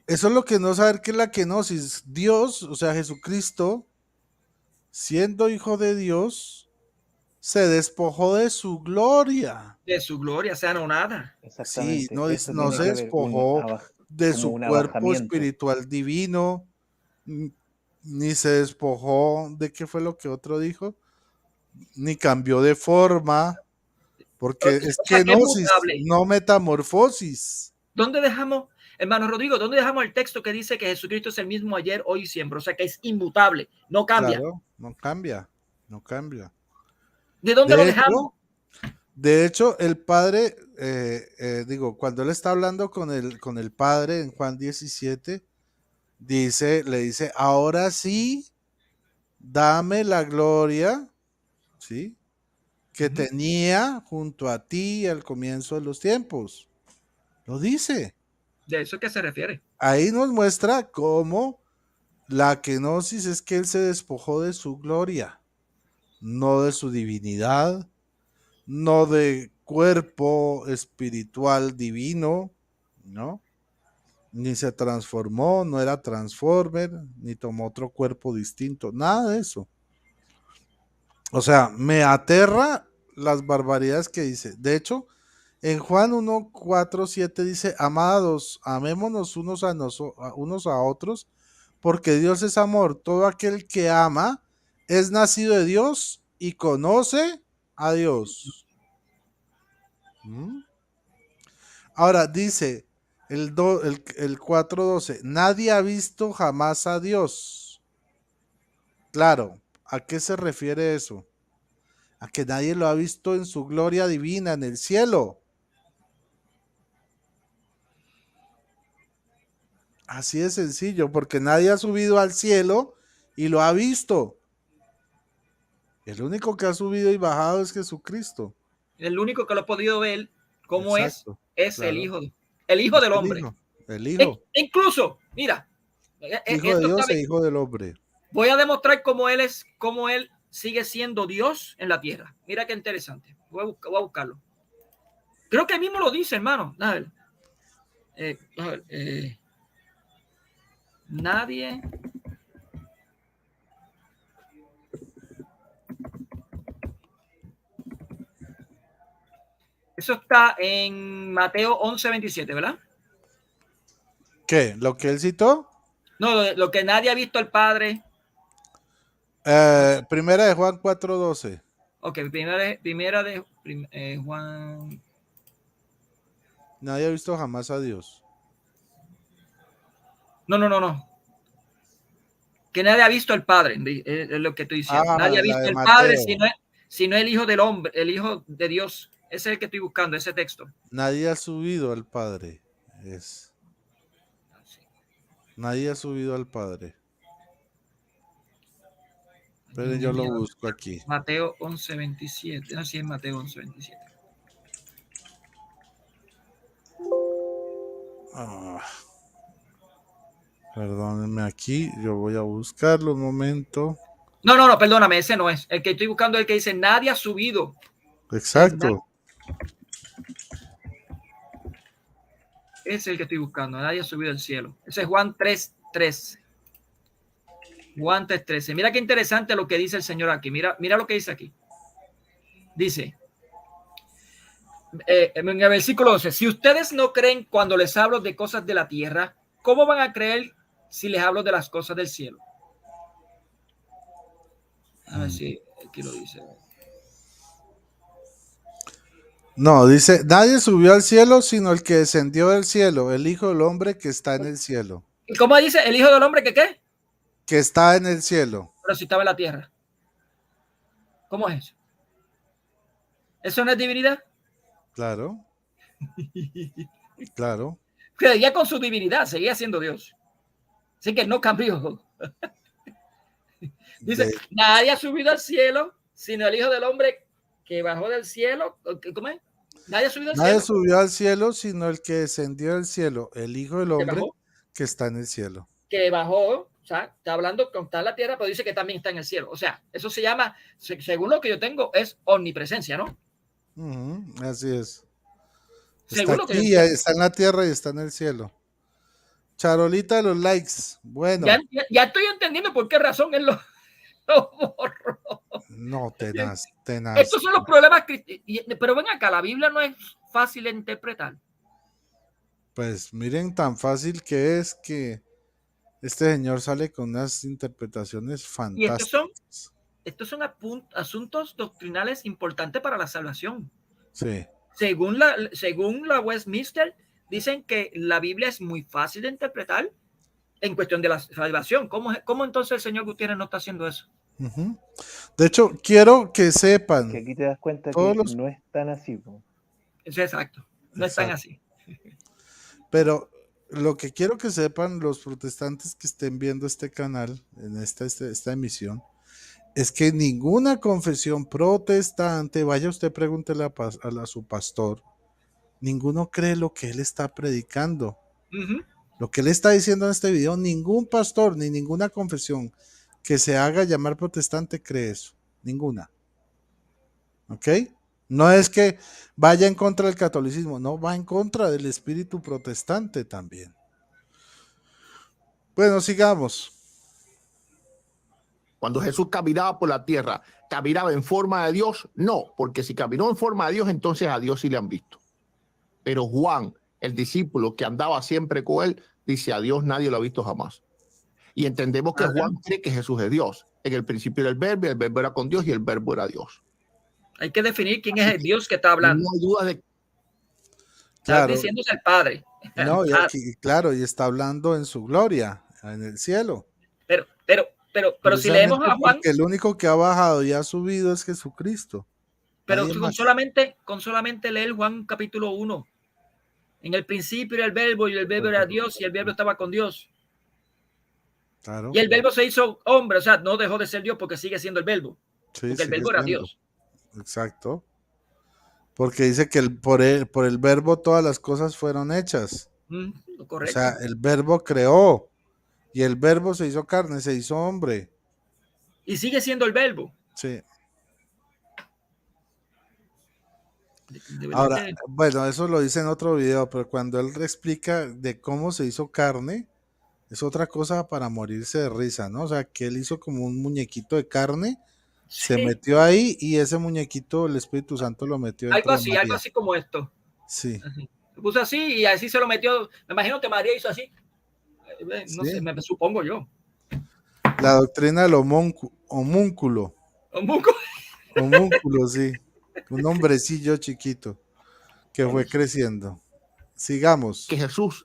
eso es lo que no saber qué es la kenosis. Dios, o sea, Jesucristo, siendo hijo de Dios, se despojó de su gloria. De su gloria, sea no nada. Sí, no se despojó de su cuerpo espiritual divino, ni se despojó de qué fue lo que otro dijo, ni cambió de forma, porque es kenosis, no metamorfosis. ¿Dónde dejamos, hermano Rodrigo, dónde dejamos el texto que dice que Jesucristo es el mismo ayer, hoy y siempre? O sea, que es inmutable, no cambia. Claro, no cambia. ¿De dónde lo dejamos? De hecho, el Padre, cuando él está hablando con el Padre en Juan 17, le dice, ahora sí, dame la gloria, ¿sí? Que tenía junto a ti al comienzo de los tiempos. Lo dice. ¿De eso qué se refiere? Ahí nos muestra cómo la kenosis es que él se despojó de su gloria, no de su divinidad, no de cuerpo espiritual divino, ¿no? Ni se transformó, no era transformer, ni tomó otro cuerpo distinto, nada de eso. O sea, me aterra las barbaridades que dice. De hecho, en Juan 1, 4, 7 dice, amados, amémonos unos a otros, porque Dios es amor. Todo aquel que ama es nacido de Dios y conoce a Dios. Ahora dice el 4:12, nadie ha visto jamás a Dios. Claro, ¿a qué se refiere eso? A que nadie lo ha visto en su gloria divina en el cielo. Así de sencillo, porque nadie ha subido al cielo y lo ha visto. El único que ha subido y bajado es Jesucristo. El único que lo ha podido ver cómo es claro. el hijo del hombre. El hijo. Incluso, mira. Hijo de Dios e hijo del hombre. Voy a demostrar cómo él sigue siendo Dios en la tierra. Mira qué interesante. Voy a buscarlo. Creo que él mismo lo dice, hermano. Nadie. Eso está en Mateo 11:27, ¿verdad? ¿Qué? ¿Lo que él citó? No, lo que nadie ha visto al Padre. Primera de Juan 4:12. Ok, primera de Juan. Nadie ha visto jamás a Dios. No. Que nadie ha visto al Padre, es lo que estoy diciendo. Nadie ha visto al Padre sino el Hijo del Hombre, el Hijo de Dios. Ese es el que estoy buscando, ese texto. Nadie ha subido al Padre. Nadie ha subido al Padre. Pero yo lo busco aquí. Mateo 11:27. Así es Mateo 11:27. Perdónenme aquí, yo voy a buscarlo un momento. No, perdóname, ese no es. El que estoy buscando es el que dice, nadie ha subido. Exacto. Ese es el que estoy buscando, nadie ha subido al cielo. Ese es Juan 3:13. Juan 3:13. Mira qué interesante lo que dice el Señor aquí. Mira lo que dice aquí. Dice, en el versículo 12, si ustedes no creen cuando les hablo de cosas de la tierra, ¿cómo van a creer si les hablo de las cosas del cielo? A ver si aquí lo dice. No, dice, nadie subió al cielo sino el que descendió del cielo, el Hijo del Hombre que está en el cielo. ¿Y cómo dice el Hijo del Hombre que qué? Que está en el cielo. Pero si estaba en la tierra. ¿Cómo es eso? ¿Eso no es divinidad? Claro. Claro. Seguía con su divinidad, seguía siendo Dios. Así que no cambió. Dice, nadie ha subido al cielo sino el Hijo del Hombre que bajó del cielo. ¿Cómo es? Nadie ha subido al cielo. Nadie subió al cielo sino el que descendió del cielo, el Hijo del Hombre que está en el cielo. Que bajó, o sea, está hablando con está en la tierra, pero dice que también está en el cielo. O sea, eso se llama, según lo que yo tengo, es omnipresencia, ¿no? Así es. Según Está aquí, está en la tierra y está en el cielo. Charolita de los likes. Bueno. Ya estoy entendiendo por qué razón él lo borró. No, tenaz. Estos son los problemas. Pero ven acá, la Biblia no es fácil de interpretar. Pues miren tan fácil que es que este señor sale con unas interpretaciones fantásticas. Y estos son asuntos doctrinales importantes para la salvación. Sí. Según la Westminster, dicen que la Biblia es muy fácil de interpretar en cuestión de la salvación. ¿Cómo entonces el señor Gutiérrez no está haciendo eso? De hecho, quiero que sepan. Que aquí te das cuenta que no es tan así. Es exacto, no es tan así. Pero lo que quiero que sepan los protestantes que estén viendo este canal, en esta emisión, es que ninguna confesión protestante, vaya usted pregúntele a su pastor, ninguno cree lo que él está predicando. Lo que él está diciendo en este video, ningún pastor ni ninguna confesión que se haga llamar protestante cree eso. Ninguna. ¿Ok? No es que vaya en contra del catolicismo, no, va en contra del espíritu protestante también. Bueno, sigamos. Cuando Jesús caminaba por la tierra, ¿caminaba en forma de Dios? No, porque si caminó en forma de Dios, entonces a Dios sí le han visto. Pero Juan, el discípulo que andaba siempre con él, dice, a Dios nadie lo ha visto jamás. Y entendemos que Juan cree que Jesús es Dios. En el principio era el verbo era con Dios y el verbo era Dios. Hay que definir quién es el Dios que está hablando. No hay duda de... Está diciéndose el Padre. No, y aquí, claro, y está hablando en su gloria, en el cielo. Pero si leemos a Juan... Porque el único que ha bajado y ha subido es Jesucristo. Pero con solamente leer Juan capítulo 1. En el principio era el verbo y el verbo era Dios y el verbo estaba con Dios. Claro. Y el verbo se hizo hombre, o sea, no dejó de ser Dios porque sigue siendo el verbo. Sí, porque el verbo era Dios. Exacto. Porque dice que por el verbo todas las cosas fueron hechas. Correcto. O sea, el verbo creó y el verbo se hizo carne, se hizo hombre. Y sigue siendo el verbo. Sí. Ahora, bueno, eso lo dice en otro video, pero cuando él explica de cómo se hizo carne, es otra cosa para morirse de risa, ¿no? O sea, que él hizo como un muñequito de carne, se metió ahí y ese muñequito el Espíritu Santo lo metió dentro de María. Algo así como esto. Sí. Así. Lo puso así y así se lo metió. Me imagino que María hizo así. No sé, me supongo yo. La doctrina del homúnculo. Homúnculo, sí. Un hombrecillo chiquito que fue creciendo. Sigamos.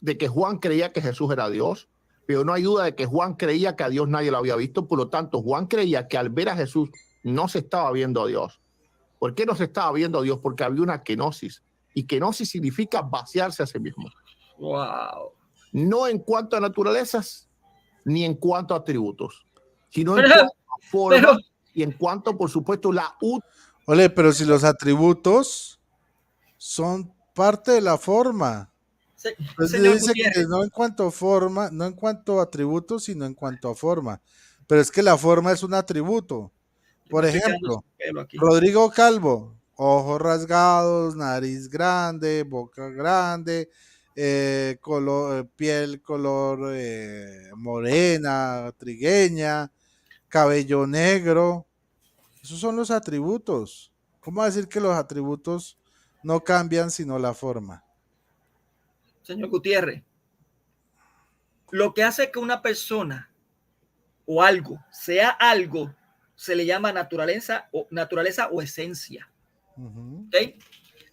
De que Juan creía que Jesús era Dios, pero no hay duda de que Juan creía que a Dios nadie lo había visto, por lo tanto Juan creía que al ver a Jesús no se estaba viendo a Dios. ¿Por qué no se estaba viendo a Dios? Porque había una kenosis, y kenosis significa vaciarse a sí mismo. Wow. No en cuanto a naturalezas, ni en cuanto a atributos, sino en cuanto a forma y en cuanto, por supuesto, la Ole, pero si los atributos son parte de la forma. Pues dice que no en cuanto a forma, no en cuanto a atributos, sino en cuanto a forma. pero es que la forma es un atributo. Por ejemplo, Rodrigo Calvo, ojos rasgados, nariz grande, boca grande, piel color morena, trigueña, cabello negro. Esos son los atributos. ¿Cómo decir que los atributos no cambian sino la forma? Señor Gutiérrez, lo que hace que una persona o algo sea algo se le llama naturaleza o esencia. ¿Okay?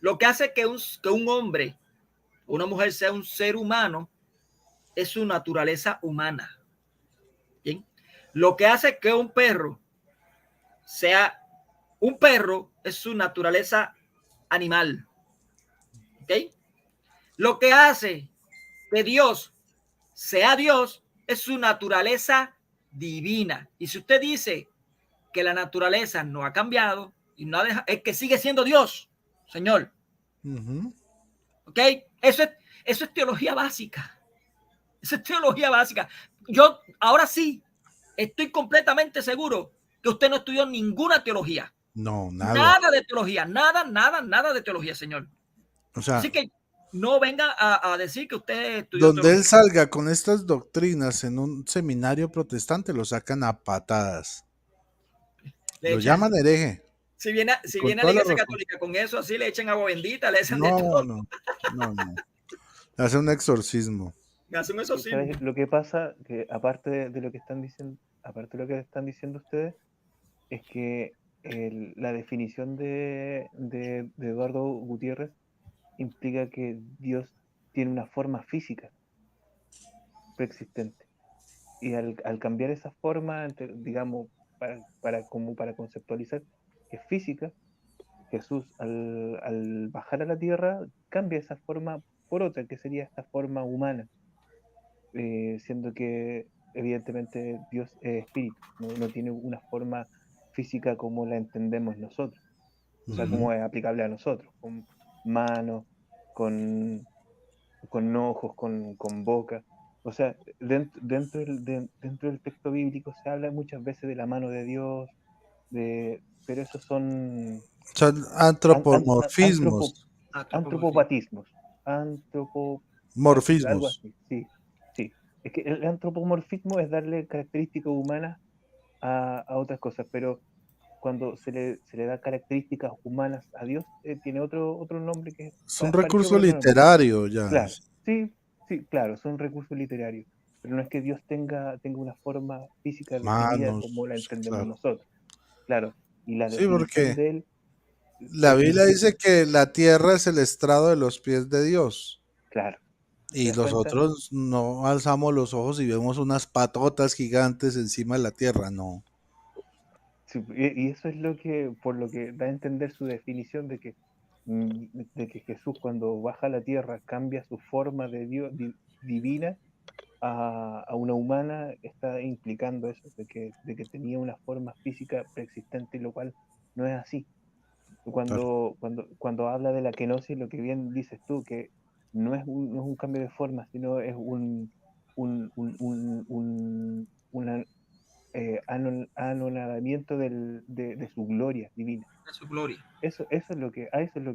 Lo que hace que un hombre o una mujer sea un ser humano es su naturaleza humana. ¿Bien? Lo que hace que un perro sea un perro es su naturaleza animal. ¿Okay? Lo que hace que Dios sea Dios es su naturaleza divina. Y si usted dice que la naturaleza no ha cambiado y no es que sigue siendo Dios, señor. ¿Ok? Eso es teología básica. Eso es teología básica. Yo ahora sí estoy completamente seguro que usted no estudió ninguna teología. No, nada. Nada de teología, nada de teología, señor. O sea, así que no venga a decir que usted estudió donde teología. él salga con estas doctrinas en un seminario protestante, lo sacan a patadas. Lo llaman hereje. Si viene a la iglesia católica con eso, así le echan agua bendita, le echan de todo. No. Hace un exorcismo. Hace un exorcismo. ¿Sabes? Lo que pasa, que aparte de lo que están diciendo, ustedes, es que la definición de Eduardo Gutiérrez implica que Dios tiene una forma física preexistente. Y al cambiar esa forma, digamos, para conceptualizar que es física, Jesús al bajar a la tierra cambia esa forma por otra, que sería esta forma humana, siendo que evidentemente Dios es espíritu, no tiene una forma física como la entendemos nosotros, o sea, como es aplicable a nosotros, con manos, con ojos, con boca. O sea, dentro del texto bíblico se habla muchas veces de la mano de Dios, pero esos son antropomorfismos. Antropopatismos. Morfismos. Algo así, sí. Es que el antropomorfismo es darle características humanas a otras cosas, pero cuando se le da características humanas a Dios, tiene otro nombre que es un recurso literario ya. Claro, sí, claro, es un recurso literario, pero no es que Dios tenga una forma física definida como la entendemos nosotros. Claro, y la definición de él. La Biblia dice que la tierra es el estrado de los pies de Dios. Claro. Y nosotros no alzamos los ojos y vemos unas patotas gigantes encima de la tierra, no. Sí, y eso es por lo que da a entender su definición de que Jesús, cuando baja a la tierra, cambia su forma de Dios divina a una humana, está implicando eso, de que tenía una forma física preexistente, lo cual no es así. Cuando habla de la kenosis, lo que bien dices tú, que no es un cambio de forma, sino es un anonadamiento de su gloria divina. De su gloria. Eso es lo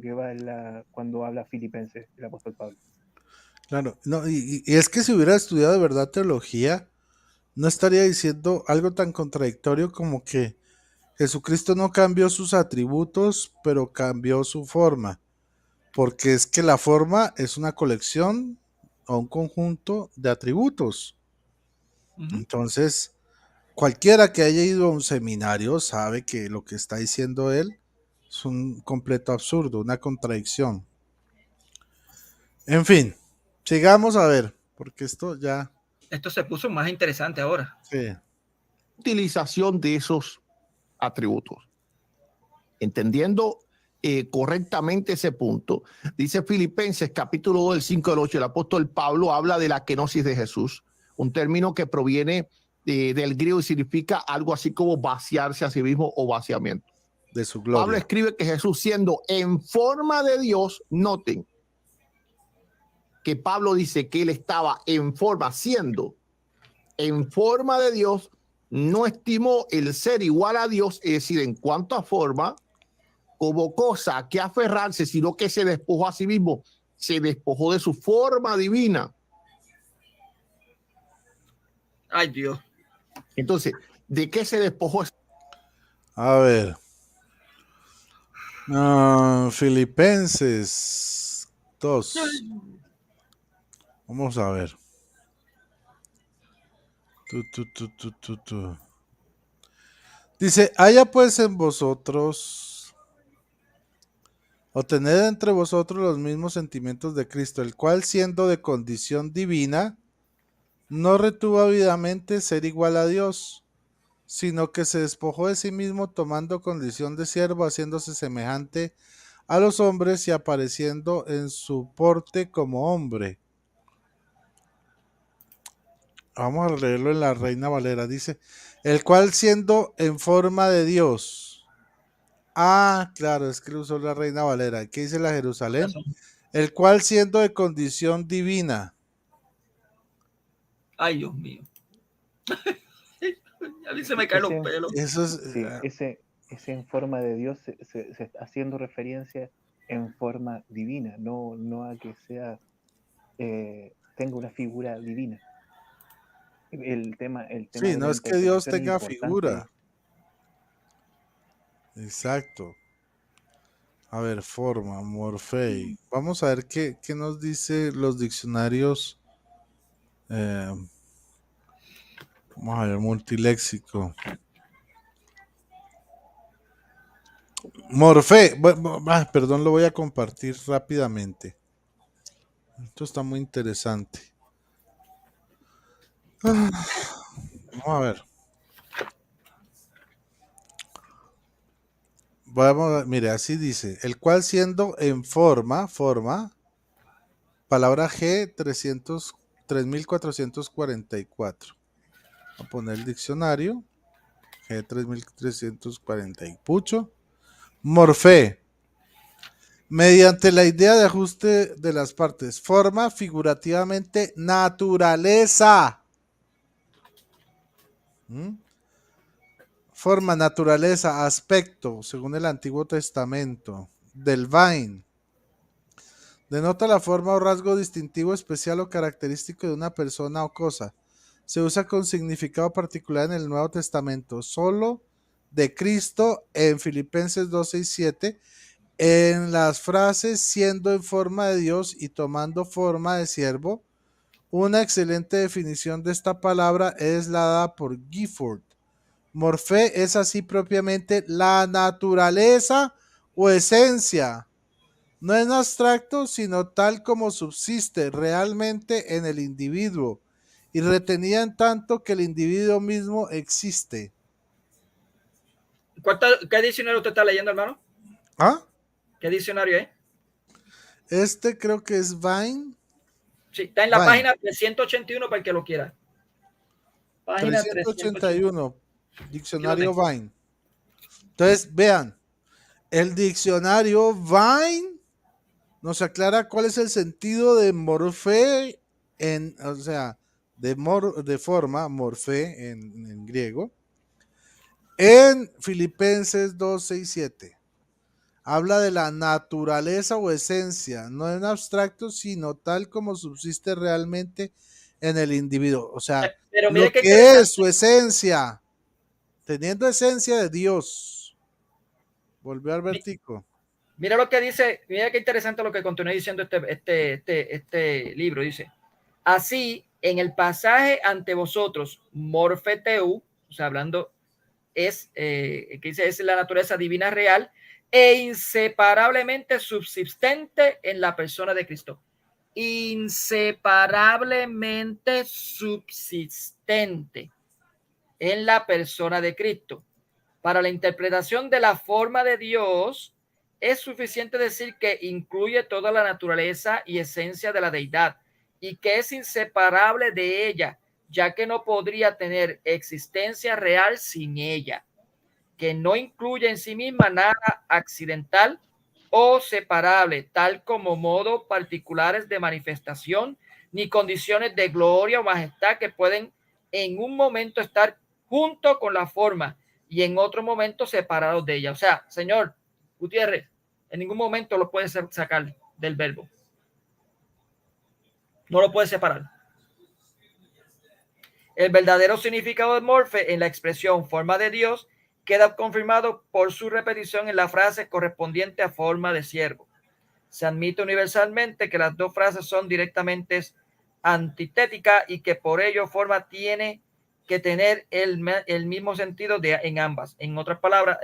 que va cuando habla Filipenses, el apóstol Pablo. Claro, no, y es que si hubiera estudiado de verdad teología, no estaría diciendo algo tan contradictorio como que Jesucristo no cambió sus atributos, pero cambió su forma, porque es que la forma es una colección o un conjunto de atributos. Entonces, cualquiera que haya ido a un seminario sabe que lo que está diciendo él es un completo absurdo, una contradicción. En fin, sigamos a ver, porque esto se puso más interesante ahora. Sí. Utilización de esos atributos. Entendiendo correctamente ese punto, dice Filipenses capítulo 2, del 5 al 8, el apóstol Pablo habla de la kenosis de Jesús, un término que proviene del griego y significa algo así como vaciarse a sí mismo o vaciamiento. De su gloria. Pablo escribe que Jesús, siendo en forma de Dios, noten que Pablo dice que él estaba en forma, siendo en forma de Dios, no estimó el ser igual a Dios, es decir, en cuanto a forma, como cosa que aferrarse, sino que se despojó a sí mismo, se despojó de su forma divina. Ay, Dios. Entonces, ¿de qué se despojó? A ver. Filipenses 2. Vamos a ver. Dice, haya pues en vosotros, o tened entre vosotros los mismos sentimientos de Cristo, el cual siendo de condición divina, no retuvo ávidamente ser igual a Dios, sino que se despojó de sí mismo tomando condición de siervo, haciéndose semejante a los hombres y apareciendo en su porte como hombre. Vamos a leerlo en la Reina Valera. Dice, el cual siendo en forma de Dios. Ah, claro, es que usó la Reina Valera. ¿Qué dice la Jerusalén? El cual siendo de condición divina. Ay, Dios mío. A mí se me caen los pelos. Eso es, sí, ese en forma de Dios se está haciendo referencia en forma divina, no a que sea tenga una figura divina. El tema sí, de no la es que Dios interpretación tenga importante. figura. Exacto. A ver, forma, morfei. Vamos a ver qué nos dice los diccionarios. Vamos a ver, multiléxico. Morfe. Perdón, lo voy a compartir rápidamente. Esto está muy interesante. Vamos a ver. Mire, así dice. El cual siendo en forma, palabra G 3444. Voy a poner el diccionario. G 3340 y pucho. Morfé. Mediante la idea de ajuste de las partes. Forma, figurativamente, naturaleza. Forma, naturaleza, aspecto, según el Antiguo Testamento. Del vain. Denota la forma o rasgo distintivo, especial o característico de una persona o cosa. Se usa con significado particular en el Nuevo Testamento. Solo de Cristo en Filipenses 2:6-7. En las frases siendo en forma de Dios y tomando forma de siervo. Una excelente definición de esta palabra es la dada por Gifford. Morfé es así propiamente la naturaleza o esencia. No es abstracto, sino tal como subsiste realmente en el individuo y retenida en tanto que el individuo mismo existe. ¿Qué diccionario usted está leyendo, hermano? ¿Ah? ¿Qué diccionario es? Este creo que es Vine. Sí, está en la página 381 para el que lo quiera. Página 381. Diccionario Vine. Entonces, vean, el diccionario Vine nos aclara cuál es el sentido de morfé o sea, de forma, morfé en griego, en Filipenses 2:6-7. Habla de la naturaleza o esencia, no en abstracto, sino tal como subsiste realmente en el individuo. O sea, lo que es su esencia, teniendo esencia de Dios. Volvió Albertico. Mira lo que dice, mira qué interesante lo que continúa diciendo este libro. Dice, así, en el pasaje ante vosotros, morfeteu, o sea, hablando, que dice, es la naturaleza divina real e inseparablemente subsistente en la persona de Cristo. Inseparablemente subsistente en la persona de Cristo. Para la interpretación de la forma de Dios, es suficiente decir que incluye toda la naturaleza y esencia de la deidad y que es inseparable de ella, ya que no podría tener existencia real sin ella, que no incluye en sí misma nada accidental o separable, tal como modos particulares de manifestación, ni condiciones de gloria o majestad que pueden en un momento estar junto con la forma y en otro momento separados de ella. O sea, señor Gutiérrez, en ningún momento lo puedes sacar del verbo. No lo puedes separar. El verdadero significado de morfe en la expresión forma de Dios queda confirmado por su repetición en la frase correspondiente a forma de siervo. Se admite universalmente que las dos frases son directamente antitéticas y que por ello forma tiene que tener el mismo sentido en ambas. En otras palabras,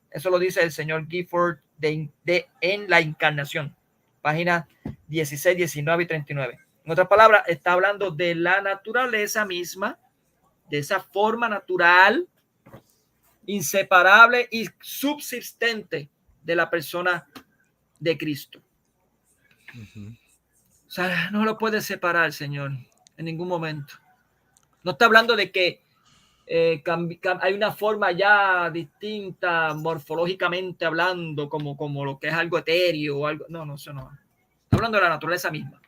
eso lo dice el señor Gifford en La Encarnación, páginas 16, 19 y 39. En otras palabras, está hablando de la naturaleza misma, de esa forma natural, inseparable y subsistente de la persona de Cristo. O sea, no lo puede separar, Señor, en ningún momento. No está hablando de que hay una forma ya distinta, morfológicamente hablando, como lo que es algo etéreo o algo. No, eso no. Está hablando de la naturaleza misma.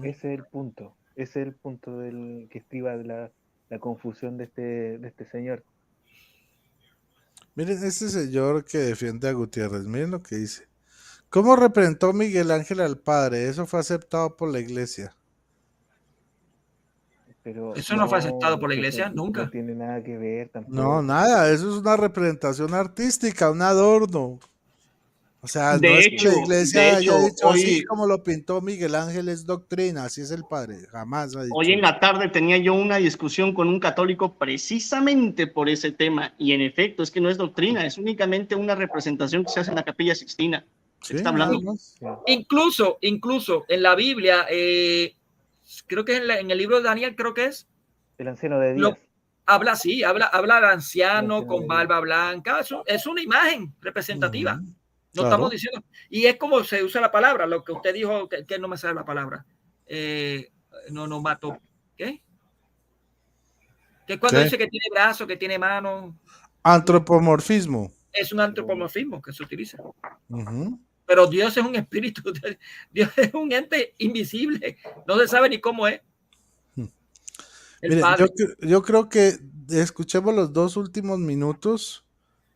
Ese es el punto. Ese es el punto del que estriba de la confusión de este señor. Miren, este señor que defiende a Gutiérrez, miren lo que dice. ¿Cómo representó Miguel Ángel al Padre? Eso fue aceptado por la iglesia. Pero eso no fue aceptado por la iglesia, nunca. No tiene nada que ver tampoco. No, nada, eso es una representación artística, un adorno. O sea, no es que la iglesia haya dicho así como lo pintó Miguel Ángel es doctrina, así es el Padre, jamás ha dicho. Hoy en la tarde tenía yo una discusión con un católico precisamente por ese tema, y en efecto es que no es doctrina, es únicamente una representación que se hace en la Capilla Sixtina. Sí, está hablando. Incluso en la Biblia, creo que en el libro de Daniel, creo que es el anciano de Días. Habla al anciano con barba blanca, es una imagen representativa. No estamos diciendo, y es como se usa la palabra, lo que usted dijo, que no me sabe la palabra. No mato. ¿Qué? Que cuando dice que tiene brazo, que tiene mano. Antropomorfismo. Es un antropomorfismo que se utiliza. Pero Dios es un espíritu, Dios es un ente invisible, no se sabe ni cómo es. Miren, yo creo que escuchemos los 2 últimos minutos,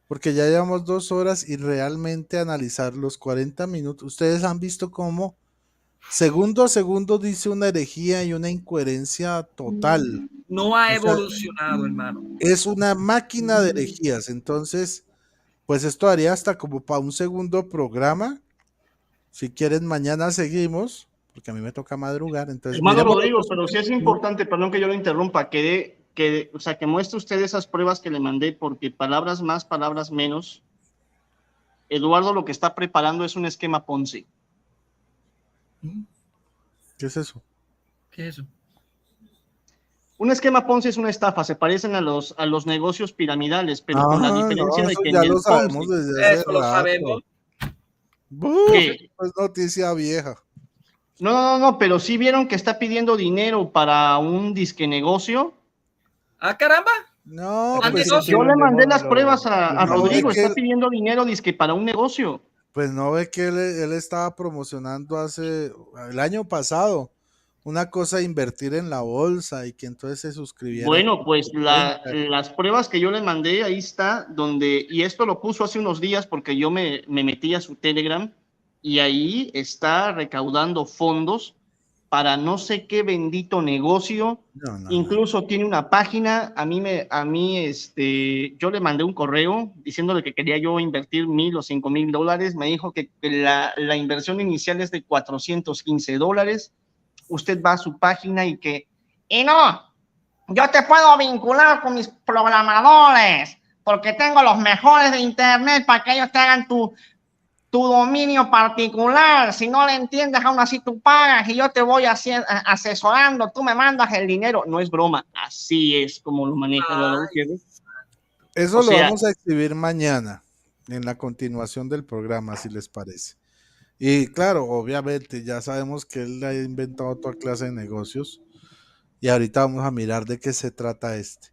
porque ya llevamos 2 horas y realmente analizar los 40 minutos. Ustedes han visto cómo segundo a segundo dice una herejía y una incoherencia total. No ha evolucionado, hermano. Es una máquina de herejías, entonces, pues esto haría hasta como para un segundo programa. Si quieren, mañana seguimos, porque a mí me toca madrugar. Entonces, hermano Rodrigo, pero sí es importante, perdón que yo lo interrumpa, que muestre usted esas pruebas que le mandé, porque palabras más, palabras menos. Eduardo lo que está preparando es un esquema Ponzi. ¿Qué es eso? ¿Qué es eso? Un esquema Ponzi es una estafa, se parecen a los negocios piramidales, pero con la diferencia de que ya en lo el sabemos Ponzi, desde hace eso lo sabemos. Es noticia vieja. No, pero sí vieron que está pidiendo dinero para un disque negocio. ¡Ah, caramba! No, pues yo le mandé las pruebas a Rodrigo, está pidiendo dinero disque para un negocio. Pues no ve que él estaba promocionando el año pasado una cosa de invertir en la bolsa y que entonces se suscribiera. Bueno, pues las pruebas que yo le mandé, ahí está, y esto lo puso hace unos días porque yo me metí a su Telegram y ahí está recaudando fondos para no sé qué bendito negocio. Incluso tiene una página. Yo le mandé un correo diciéndole que quería yo invertir $1,000 o $5,000. Me dijo que la inversión inicial es de $415. Usted va a su página y no, yo te puedo vincular con mis programadores porque tengo los mejores de internet para que ellos te hagan tu dominio particular. Si no le entiendes, aún así tú pagas y yo te voy asesorando, tú me mandas el dinero. No es broma, así es como lo maneja. Eso lo vamos a exhibir mañana en la continuación del programa, si les parece. Y claro, obviamente ya sabemos que él ha inventado toda clase de negocios y ahorita vamos a mirar de qué se trata este.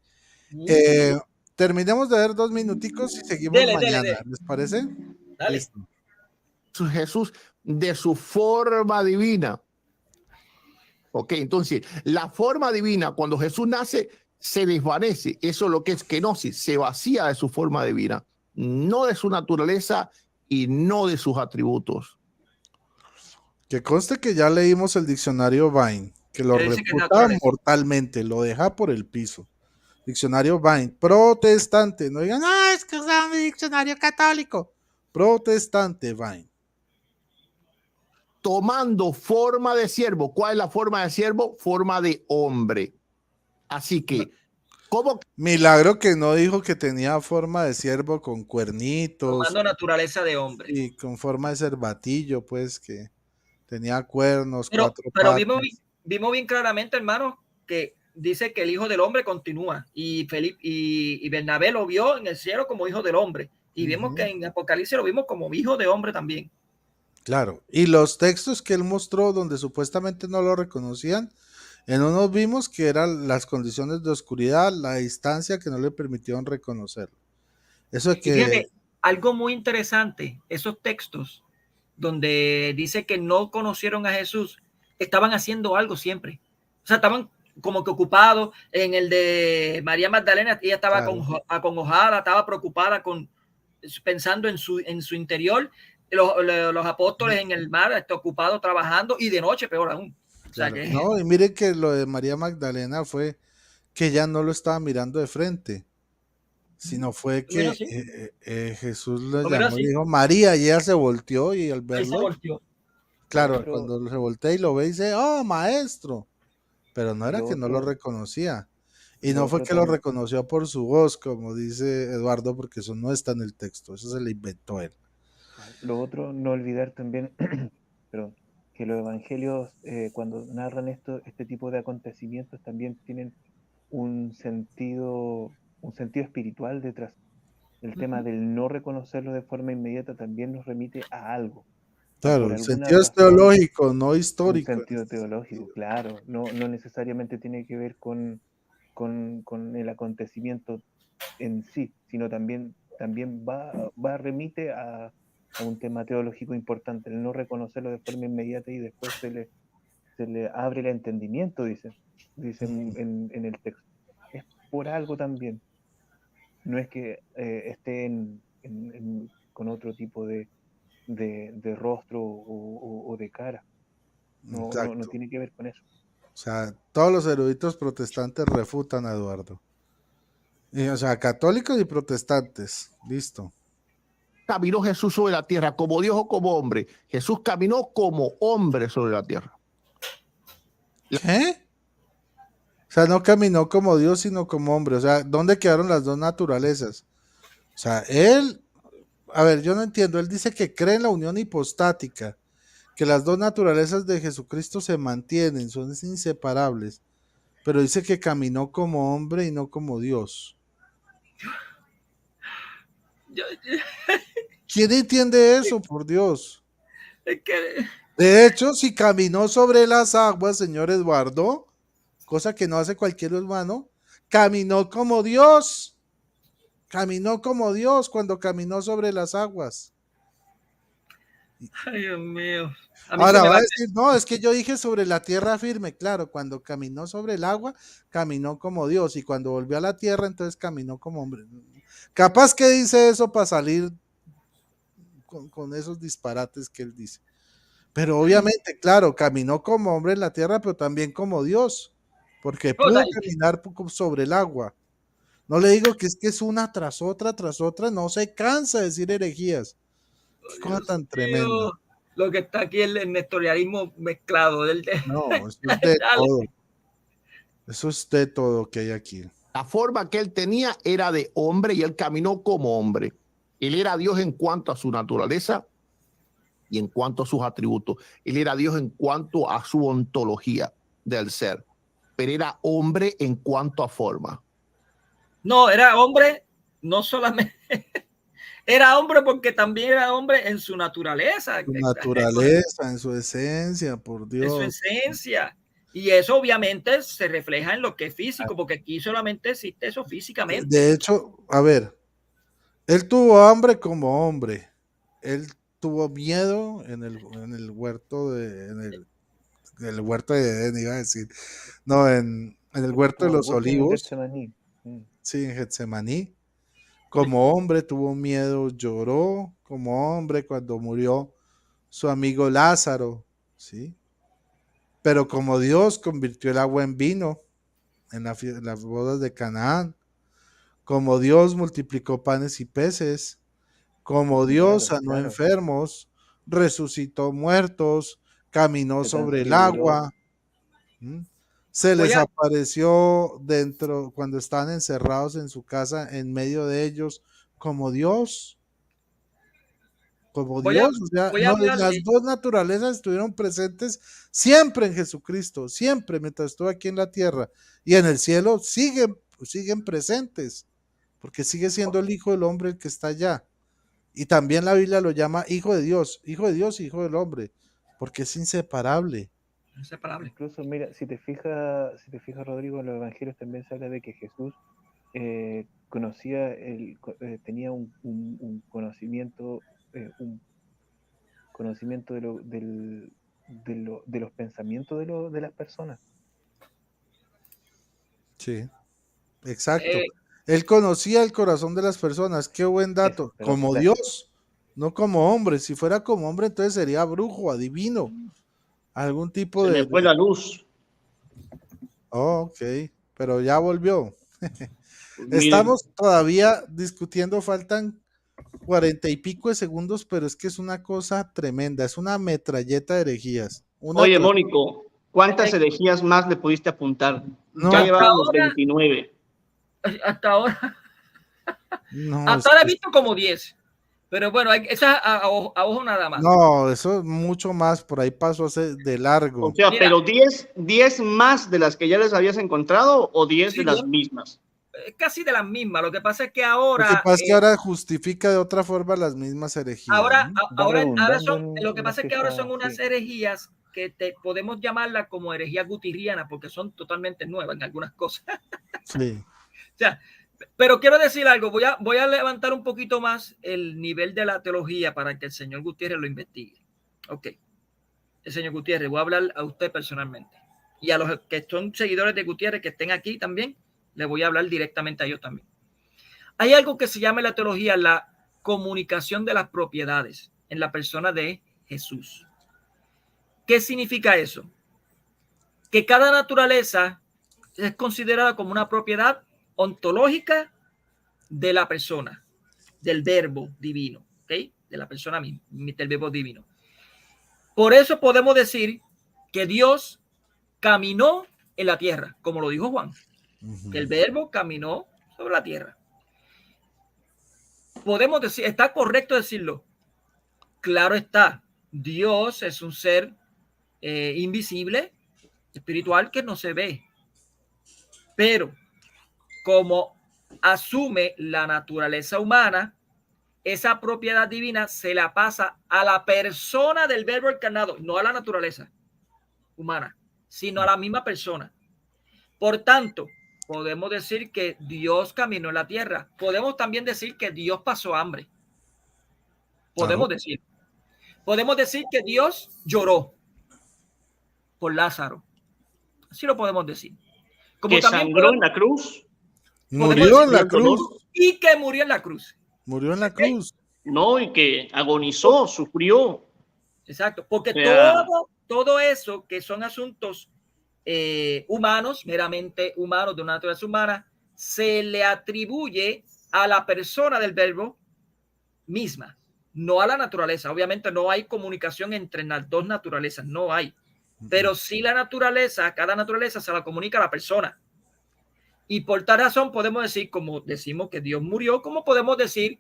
Terminemos de ver 2 minuticos y seguimos mañana. ¿Les parece? Dale. Listo. Jesús de su forma divina. Ok, entonces, la forma divina, cuando Jesús nace, se desvanece. Eso es lo que es kenosis, se vacía de su forma divina, no de su naturaleza y no de sus atributos. Que conste que ya leímos el diccionario Vine, que lo refuta mortalmente, lo deja por el piso. Diccionario Vine, protestante, no digan, no, es que usaron mi diccionario católico. Protestante Vine. Tomando forma de siervo. ¿Cuál es la forma de siervo? Forma de hombre. Así que, ¿cómo? Milagro que no dijo que tenía forma de siervo con cuernitos. Tomando naturaleza de hombre. Y con forma de cervatillo, pues, que tenía cuernos, pero patas. Vimos bien claramente, hermano, que dice que el Hijo del Hombre continúa. Y Felipe y Bernabé lo vio en el cielo como Hijo del Hombre. Y vimos que en Apocalipsis lo vimos como Hijo de Hombre también. Claro, y los textos que él mostró donde supuestamente no lo reconocían, en unos vimos que eran las condiciones de oscuridad, la distancia que no le permitieron reconocerlo. Eso es que... Fíjate, algo muy interesante, esos textos donde dice que no conocieron a Jesús, estaban haciendo algo siempre. O sea, estaban como que ocupados. En el de María Magdalena, ella estaba acongojada, estaba preocupada, pensando en su interior. Los apóstoles en el mar, ocupados trabajando, y de noche peor aún. Claro. O sea que... No, y miren que lo de María Magdalena fue que ella no lo estaba mirando de frente, sino fue que Jesús le llamó y dijo María, y ella se volteó, y al verlo, claro, cuando se voltea y lo ve, dice, oh, maestro, pero no era que no lo reconocía, y no fue que lo reconoció por su voz, como dice Eduardo, porque eso no está en el texto, eso se le inventó él. Lo otro, no olvidar también, perdón, que los evangelios, cuando narran este tipo de acontecimientos, también tienen un sentido espiritual detrás. El tema del no reconocerlo de forma inmediata también nos remite a algo. Claro, el sentido es teológico, no histórico. Un sentido teológico, claro. No necesariamente tiene que ver con el acontecimiento en sí, sino también remite a un tema teológico importante, el no reconocerlo de forma inmediata y después se le abre el entendimiento, dicen en el texto. Es por algo también. No es que esté con otro tipo de rostro o de cara. No tiene que ver con eso. O sea, todos los eruditos protestantes refutan a Eduardo. O sea, católicos y protestantes. Listo. Caminó Jesús sobre la tierra como Dios o como hombre. Jesús caminó como hombre sobre la tierra. ¿Qué? O sea, no caminó como Dios, sino como hombre. O sea, ¿dónde quedaron las dos naturalezas? O sea, él, a ver, yo no entiendo. Él dice que cree en la unión hipostática, que las dos naturalezas de Jesucristo se mantienen, son inseparables. Pero dice que caminó como hombre y no como Dios. ¿Quién entiende eso, por Dios? De hecho, si caminó sobre las aguas, señor Eduardo, cosa que no hace cualquier humano, caminó como Dios. Caminó como Dios cuando caminó sobre las aguas. Ay, Dios mío. Ahora va a decir, no, es que yo dije sobre la tierra firme. Claro, cuando caminó sobre el agua, caminó como Dios, y cuando volvió a la tierra, entonces caminó como hombre. Capaz que dice eso para salir con esos disparates que él dice. Pero obviamente, claro, caminó como hombre en la tierra, pero también como Dios, porque pudo caminar sobre el agua. No le digo que es una tras otra, no se cansa de decir herejías. Qué cosa tan tremenda. Lo que está aquí es el nestorianismo mezclado. No, eso es de todo. Eso es de todo que hay aquí. La forma que él tenía era de hombre y él caminó como hombre. Él era Dios en cuanto a su naturaleza y en cuanto a sus atributos. Él era Dios en cuanto a su ontología del ser, pero era hombre en cuanto a forma. No, era hombre, no solamente, era hombre porque también era hombre en su naturaleza. Su naturaleza, en su esencia, por Dios. En su esencia. Y eso obviamente se refleja en lo que es físico, porque aquí solamente existe eso físicamente. De hecho, a ver, él tuvo hambre como hombre. Él tuvo miedo en el huerto de, en el huerto de Edén, iba a decir. No, en en el huerto de los olivos. Sí, en Getsemaní. Como hombre tuvo miedo, lloró como hombre cuando murió su amigo Lázaro, ¿sí? Pero como Dios convirtió el agua en vino en las bodas de Canaán, como Dios multiplicó panes y peces, como Dios sanó enfermos, resucitó muertos, caminó sobre el agua, se les apareció dentro cuando estaban encerrados en su casa en medio de ellos como Dios. Como Dios, o sea, las dos naturalezas estuvieron presentes siempre en Jesucristo, siempre mientras estuvo aquí en la tierra, y en el cielo siguen presentes, porque sigue siendo el Hijo del Hombre el que está allá. Y también la Biblia lo llama Hijo de Dios y Hijo del Hombre, porque es inseparable. Inseparable. Incluso, mira, si te fijas, Rodrigo, en los evangelios también se habla de que Jesús tenía un conocimiento, de los pensamientos de las personas. Sí, exacto. Él conocía el corazón de las personas. Qué buen dato. Como Dios, no como hombre. Si fuera como hombre, entonces sería brujo, adivino. Algún tipo de... Se me fue la luz. Oh, ok, pero ya volvió. Pues Estamos todavía discutiendo, faltan 40 y pico de segundos, pero es que es una cosa tremenda, es una metralleta de herejías. Oye, Mónico, ¿cuántas herejías más le pudiste apuntar? No, ya llevábamos 29. Hasta ahora. No, hasta ahora he visto como 10. Pero bueno, esa a ojo nada más. No, eso es mucho más, por ahí pasó de largo. O sea, mira, pero 10 más de las que ya les habías encontrado o 10 de las mismas. Casi de las mismas. Lo que pasa es que ahora. Lo que pasa es que ahora justifica de otra forma las mismas herejías. Ahora son. Lo que pasa es que ahora son unas herejías que podemos llamarlas como herejías gutierrianas porque son totalmente nuevas en algunas cosas. Sí. O sea, pero quiero decir algo. Voy a levantar un poquito más el nivel de la teología para que el señor Gutiérrez lo investigue. Ok. El señor Gutiérrez, voy a hablar a usted personalmente. Y a los que son seguidores de Gutiérrez que estén aquí también, le voy a hablar directamente a ellos también. Hay algo que se llama en la teología la comunicación de las propiedades en la persona de Jesús. ¿Qué significa eso? Que cada naturaleza es considerada como una propiedad ontológica de la persona, del verbo divino, ¿ok? De la persona misma, del verbo divino. Por eso podemos decir que Dios caminó en la tierra, como lo dijo Juan. Que el verbo caminó sobre la tierra. Podemos decir, está correcto decirlo. Claro está, Dios es un ser invisible, espiritual, que no se ve. Pero como asume la naturaleza humana, esa propiedad divina se la pasa a la persona del verbo encarnado, no a la naturaleza humana, sino a la misma persona. Por tanto, podemos decir que Dios caminó en la tierra. Podemos también decir que Dios pasó hambre. Podemos decir. Podemos decir que Dios lloró por Lázaro. Así lo podemos decir. Como que también sangró en la cruz. Murió en la cruz. Y que murió en la cruz. Murió en la cruz. No, y que agonizó, sufrió. Exacto, porque todo eso que son asuntos humanos, meramente humanos, de una naturaleza humana, se le atribuye a la persona del verbo misma, no a la naturaleza. Obviamente no hay comunicación entre las dos naturalezas, no hay. Pero sí la naturaleza, cada naturaleza se la comunica a la persona. Y por tal razón podemos decir, como decimos que Dios murió, como podemos decir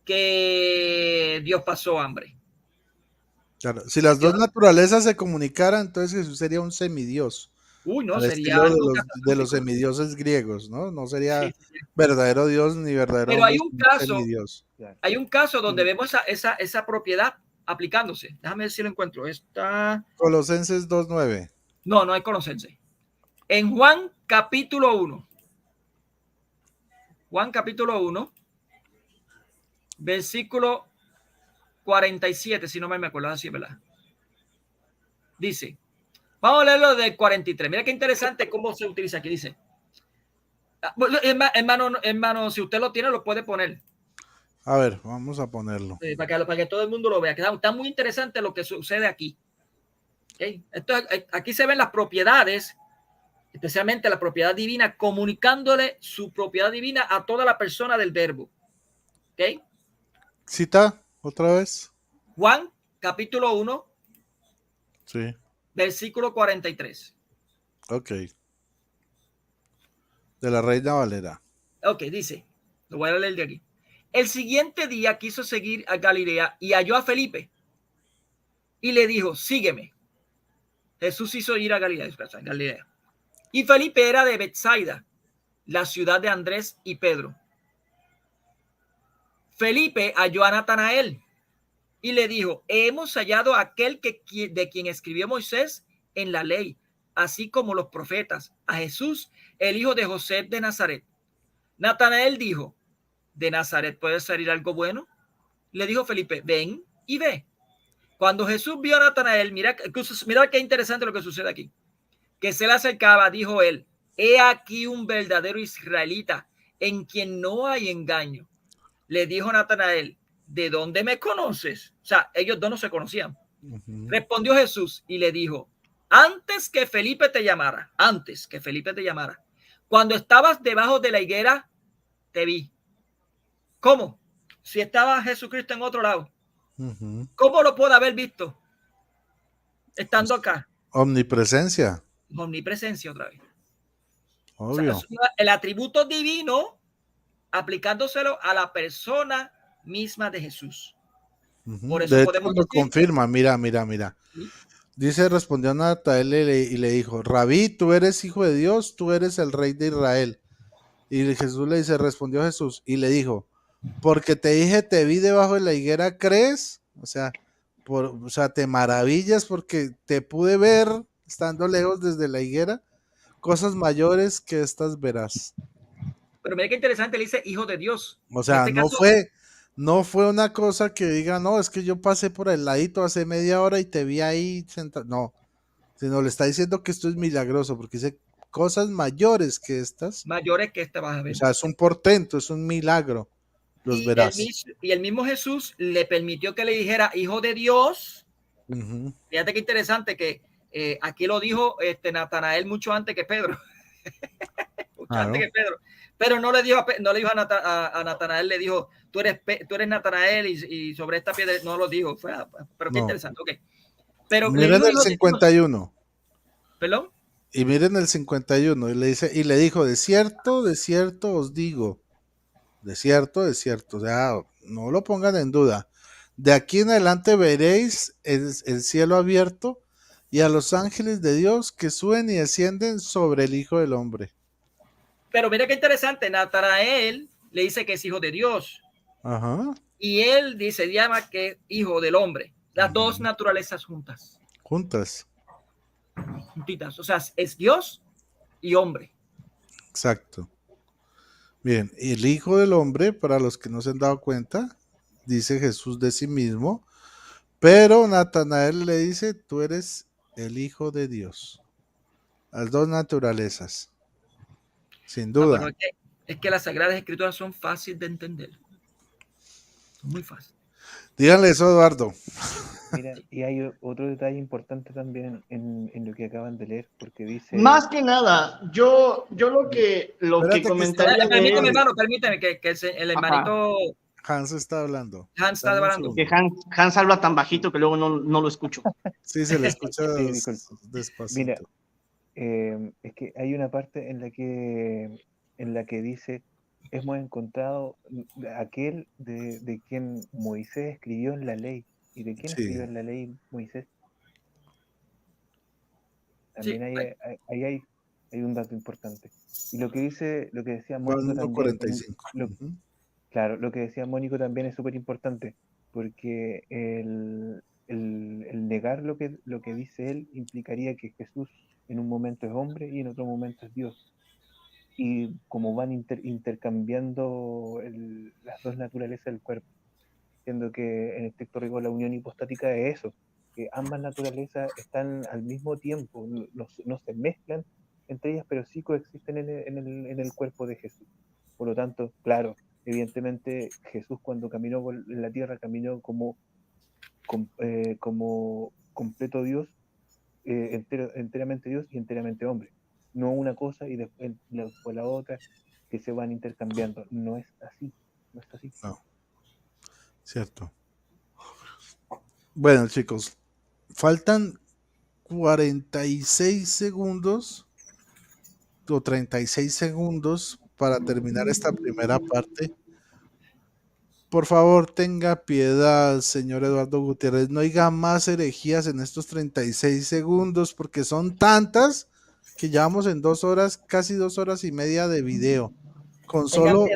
que Dios pasó hambre. Claro, si las dos naturalezas se comunicaran, entonces Jesús sería un semidios. Uy, no, sería de los semidioses griegos, ¿no? No sería verdadero Dios ni verdadero Pero hay semidios. Hay un caso donde vemos esa propiedad aplicándose. Déjame ver si lo encuentro. Está Colosenses 2:9. No hay Colosenses. En Juan capítulo 1. Juan capítulo 1, versículo 47, si no me acuerdo, así, ¿verdad? Dice, Vamos a leerlo del 43. Mira qué interesante cómo se utiliza aquí. Dice, hermano, si usted lo tiene, lo puede poner. A ver, vamos a ponerlo. Para que todo el mundo lo vea. Está muy interesante lo que sucede aquí. ¿Okay? Aquí se ven las propiedades, especialmente la propiedad divina, comunicándole su propiedad divina a toda la persona del verbo. ¿Okay? Cita otra vez. Juan, capítulo 1, Sí. versículo 43. Ok. De la Reina Valera. Ok, dice, lo voy a leer de aquí. El siguiente día quiso seguir a Galilea y halló a Felipe y le dijo, sígueme. Jesús hizo ir a Galilea. Y Felipe era de Betsaida, la ciudad de Andrés y Pedro. Felipe halló a Natanael y le dijo, hemos hallado a aquel de quien escribió Moisés en la ley, así como los profetas, a Jesús, el hijo de José de Nazaret. Natanael dijo, ¿de Nazaret puede salir algo bueno? Le dijo Felipe, ven y ve. Cuando Jesús vio a Natanael, mira qué interesante lo que sucede aquí. Que se le acercaba, dijo él, he aquí un verdadero israelita en quien no hay engaño. Le dijo Natanael, ¿de dónde me conoces? O sea, ellos dos no se conocían. Respondió Jesús y le dijo, antes que Felipe te llamara, cuando estabas debajo de la higuera, te vi. ¿Cómo? Si estaba Jesucristo en otro lado. ¿Cómo lo puedo haber visto? Estando acá. Omnipresencia. Omnipresencia otra vez. Obvio. O sea, el atributo divino aplicándoselo a la persona misma de Jesús. Por eso de hecho, podemos lo decir, confirma. Mira. ¿sí? Dice, respondió Natanael y le dijo, Rabí, tú eres hijo de Dios, tú eres el rey de Israel. Y Jesús le dice, respondió Jesús y le dijo, porque te dije, te vi debajo de la higuera, ¿crees? O sea, te maravillas porque te pude ver estando lejos desde la higuera, cosas mayores que estas verás. Pero mira qué interesante, le dice hijo de Dios. O sea, no fue una cosa que diga, no, es que yo pasé por el ladito hace media hora y te vi ahí sentado. No, sino le está diciendo que esto es milagroso, porque dice cosas mayores que estas. Mayores que esta vas a ver. O sea, es un portento, es un milagro. Los verás. Y el mismo Jesús le permitió que le dijera hijo de Dios. Fíjate qué interesante que aquí lo dijo Natanael mucho antes que Pedro. Antes que Pedro. Pero no le dijo a Natanael, le dijo, tú eres Natanael y sobre esta piedra no lo dijo. Pero qué interesante, ok. Pero miren el 51. ¿Perdón? Y miren el 51, y le dijo, de cierto os digo, de cierto, o sea, no lo pongan en duda. De aquí en adelante veréis el cielo abierto y a los ángeles de Dios que suben y descienden sobre el Hijo del Hombre. Pero mira qué interesante, Natanael le dice que es hijo de Dios. Ajá. Y él llama que es hijo del hombre. Las dos naturalezas juntas. Juntitas. O sea, es Dios y hombre. Exacto. Bien, el Hijo del Hombre, para los que no se han dado cuenta, dice Jesús de sí mismo, pero Natanael le dice, tú eres el Hijo de Dios. Las dos naturalezas. Sin duda. No, es que las Sagradas Escrituras son fáciles de entender. Son muy fáciles. Díganle eso, Eduardo. Mira, y hay otro detalle importante también en lo que acaban de leer, porque dice... Más que nada, yo lo que comentaría... Permíteme que el hermanito... Hans está hablando. Hans está hablando. Que Hans habla tan bajito que luego no lo escucho. Sí, se le escucha despacito. Mira, es que hay una parte en la que dice, hemos encontrado aquel de quien Moisés escribió en la ley. ¿Y de quién escribió en la ley Moisés? También hay un dato importante. Y lo que decía Mónico también, 45. Claro, lo que decía Mónico también es súper importante, porque el negar lo que dice él implicaría que Jesús en un momento es hombre y en otro momento es Dios. Y como van intercambiando las dos naturalezas del cuerpo, siendo que en estricto rigor la unión hipostática es eso, que ambas naturalezas están al mismo tiempo, no se mezclan entre ellas, pero sí coexisten en el cuerpo de Jesús. Por lo tanto, claro, evidentemente Jesús cuando caminó por la tierra caminó como completo Dios, enteramente Dios y enteramente hombre. No una cosa y después la otra que se van intercambiando. No es así. No es así. No. Cierto. Bueno, chicos, faltan 46 segundos o 36 segundos para terminar esta primera parte. Por favor, tenga piedad, señor Eduardo Gutiérrez. No diga más herejías en estos 36 segundos porque son tantas que llevamos en 2 horas, casi 2 horas y media de video. Con solo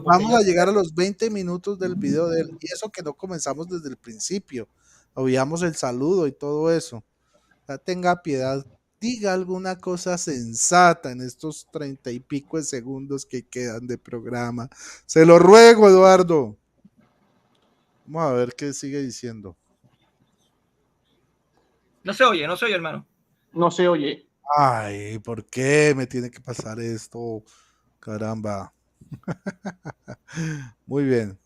vamos a llegar a los 20 minutos del video de él. Y eso que no comenzamos desde el principio. Oíamos el saludo y todo eso. Ya tenga piedad. Diga alguna cosa sensata en estos 30 y pico de segundos que quedan de programa. Se lo ruego, Eduardo. Vamos a ver qué sigue diciendo. No se oye, hermano. No se oye. Ay, ¿por qué me tiene que pasar esto? Caramba. Muy bien.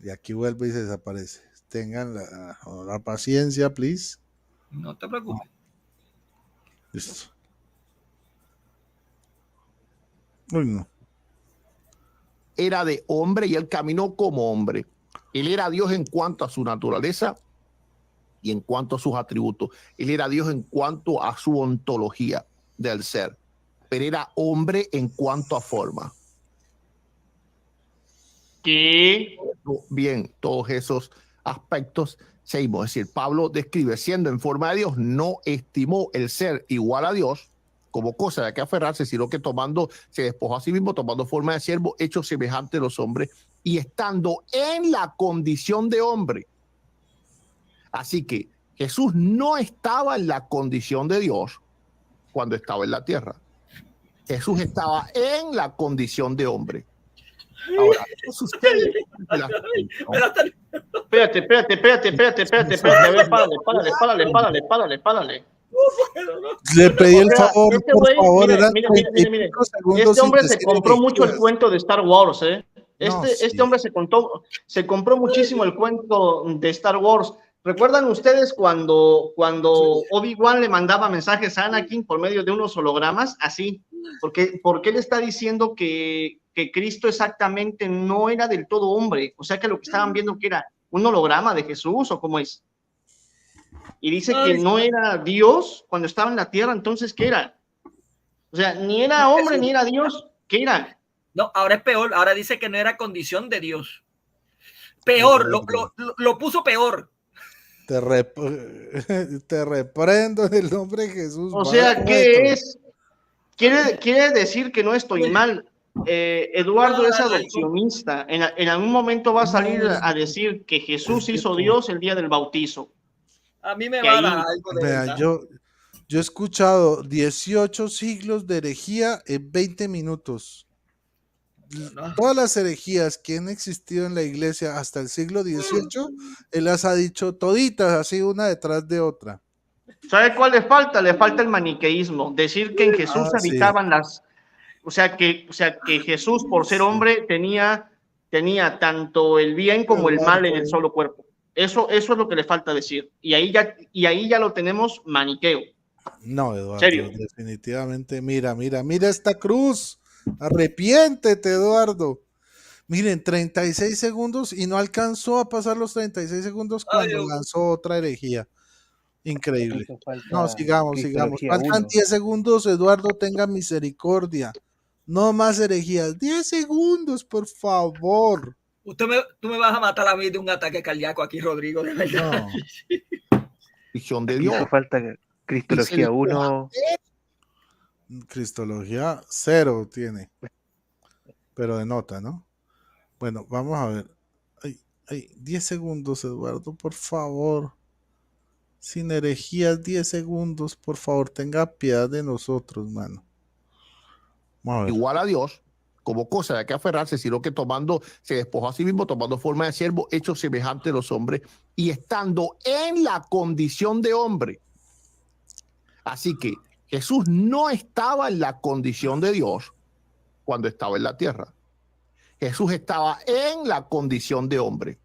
Y aquí vuelve y se desaparece. Tengan la paciencia, please. No te preocupes. Listo. Uy, no. Era de hombre y él caminó como hombre. Él era Dios en cuanto a su naturaleza y en cuanto a sus atributos. Él era Dios en cuanto a su ontología del ser, pero era hombre en cuanto a forma. ¿Qué? Bien, todos esos aspectos seguimos. Es decir, Pablo describe, siendo en forma de Dios, no estimó el ser igual a Dios como cosa de que aferrarse, sino que se despojó a sí mismo, tomando forma de siervo, hecho semejante a los hombres, y estando en la condición de hombre. Así que Jesús no estaba en la condición de Dios cuando estaba en la tierra. Jesús estaba en la condición de hombre. Ahora, ¿qué sucede? Espérate. A ver, párale. Le pedí el favor, por favor. Mire. Este hombre se compró mucho el cuento de Star Wars, ¿eh? Este hombre se compró muchísimo el cuento de Star Wars. ¿Recuerdan ustedes cuando Obi-Wan le mandaba mensajes a Anakin por medio de unos hologramas? Así, porque él está diciendo que Cristo exactamente no era del todo hombre, o sea que lo que estaban viendo que era un holograma de Jesús, ¿o cómo es? Y dice que no era Dios cuando estaba en la tierra, entonces ¿qué era? O sea, ni era hombre ni era Dios, ¿qué era? No, ahora es peor, ahora dice que no era condición de Dios. Peor, lo puso peor. Te reprendo en el nombre de Jesús. O sea, ¿qué es? Quiere decir que no estoy mal. Eduardo es adopcionista. En algún momento va a salir a decir que Jesús hizo Dios el día del bautizo. A mí me va a dar algo de verdad. Yo he escuchado 18 siglos de herejía en 20 minutos. Todas las herejías que han existido en la iglesia hasta el siglo XVIII, él las ha dicho toditas, así una detrás de otra. ¿Sabe cuál le falta? Le falta el maniqueísmo. Decir que en Jesús habitaban las... O sea, que Jesús, por ser hombre, tenía tanto el bien como el mal en el solo cuerpo. Eso es lo que le falta decir. Y ahí ya lo tenemos maniqueo. No, Eduardo, ¿serio? Definitivamente. Mira esta cruz. Arrepiéntete, Eduardo. Miren, 36 segundos y no alcanzó a pasar los 36 segundos cuando lanzó otra herejía. Increíble. No, sigamos. Faltan 10 segundos, Eduardo, tenga misericordia. No más herejías. 10 segundos, por favor. Tú me vas a matar a mí de un ataque cardíaco aquí, Rodrigo, de verdad. No. Visión de Dios. Falta Cristología 1. Cristología 0 tiene. Pero de nota, ¿no? Bueno, vamos a ver. 10 segundos, Eduardo, por favor. Sin herejías, 10 segundos, por favor. Tenga piedad de nosotros, mano. Igual a Dios, como cosa de que aferrarse, sino que se despojó a sí mismo, tomando forma de siervo, hecho semejante a los hombres, y estando en la condición de hombre. Así que Jesús no estaba en la condición de Dios cuando estaba en la tierra. Jesús estaba en la condición de hombre.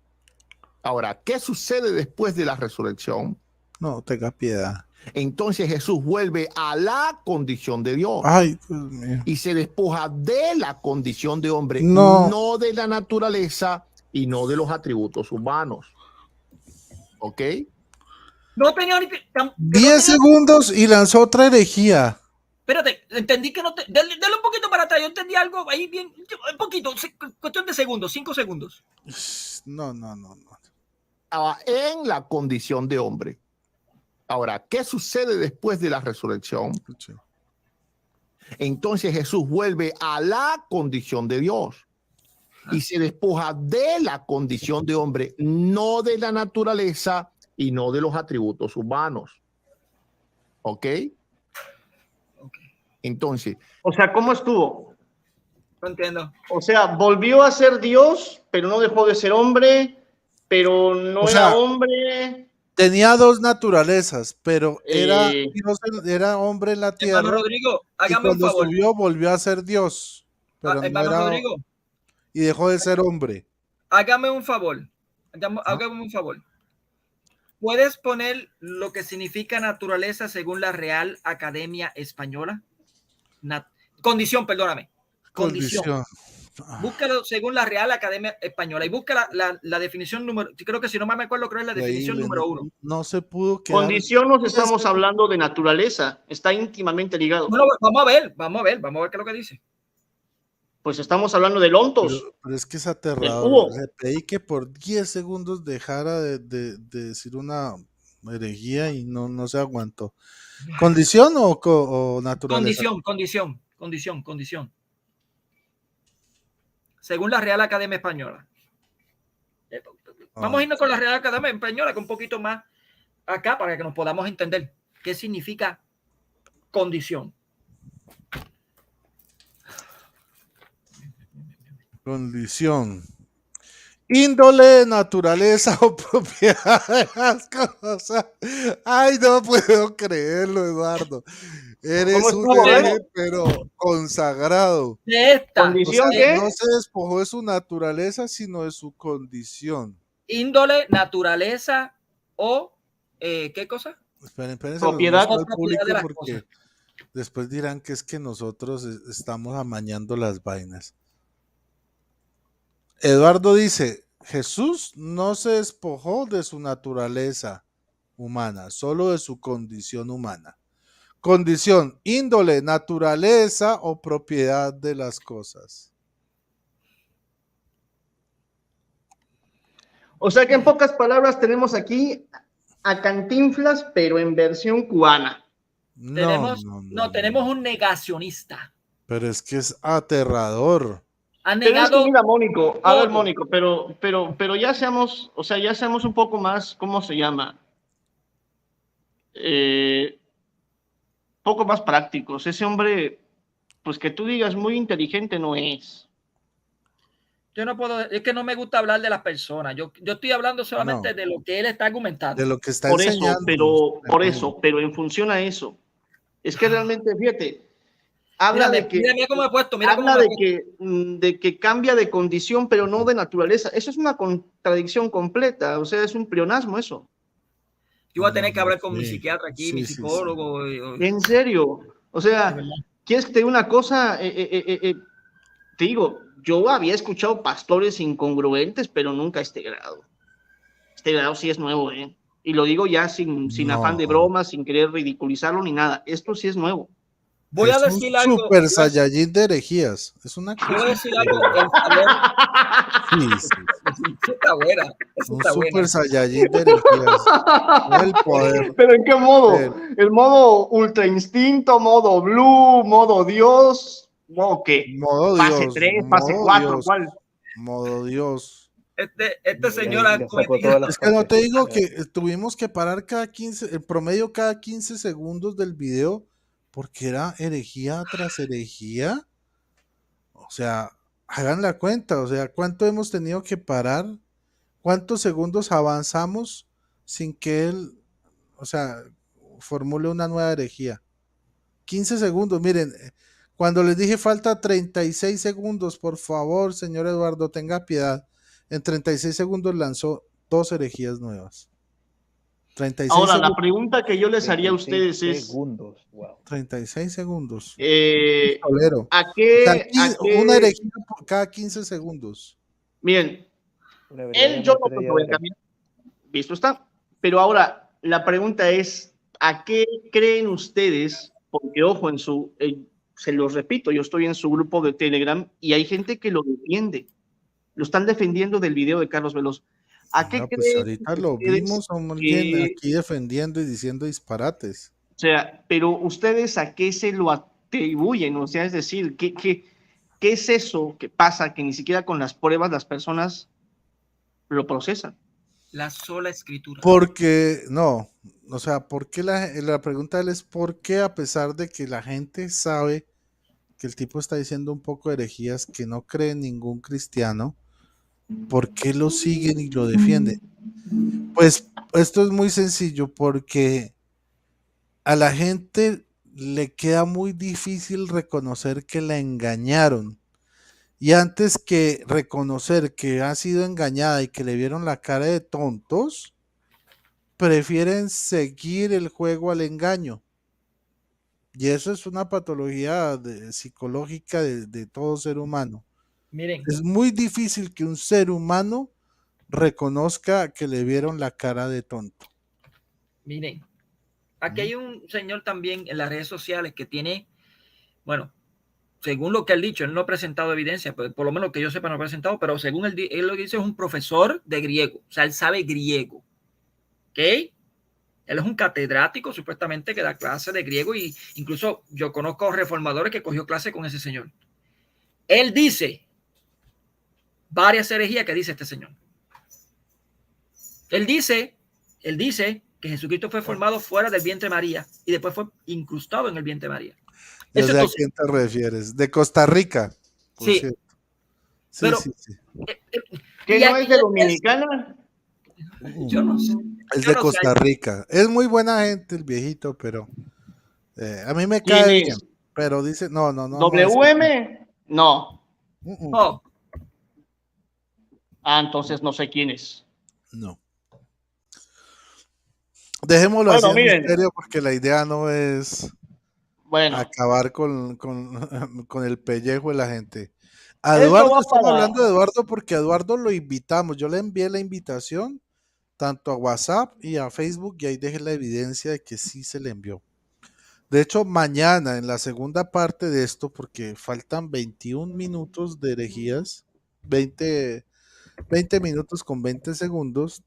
Ahora, ¿qué sucede después de la resurrección? No, tenga piedad. Entonces Jesús vuelve a la condición de Dios. Ay, Dios mío. Y se despoja de la condición de hombre, No. no de la naturaleza y no de los atributos humanos. ¿Ok? No tenía ni... 10 segundos y lanzó otra herejía. Espérate, entendí que no te... Dale un poquito para atrás, yo entendí algo ahí bien, un poquito, cuestión de segundos, 5 segundos. No. Estaba en la condición de hombre. Ahora, ¿qué sucede después de la resurrección? Entonces Jesús vuelve a la condición de Dios y se despoja de la condición de hombre, no de la naturaleza y no de los atributos humanos. ¿Ok? Entonces. O sea, ¿cómo estuvo? No entiendo. O sea, volvió a ser Dios, pero no dejó de ser hombre, pero no era hombre. Tenía dos naturalezas, pero era Dios, era hombre en la tierra. Hermano Rodrigo, hágame y cuando un favor. subió, volvió a ser Dios. Pero no hermano era, Rodrigo. Y dejó de ser hombre. Hágame un favor. Hágame un favor. ¿Puedes poner lo que significa naturaleza según la Real Academia Española? Condición, perdóname. Condición. Búscalo según la Real Academia Española y busca la definición número, creo que si no me acuerdo, creo que es la definición número 1. No se pudo quedar. Condición nos estamos hablando de naturaleza, está íntimamente ligado. Bueno, vamos a ver qué es lo que dice. Pues estamos hablando del ontos. Pero es que es aterrador. Le pedí que por 10 segundos dejara de decir una herejía y no se aguantó. ¿Condición o naturaleza? Condición. Según la Real Academia Española. Vamos a irnos con la Real Academia Española, que un poquito más acá para que nos podamos entender qué significa condición. Condición. Índole, naturaleza o propiedad de las cosas. Ay, no puedo creerlo, Eduardo. Eres un hereje, pero consagrado. ¿Condición qué? No se despojó de su naturaleza, sino de su condición. Índole, naturaleza o ¿qué cosa? Esperen, propiedad al público porque después dirán que es que nosotros estamos amañando las vainas. Eduardo dice, Jesús no se despojó de su naturaleza humana, solo de su condición humana. Condición, índole, naturaleza o propiedad de las cosas. O sea que en pocas palabras tenemos aquí a Cantinflas, pero en versión cubana. Tenemos un negacionista. Pero es que es aterrador. Ha negado. Pero es que mira, Mónico, a ver, Mónico, pero ya seamos, o sea, ya seamos un poco más, ¿cómo se llama? Poco más prácticos. Ese hombre, pues que tú digas muy inteligente no es. Yo no puedo, es que no me gusta hablar de las personas. Yo estoy hablando solamente de lo que él está argumentando. De lo que está por enseñando. Pero en función a eso. Es que realmente, fíjate, habla de que, de que cambia de condición, pero no de naturaleza. Eso es una contradicción completa, o sea, es un pleonasmo eso. Yo voy a tener que hablar con mi psiquiatra aquí, mi psicólogo. En serio, o sea, ¿quieres que te diga una cosa? Te digo, yo había escuchado pastores incongruentes, pero nunca a este grado. Este grado sí es nuevo, ¿eh? Y lo digo ya sin afán de broma, sin querer ridiculizarlo ni nada. Esto sí es nuevo. Voy a decir algo. Super Saiyajin de herejías. Es una cosa. Voy a decir algo. Sí. Está buena. Un Super Saiyajin de herejías. El poder. ¿Pero en qué modo? ¿El modo ultra instinto, modo blue, modo Dios? ¿Modo qué? Modo Fase Dios. 3, fase 4, Dios, ¿cuál? Modo Dios. Este señor es que no te digo que tuvimos que parar cada 15, el promedio cada 15 segundos del video, porque era herejía tras herejía. O sea, hagan la cuenta, o sea, ¿cuánto hemos tenido que parar? ¿Cuántos segundos avanzamos sin que él, o sea, formule una nueva herejía? 15 segundos, miren, cuando les dije falta 36 segundos, por favor, señor Eduardo, tenga piedad. En 36 segundos lanzó 2 herejías nuevas. 36 Ahora, segundos. la pregunta que yo les haría a ustedes es... Segundos, wow. 36 segundos. ¿A O qué, sea, a qué- una herejía por cada 15 segundos. Miren, Una verdadera él yo no metralladora. lo voy a cambiar. Visto está. Pero ahora, la pregunta es, ¿a qué creen ustedes? Porque, ojo, se los repito, yo estoy en su grupo de Telegram y hay gente que lo defiende. Lo están defendiendo del video de Carlos Veloz. ¿A qué Pues creen ahorita lo ustedes vimos a alguien que- aquí defendiendo y diciendo disparates. O sea, pero ustedes a qué se lo atribuyen? O sea, es decir, ¿qué es eso que pasa que ni siquiera con las pruebas las personas lo procesan? La sola escritura. Porque, no, o sea, ¿por qué la pregunta de él es por qué a pesar de que la gente sabe que el tipo está diciendo un poco de herejías que no cree en ningún cristiano, ¿por qué lo siguen y lo defienden? Pues esto es muy sencillo, porque a la gente le queda muy difícil reconocer que la engañaron. Y antes que reconocer que ha sido engañada y que le vieron la cara de tontos, prefieren seguir el juego al engaño. Y eso es una patología psicológica de todo ser humano. Miren, Es muy difícil que un ser humano reconozca que le vieron la cara de tonto. miren, aquí hay un señor también en las redes sociales que tiene, bueno, según lo que él ha dicho, él no ha presentado evidencia, por lo menos que yo sepa no ha presentado, pero según él lo que dice es un profesor de griego, o sea, él sabe griego, ¿ok? Él es un catedrático supuestamente que da clase de griego y incluso yo conozco reformadores que cogió clase con ese señor. Él dice varias herejías que dice este señor. Él dice que Jesucristo fue formado fuera del vientre de María y después fue incrustado en el vientre de María. Yo sé a quién te refieres. De Costa Rica, por Sí. cierto. Sí, Pero, sí. ¿Qué no es de Dominicana? Yo no sé. Es Yo de no Costa sé. Rica. Es muy buena gente el viejito, pero a mí me ¿Quién cae es? bien. Pero dice, no. ¿WM? No. No. Ah, entonces no sé quién es. No. Dejémoslo Bueno, así en miren. misterio porque la idea no es acabar con el pellejo de la gente. A Eso Eduardo, va estamos para- hablando de Eduardo porque a Eduardo lo invitamos. Yo le envié la invitación tanto a WhatsApp y a Facebook y ahí dejé la evidencia de que sí se le envió. De hecho, mañana en la segunda parte de esto, porque faltan 21 minutos de herejías, 20 minutos con 20 segundos,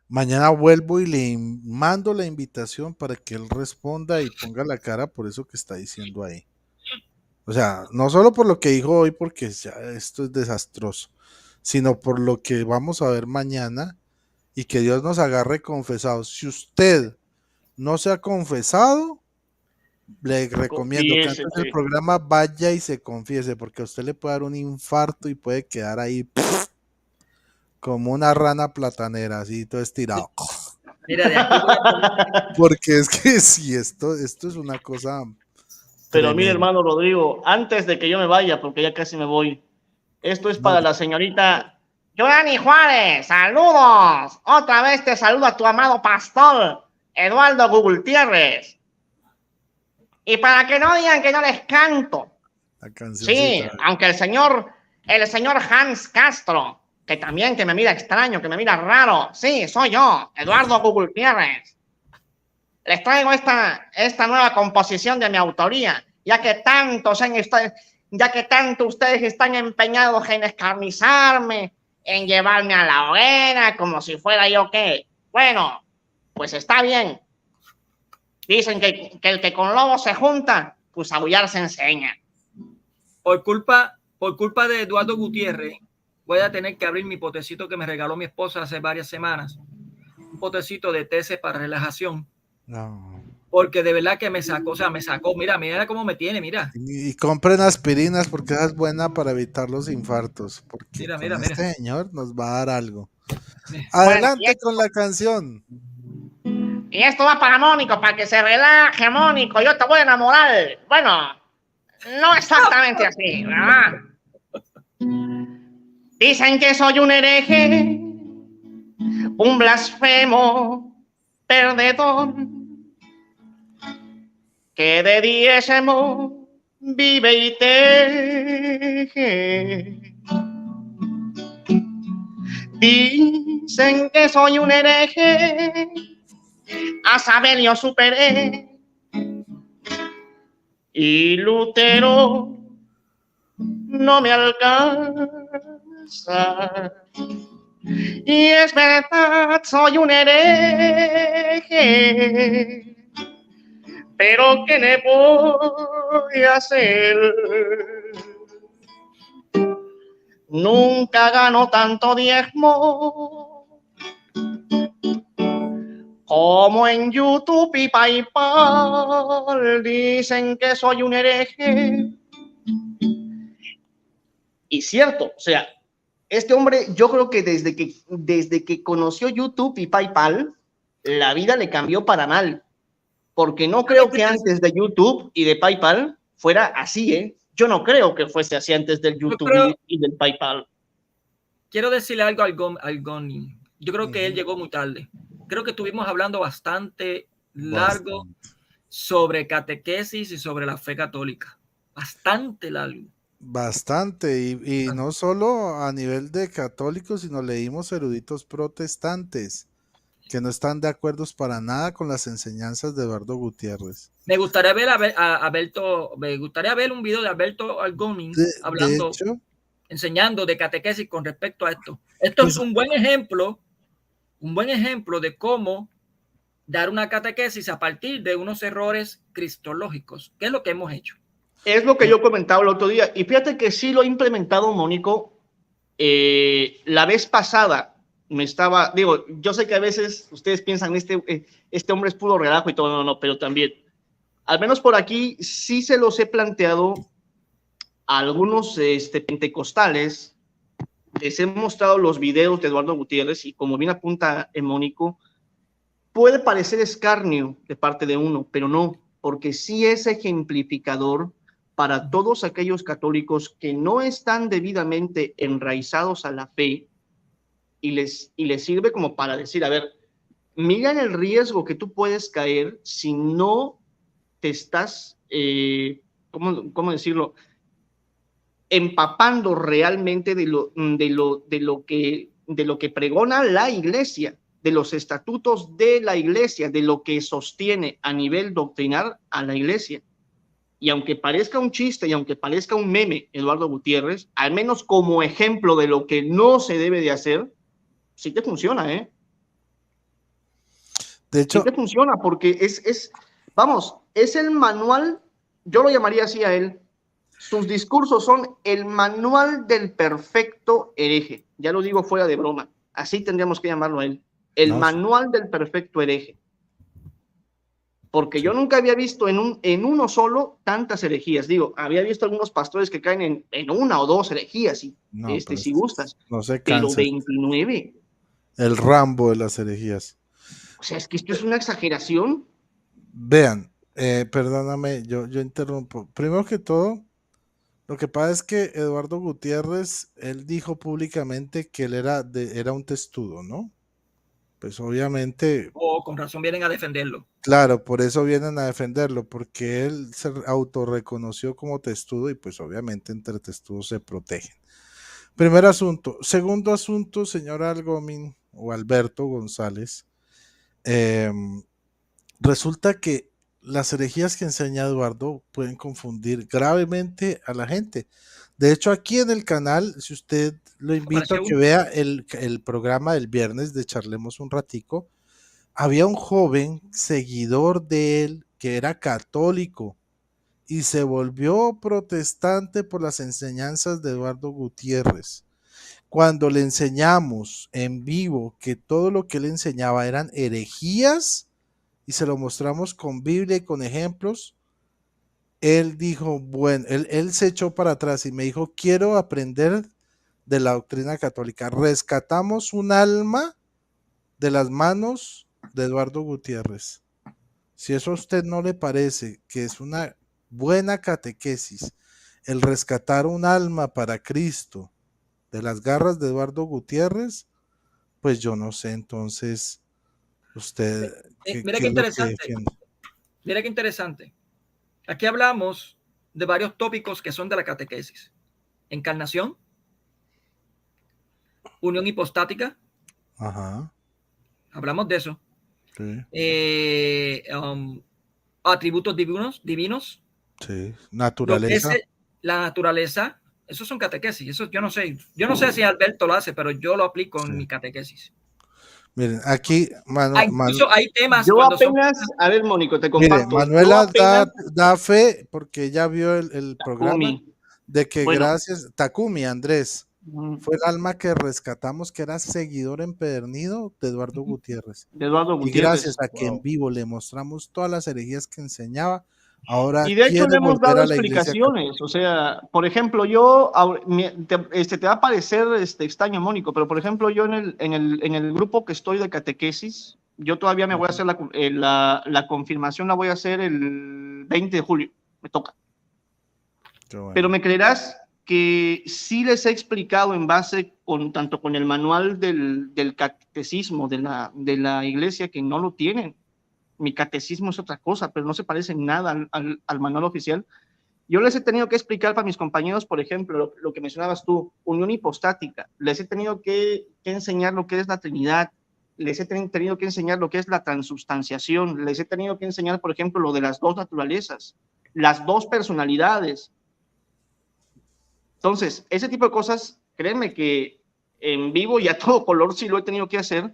mañana vuelvo y le mando la invitación para que él responda y ponga la cara por eso que está diciendo ahí. O sea, no solo por lo que dijo hoy, porque ya esto es desastroso, sino por lo que vamos a ver mañana y que Dios nos agarre confesados. Si usted no se ha confesado, le recomiendo que antes del programa vaya y se confiese, porque a usted le puede dar un infarto y puede quedar ahí como una rana platanera, así todo estirado. Mira, de aquí voy a... Porque es que sí, esto es una cosa. Pero tremenda. mire, hermano Rodrigo, antes de que yo me vaya, porque ya casi me voy, esto es para la señorita Yorani Juárez. ¡Saludos! Otra vez te saluda tu amado pastor, Eduardo Gugultierres. Y para que no digan que no les canto. Sí, aunque el señor Hans Castro, que también que me mira extraño, que me mira raro. Sí, soy yo, Eduardo Gugultierres. Les traigo esta nueva composición de mi autoría, ya que tanto ustedes están empeñados en escarnizarme, en llevarme a la hoguera, como si fuera yo qué. Bueno, pues está bien. Dicen que el que con lobos se junta, pues a aullar se enseña. Por culpa de Eduardo Gutiérrez, voy a tener que abrir mi potecito que me regaló mi esposa hace varias semanas. Un potecito de TC para relajación. No. porque de verdad que me sacó, mira cómo me tiene, mira. Y compren aspirinas porque esa es buena para evitar los infartos, porque Mira. este señor nos va a dar algo. Mira. Adelante Bueno, con la canción. Y esto va para Mónico, para que se relaje, Mónico. Yo te voy a enamorar. Bueno, no exactamente así, ¿verdad? Dicen que soy un hereje, un blasfemo, perdedor, que de diezmo vive y teje. Dicen que soy un hereje, a saber yo superé, y Lutero no me alcanza. Y es verdad, soy un hereje, pero ¿qué le voy a hacer? Nunca gano tanto diezmo como en YouTube y PayPal. Dicen que soy un hereje. Y cierto, o sea, este hombre, yo creo que desde que conoció YouTube y PayPal, la vida le cambió para mal. Porque no creo que antes de YouTube y de PayPal fuera así, ¿eh? Yo no creo que fuese así antes del YouTube y del PayPal. Quiero decirle algo al Goni. Yo creo que él llegó muy tarde. Creo que estuvimos hablando bastante largo sobre catequesis y sobre la fe católica. Bastante largo. Bastante, y no solo a nivel de católicos, sino leímos eruditos protestantes que no están de acuerdo para nada con las enseñanzas de Eduardo Gutiérrez. Me gustaría ver un video de Alberto Algonin hablando, de hecho, enseñando de catequesis con respecto a esto. Esto es un buen ejemplo de cómo dar una catequesis a partir de unos errores cristológicos, que es lo que hemos hecho. Es lo que yo comentaba el otro día, y fíjate que sí lo he implementado, Mónico. La vez pasada yo sé que a veces ustedes piensan, este hombre es puro relajo y todo, no, pero también, al menos por aquí, sí se los he planteado a algunos pentecostales, les he mostrado los videos de Eduardo Gutiérrez, y como bien apunta Mónico, puede parecer escarnio de parte de uno, pero no, porque sí es ejemplificador para todos aquellos católicos que no están debidamente enraizados a la fe, y les sirve como para decir, a ver, miren el riesgo que tú puedes caer si no te estás, ¿cómo decirlo?, empapando realmente de lo que pregona la iglesia, de los estatutos de la iglesia, de lo que sostiene a nivel doctrinal a la iglesia. Y aunque parezca un chiste y aunque parezca un meme, Eduardo Gutiérrez, al menos como ejemplo de lo que no se debe de hacer, sí te funciona, ¿eh? De hecho, sí te funciona, porque es el manual, yo lo llamaría así a él. Sus discursos son el manual del perfecto hereje. Ya lo digo fuera de broma. Así tendríamos que llamarlo a él. El manual del perfecto hereje. Porque yo nunca había visto en uno solo tantas herejías. Digo, había visto algunos pastores que caen en una o dos herejías, si gustas. No se pero cansa. 29. El Rambo de las herejías. O sea, es que esto es una exageración. Vean, perdóname, yo interrumpo. Primero que todo, lo que pasa es que Eduardo Gutiérrez, él dijo públicamente que él era un testudo, ¿no? Pues obviamente... con razón vienen a defenderlo. Claro, por eso vienen a defenderlo, porque él se autorreconoció como testudo y pues obviamente entre testudos se protegen. Primer asunto. Segundo asunto, señor Algomin o Alberto González, resulta que las herejías que enseña Eduardo pueden confundir gravemente a la gente. De hecho, aquí en el canal, si usted lo invito a que vea el programa del viernes de Charlemos un Ratico, había un joven seguidor de él que era católico y se volvió protestante por las enseñanzas de Eduardo Gutiérrez. Cuando le enseñamos en vivo que todo lo que él enseñaba eran herejías, y se lo mostramos con Biblia y con ejemplos, él dijo, bueno, él se echó para atrás y me dijo, quiero aprender de la doctrina católica. Rescatamos un alma de las manos de Eduardo Gutiérrez. Si eso a usted no le parece que es una buena catequesis, el rescatar un alma para Cristo de las garras de Eduardo Gutiérrez, pues yo no sé, entonces usted... Mira qué interesante. Mira qué interesante. Aquí hablamos de varios tópicos que son de la catequesis. Encarnación, unión hipostática. Ajá. Hablamos de eso. Sí. Atributos divinos. Sí. Naturaleza. La naturaleza. Esos son catequesis. Eso yo no sé. Yo no sé si Alberto lo hace, pero yo lo aplico en mi catequesis. Miren, aquí incluso hay temas. Yo apenas, a ver, Mónico, te comparto. Mire, Manuela da fe porque ella vio el programa de que gracias, Takumi Andrés, fue el alma que rescatamos, que era seguidor empedernido de Eduardo Gutiérrez. De Eduardo Gutiérrez. Y gracias a que en vivo le mostramos todas las herejías que enseñaba, ahora y de hecho le hemos dado a la explicaciones. O sea, por ejemplo, yo te va a parecer extraño, Mónico, pero por ejemplo, yo en el grupo que estoy de catequesis, yo todavía me voy a hacer la confirmación, la voy a hacer el 20 de julio, me toca. Bueno. Pero me creerás que sí les he explicado en base tanto con el manual del catecismo de la iglesia, que no lo tienen. Mi catecismo es otra cosa, pero no se parece en nada al manual oficial. Yo les he tenido que explicar para mis compañeros, por ejemplo, lo que mencionabas tú, unión hipostática. Les he tenido que enseñar lo que es la Trinidad. Les he tenido que enseñar lo que es la transubstanciación. Les he tenido que enseñar, por ejemplo, lo de las dos naturalezas, las dos personalidades. Entonces, ese tipo de cosas, créanme que en vivo y a todo color sí lo he tenido que hacer,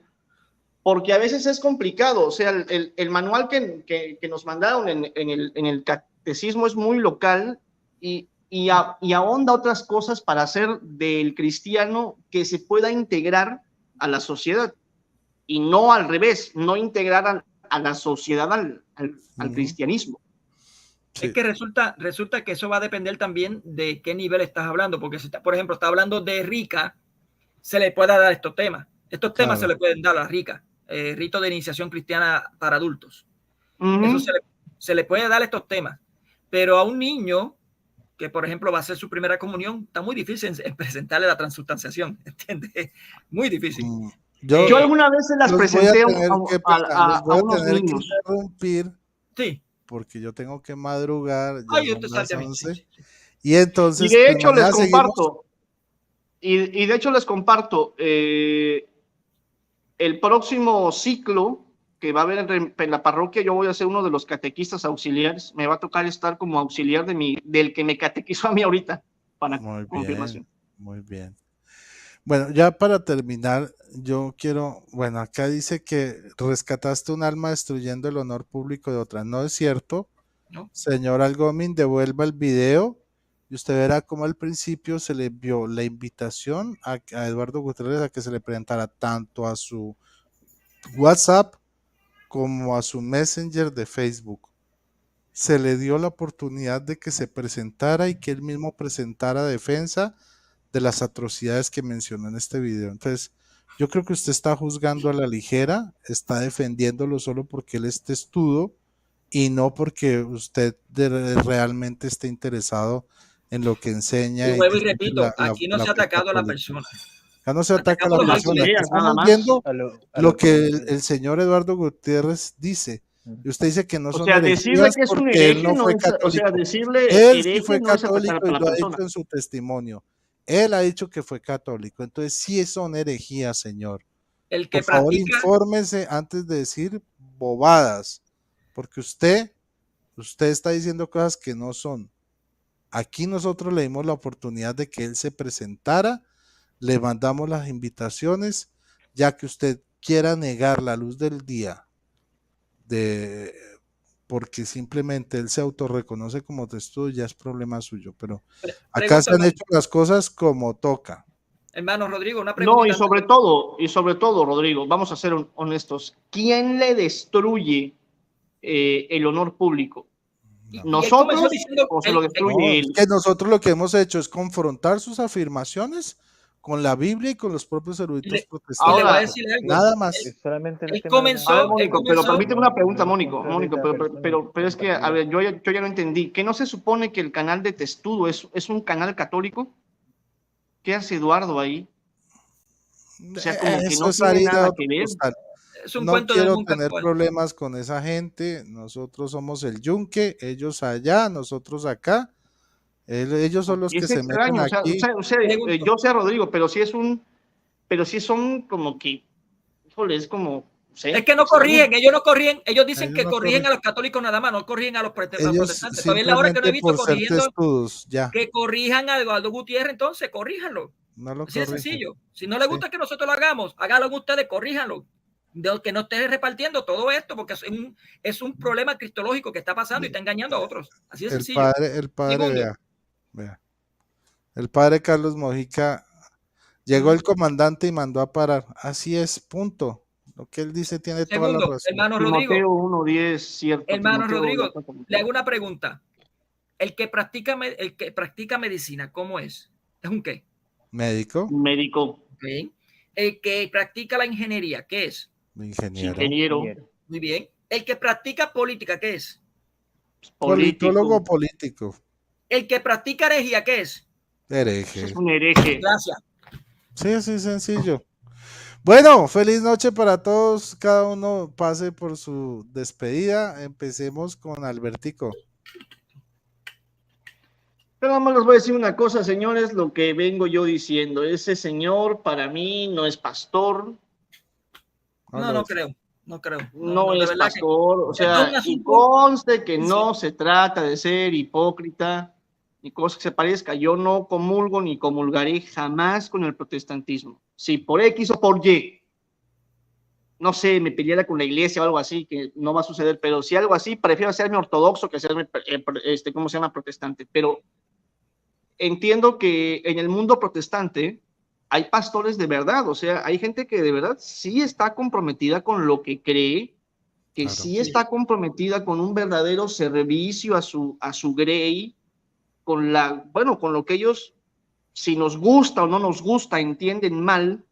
porque a veces es complicado. O sea, el manual que nos mandaron en el catecismo es muy local y ahonda otras cosas para hacer del cristiano que se pueda integrar a la sociedad, y no al revés, no integrar a la sociedad al cristianismo. Es que resulta que eso va a depender también de qué nivel estás hablando, porque si, por ejemplo, está hablando de rica, se le puede dar estos temas. Estos temas se le pueden dar a la rica. Rito de iniciación cristiana para adultos. Eso se le puede dar estos temas. Pero a un niño que, por ejemplo, va a hacer su primera comunión, está muy difícil en presentarle la transubstanciación, ¿entiendes? Muy difícil. Yo alguna vez se las presenté a unos niños. Interrumpir. Sí. Porque yo tengo que madrugar. Y entonces. Y de hecho les comparto. Y de hecho les comparto. El próximo ciclo que va a haber en la parroquia, yo voy a ser uno de los catequistas auxiliares. Me va a tocar estar como auxiliar del que me catequizó a mí ahorita para confirmación. Muy bien. Bueno, ya para terminar, yo quiero, bueno, acá dice que rescataste un alma destruyendo el honor público de otra. No es cierto. No. Señor Algomín, devuelva el video y usted verá cómo al principio se le envió la invitación a Eduardo Gutiérrez a que se le presentara tanto a su WhatsApp como a su Messenger de Facebook. Se le dio la oportunidad de que se presentara y que él mismo presentara defensa de las atrocidades que mencionó en este video. Entonces, yo creo que usted está juzgando a la ligera, está defendiéndolo solo porque él es testudo y no porque usted realmente esté interesado en lo que enseña. Y vuelvo y repito, aquí no se ha atacado a la persona. Acá no se ataca a la persona. Estamos viendo lo que el señor Eduardo Gutiérrez dice. Y usted dice que no son decirle que es un hereje, él no fue católico. O sea, decirle él sí fue católico y lo ha dicho en su testimonio. Él ha dicho que fue católico, entonces sí son herejías, señor. El que por favor, infórmese antes de decir bobadas, porque usted está diciendo cosas que no son. Aquí nosotros le dimos la oportunidad de que él se presentara, le mandamos las invitaciones, ya que usted quiera negar la luz del día, porque simplemente él se autorreconoce como testudo, ya es problema suyo, pero acá se han hecho las cosas como toca. Hermano Rodrigo, una pregunta. No, y sobre todo, Rodrigo, vamos a ser honestos, ¿quién le destruye el honor público. No. Nosotros o se lo destruye él. Es que nosotros lo que hemos hecho es confrontar sus afirmaciones con la Biblia y con los propios eruditos protestantes. Ahora, nada más. Solamente Mónico, pero permíteme una pregunta, Mónico, pero es que, a ver, yo ya no entendí. ¿Qué no se supone que el canal de Testudo es un canal católico? ¿Qué hace Eduardo ahí? O sea, como que no tiene nada que ver. No quiero tener problemas con esa gente. Nosotros somos el yunque, ellos allá, nosotros acá. Ellos son los que se meten aquí. Yo sé, Rodrigo, pero sí son como que, híjole, es como... Es que no corrigen, ellos no corrigen, ellos dicen que corrigen a los católicos nada más, no corrigen a los protestantes. Todavía es la hora que no he visto corrigiendo que corrijan a Eduardo Gutiérrez, entonces corríjanlo. Así de sencillo. Si no les gusta que nosotros lo hagamos, háganlo ustedes, corríjanlo. De que no esté repartiendo todo esto, porque es un problema cristológico que está pasando y está engañando a otros. Así de sencillo. El padre, vea. El padre Carlos Mojica, llegó el comandante y mandó a parar. Así es, punto. Lo que él dice tiene toda la razón. Hermano Rodrigo, 1:10, cierto. Hermano Rodrigo, le hago una pregunta. El que practica medicina, ¿cómo es? ¿Es un qué? Médico. Okay. El que practica la ingeniería, ¿qué es? Ingeniero. Muy bien. El que practica política, ¿qué es? Politólogo político. El que practica herejía, ¿qué es? Hereje. Es un hereje. Gracias. Sí, así sencillo. Bueno, feliz noche para todos. Cada uno pase por su despedida. Empecemos con Albertico. Pero vamos, les voy a decir una cosa, señores, lo que vengo yo diciendo. Ese señor para mí no es pastor. No creo. No es pastor. O sea, y conste que no se trata de ser hipócrita ni cosa que se parezca. Yo no comulgo ni comulgaré jamás con el protestantismo. Si por X o por Y, no sé, me peleara con la iglesia o algo así, que no va a suceder, pero si algo así, prefiero hacerme ortodoxo que hacerme, ¿cómo se llama? Protestante. Pero entiendo que en el mundo protestante hay pastores de verdad, o sea, hay gente que de verdad sí está comprometida con lo que cree, que claro, sí está comprometida con un verdadero servicio a su grey, con lo que ellos, si nos gusta o no nos gusta, entienden mal,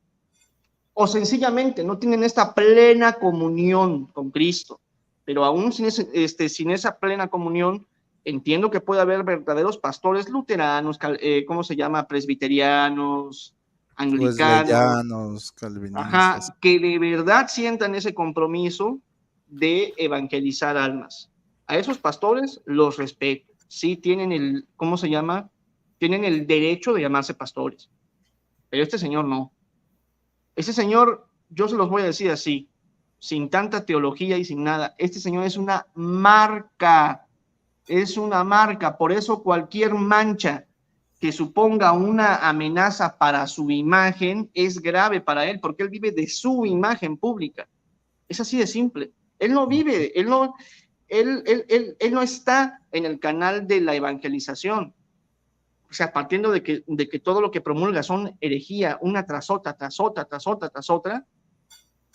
o sencillamente no tienen esta plena comunión con Cristo. Pero aún sin esa plena comunión, entiendo que puede haber verdaderos pastores luteranos, ¿cómo se llama? Presbiterianos, anglicanos, calvinistas. Que de verdad sientan ese compromiso de evangelizar almas. A esos pastores los respeto. Sí tienen ¿cómo se llama? Tienen el derecho de llamarse pastores. Pero este señor no. Este señor, yo se los voy a decir así, sin tanta teología y sin nada. Este señor es una marca. Es una marca. Por eso cualquier mancha que suponga una amenaza para su imagen es grave para él, porque él vive de su imagen pública. Es así de simple. Él no vive, él no está en el canal de la evangelización. O sea, partiendo de que todo lo que promulga son herejía, una tras otra,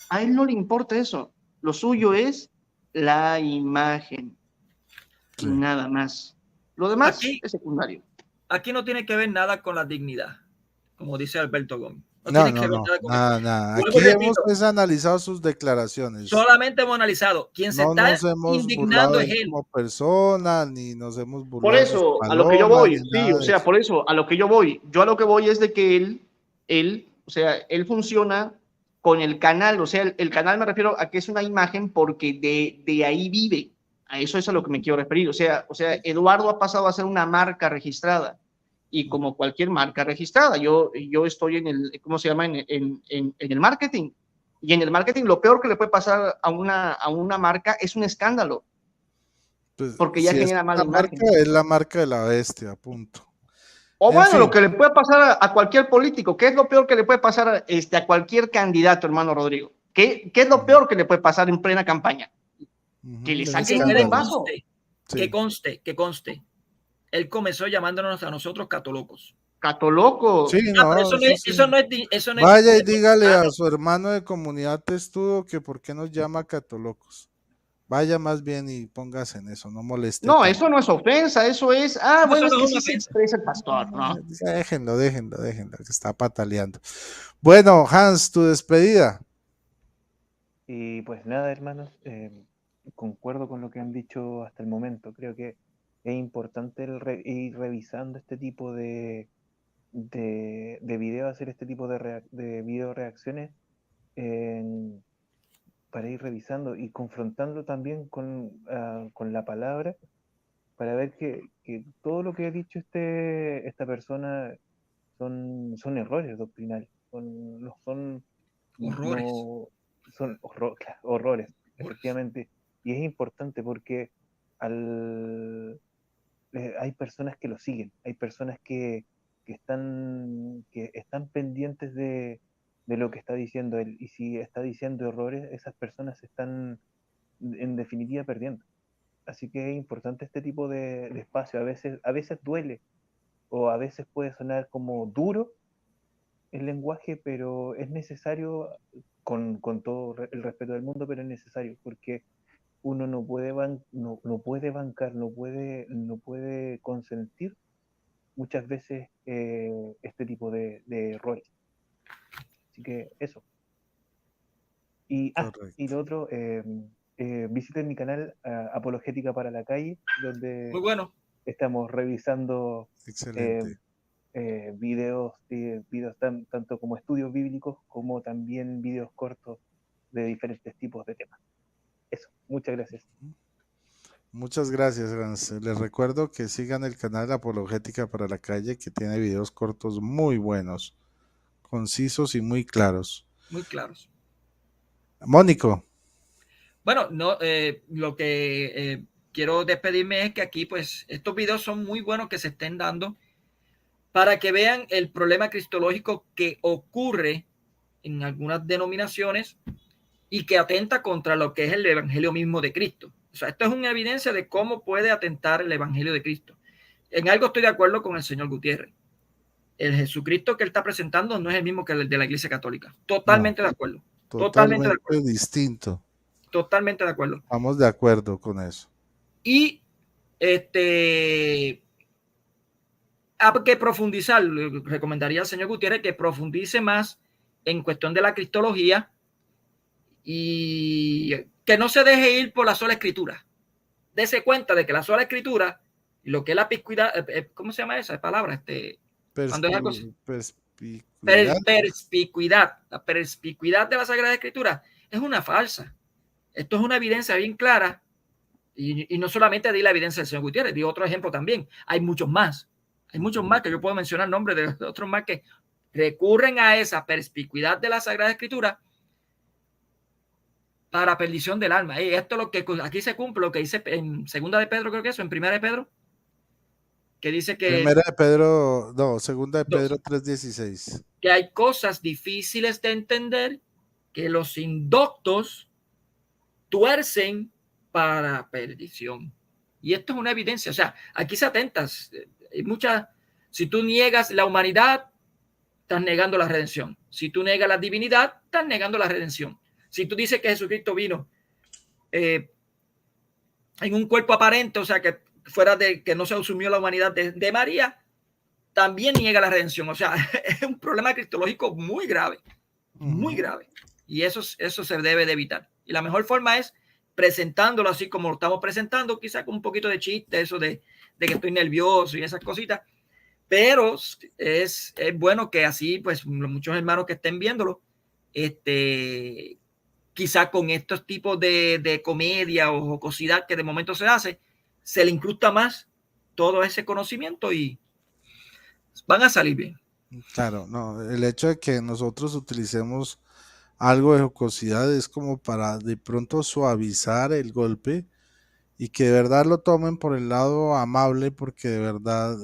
a él no le importa eso. Lo suyo es la imagen. Sí. Nada más. Lo demás es secundario. Aquí no tiene que ver nada con la dignidad, como dice Alberto Gómez. Nada. Aquí hemos analizado sus declaraciones. Solamente hemos analizado. Quien se está indignando es él. Como persona, ni nos hemos burlado. Por eso, a lo que yo voy, sí, o sea, por eso, a lo que yo voy. Yo a lo que voy es de que él funciona con el canal, o sea, el canal me refiero a que es una imagen porque de ahí vive. A eso es a lo que me quiero referir. O sea, Eduardo ha pasado a ser una marca registrada. Y como cualquier marca registrada, yo estoy en el, ¿cómo se llama? En el marketing. Y en el marketing lo peor que le puede pasar a una marca es un escándalo. Pues, porque ya genera mala imagen. Es la marca de la bestia, punto. O bueno, lo que le puede pasar a cualquier político. ¿Qué es lo peor que le puede pasar a cualquier candidato, hermano Rodrigo? ¿Qué es lo peor que le puede pasar en plena campaña? Que le saquen un vaso. Que conste. Él comenzó llamándonos a nosotros catolocos. ¿Catolocos? Sí, eso no es. Vaya y dígale a su hermano de comunidad Testudo que por qué nos llama catolocos. Vaya más bien y póngase en eso, no moleste. No, eso no es ofensa, eso es, bueno, es que sí se expresa el pastor, ¿no? Déjenlo, que está pataleando. Bueno, Hans, tu despedida. Y pues nada, hermanos, concuerdo con lo que han dicho hasta el momento. Creo que es importante ir revisando este tipo de videos, hacer este tipo de video reacciones para ir revisando y confrontando también con la palabra, para ver que todo lo que ha dicho esta persona son errores doctrinales, son Horrores. horrores, efectivamente. Y es importante porque hay personas que lo siguen, hay personas que están pendientes de lo que está diciendo él, y si está diciendo errores, esas personas están en definitiva perdiendo. Así que es importante este tipo de espacio. A veces duele, o a veces puede sonar como duro el lenguaje, pero es necesario, con todo el respeto del mundo, pero es necesario, porque uno no puede bancar, no puede consentir muchas veces este tipo de errores. Así que eso. Y lo otro, visiten mi canal Apologética para la Calle, donde muy bueno. estamos revisando excelente videos tanto como estudios bíblicos como también videos cortos de diferentes tipos de temas. Eso, muchas gracias. Muchas gracias, Hans. Les recuerdo que sigan el canal Apologética para la Calle, que tiene videos cortos muy buenos, concisos y muy claros. Muy claros. Mónico. Bueno, no, lo que quiero despedirme es que aquí, pues, estos videos son muy buenos que se estén dando para que vean el problema cristológico que ocurre en algunas denominaciones y que atenta contra lo que es el evangelio mismo de Cristo. O sea, esto es una evidencia de cómo puede atentar el evangelio de Cristo. En algo estoy de acuerdo con el señor Gutiérrez. El Jesucristo que él está presentando no es el mismo que el de la Iglesia Católica. Totalmente de acuerdo. Totalmente de acuerdo. Distinto. Totalmente de acuerdo. Estamos de acuerdo con eso. Y hay que profundizar, le recomendaría al señor Gutiérrez que profundice más en cuestión de la cristología y que no se deje ir por la sola escritura. Dese cuenta de que la sola escritura, lo que es la perspicuidad, ¿cómo se llama esa palabra? Cuando es algo así. Perspicuidad. La perspicuidad de la Sagrada Escritura es una falsa. Esto es una evidencia bien clara. Y no solamente di la evidencia del señor Gutiérrez, di otro ejemplo también. Hay muchos más. Hay muchos más que yo puedo mencionar nombres de otros más que recurren a esa perspicuidad de la Sagrada Escritura para perdición del alma. Y esto es lo que aquí se cumple, lo que dice en Segunda de Pedro, creo que eso, en Primera de Pedro, que dice que... Primera de Pedro, no, Segunda de Pedro 3:16. Que hay cosas difíciles de entender que los indoctos tuercen para perdición. Y esto es una evidencia. O sea, aquí se atentas. Hay muchas. Si tú niegas la humanidad, estás negando la redención. Si tú niegas la divinidad, estás negando la redención. Si tú dices que Jesucristo vino en un cuerpo aparente, o sea, que fuera de que no se asumió la humanidad de María, también niega la redención. O sea, es un problema cristológico muy grave, muy grave. Y eso se debe de evitar. Y la mejor forma es presentándolo así como lo estamos presentando, quizá con un poquito de chiste, eso de que estoy nervioso y esas cositas. Pero es bueno que así, pues, muchos hermanos que estén viéndolo, quizá con estos tipos de comedia o jocosidad que de momento se hace, se le incrusta más todo ese conocimiento y van a salir bien. Claro, no, el hecho de que nosotros utilicemos algo de jocosidad es como para de pronto suavizar el golpe y que de verdad lo tomen por el lado amable, porque de verdad,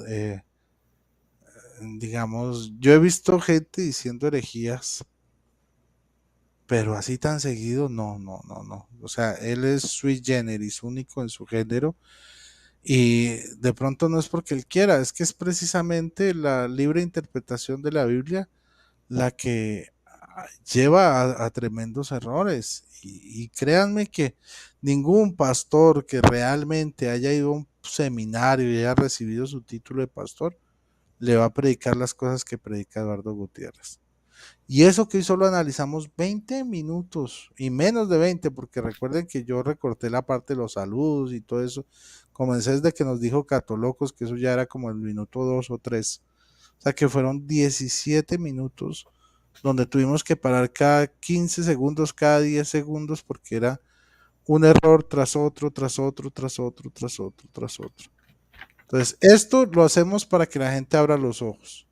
digamos, yo he visto gente diciendo herejías, pero así tan seguido, no. O sea, él es sui generis, único en su género, y de pronto no es porque él quiera, es que es precisamente la libre interpretación de la Biblia la que lleva a tremendos errores. Y créanme que ningún pastor que realmente haya ido a un seminario y haya recibido su título de pastor le va a predicar las cosas que predica Eduardo Gutiérrez. Y eso que hoy solo analizamos 20 minutos y menos de 20, porque recuerden que yo recorté la parte de los saludos y todo eso. Comencé desde que nos dijo Catolocos, que eso ya era como el minuto 2 o 3. O sea que fueron 17 minutos donde tuvimos que parar cada 15 segundos, cada 10 segundos, porque era un error tras otro, tras otro, tras otro, tras otro, tras otro. Entonces, esto lo hacemos para que la gente abra los ojos.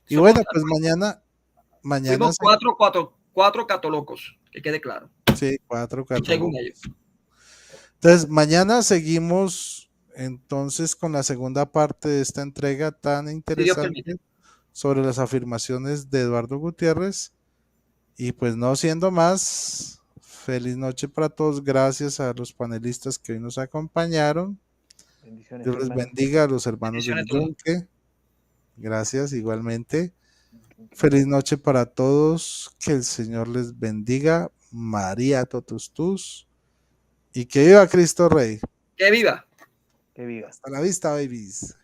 Y bueno, pues mañana Fuimos cuatro catolocos, que quede claro. Sí, 4 según ellos. Entonces, mañana seguimos entonces con la segunda parte de esta entrega tan interesante sobre las afirmaciones de Eduardo Gutiérrez. Y pues no siendo más, feliz noche para todos. Gracias a los panelistas que hoy nos acompañaron. Bendiciones, Dios les hermano. bendiga a los hermanos del Yunque. Gracias igualmente. Feliz noche para todos. Que el Señor les bendiga. María totus tus. Y que viva Cristo Rey. Que viva. Que viva. Hasta la vista, babies.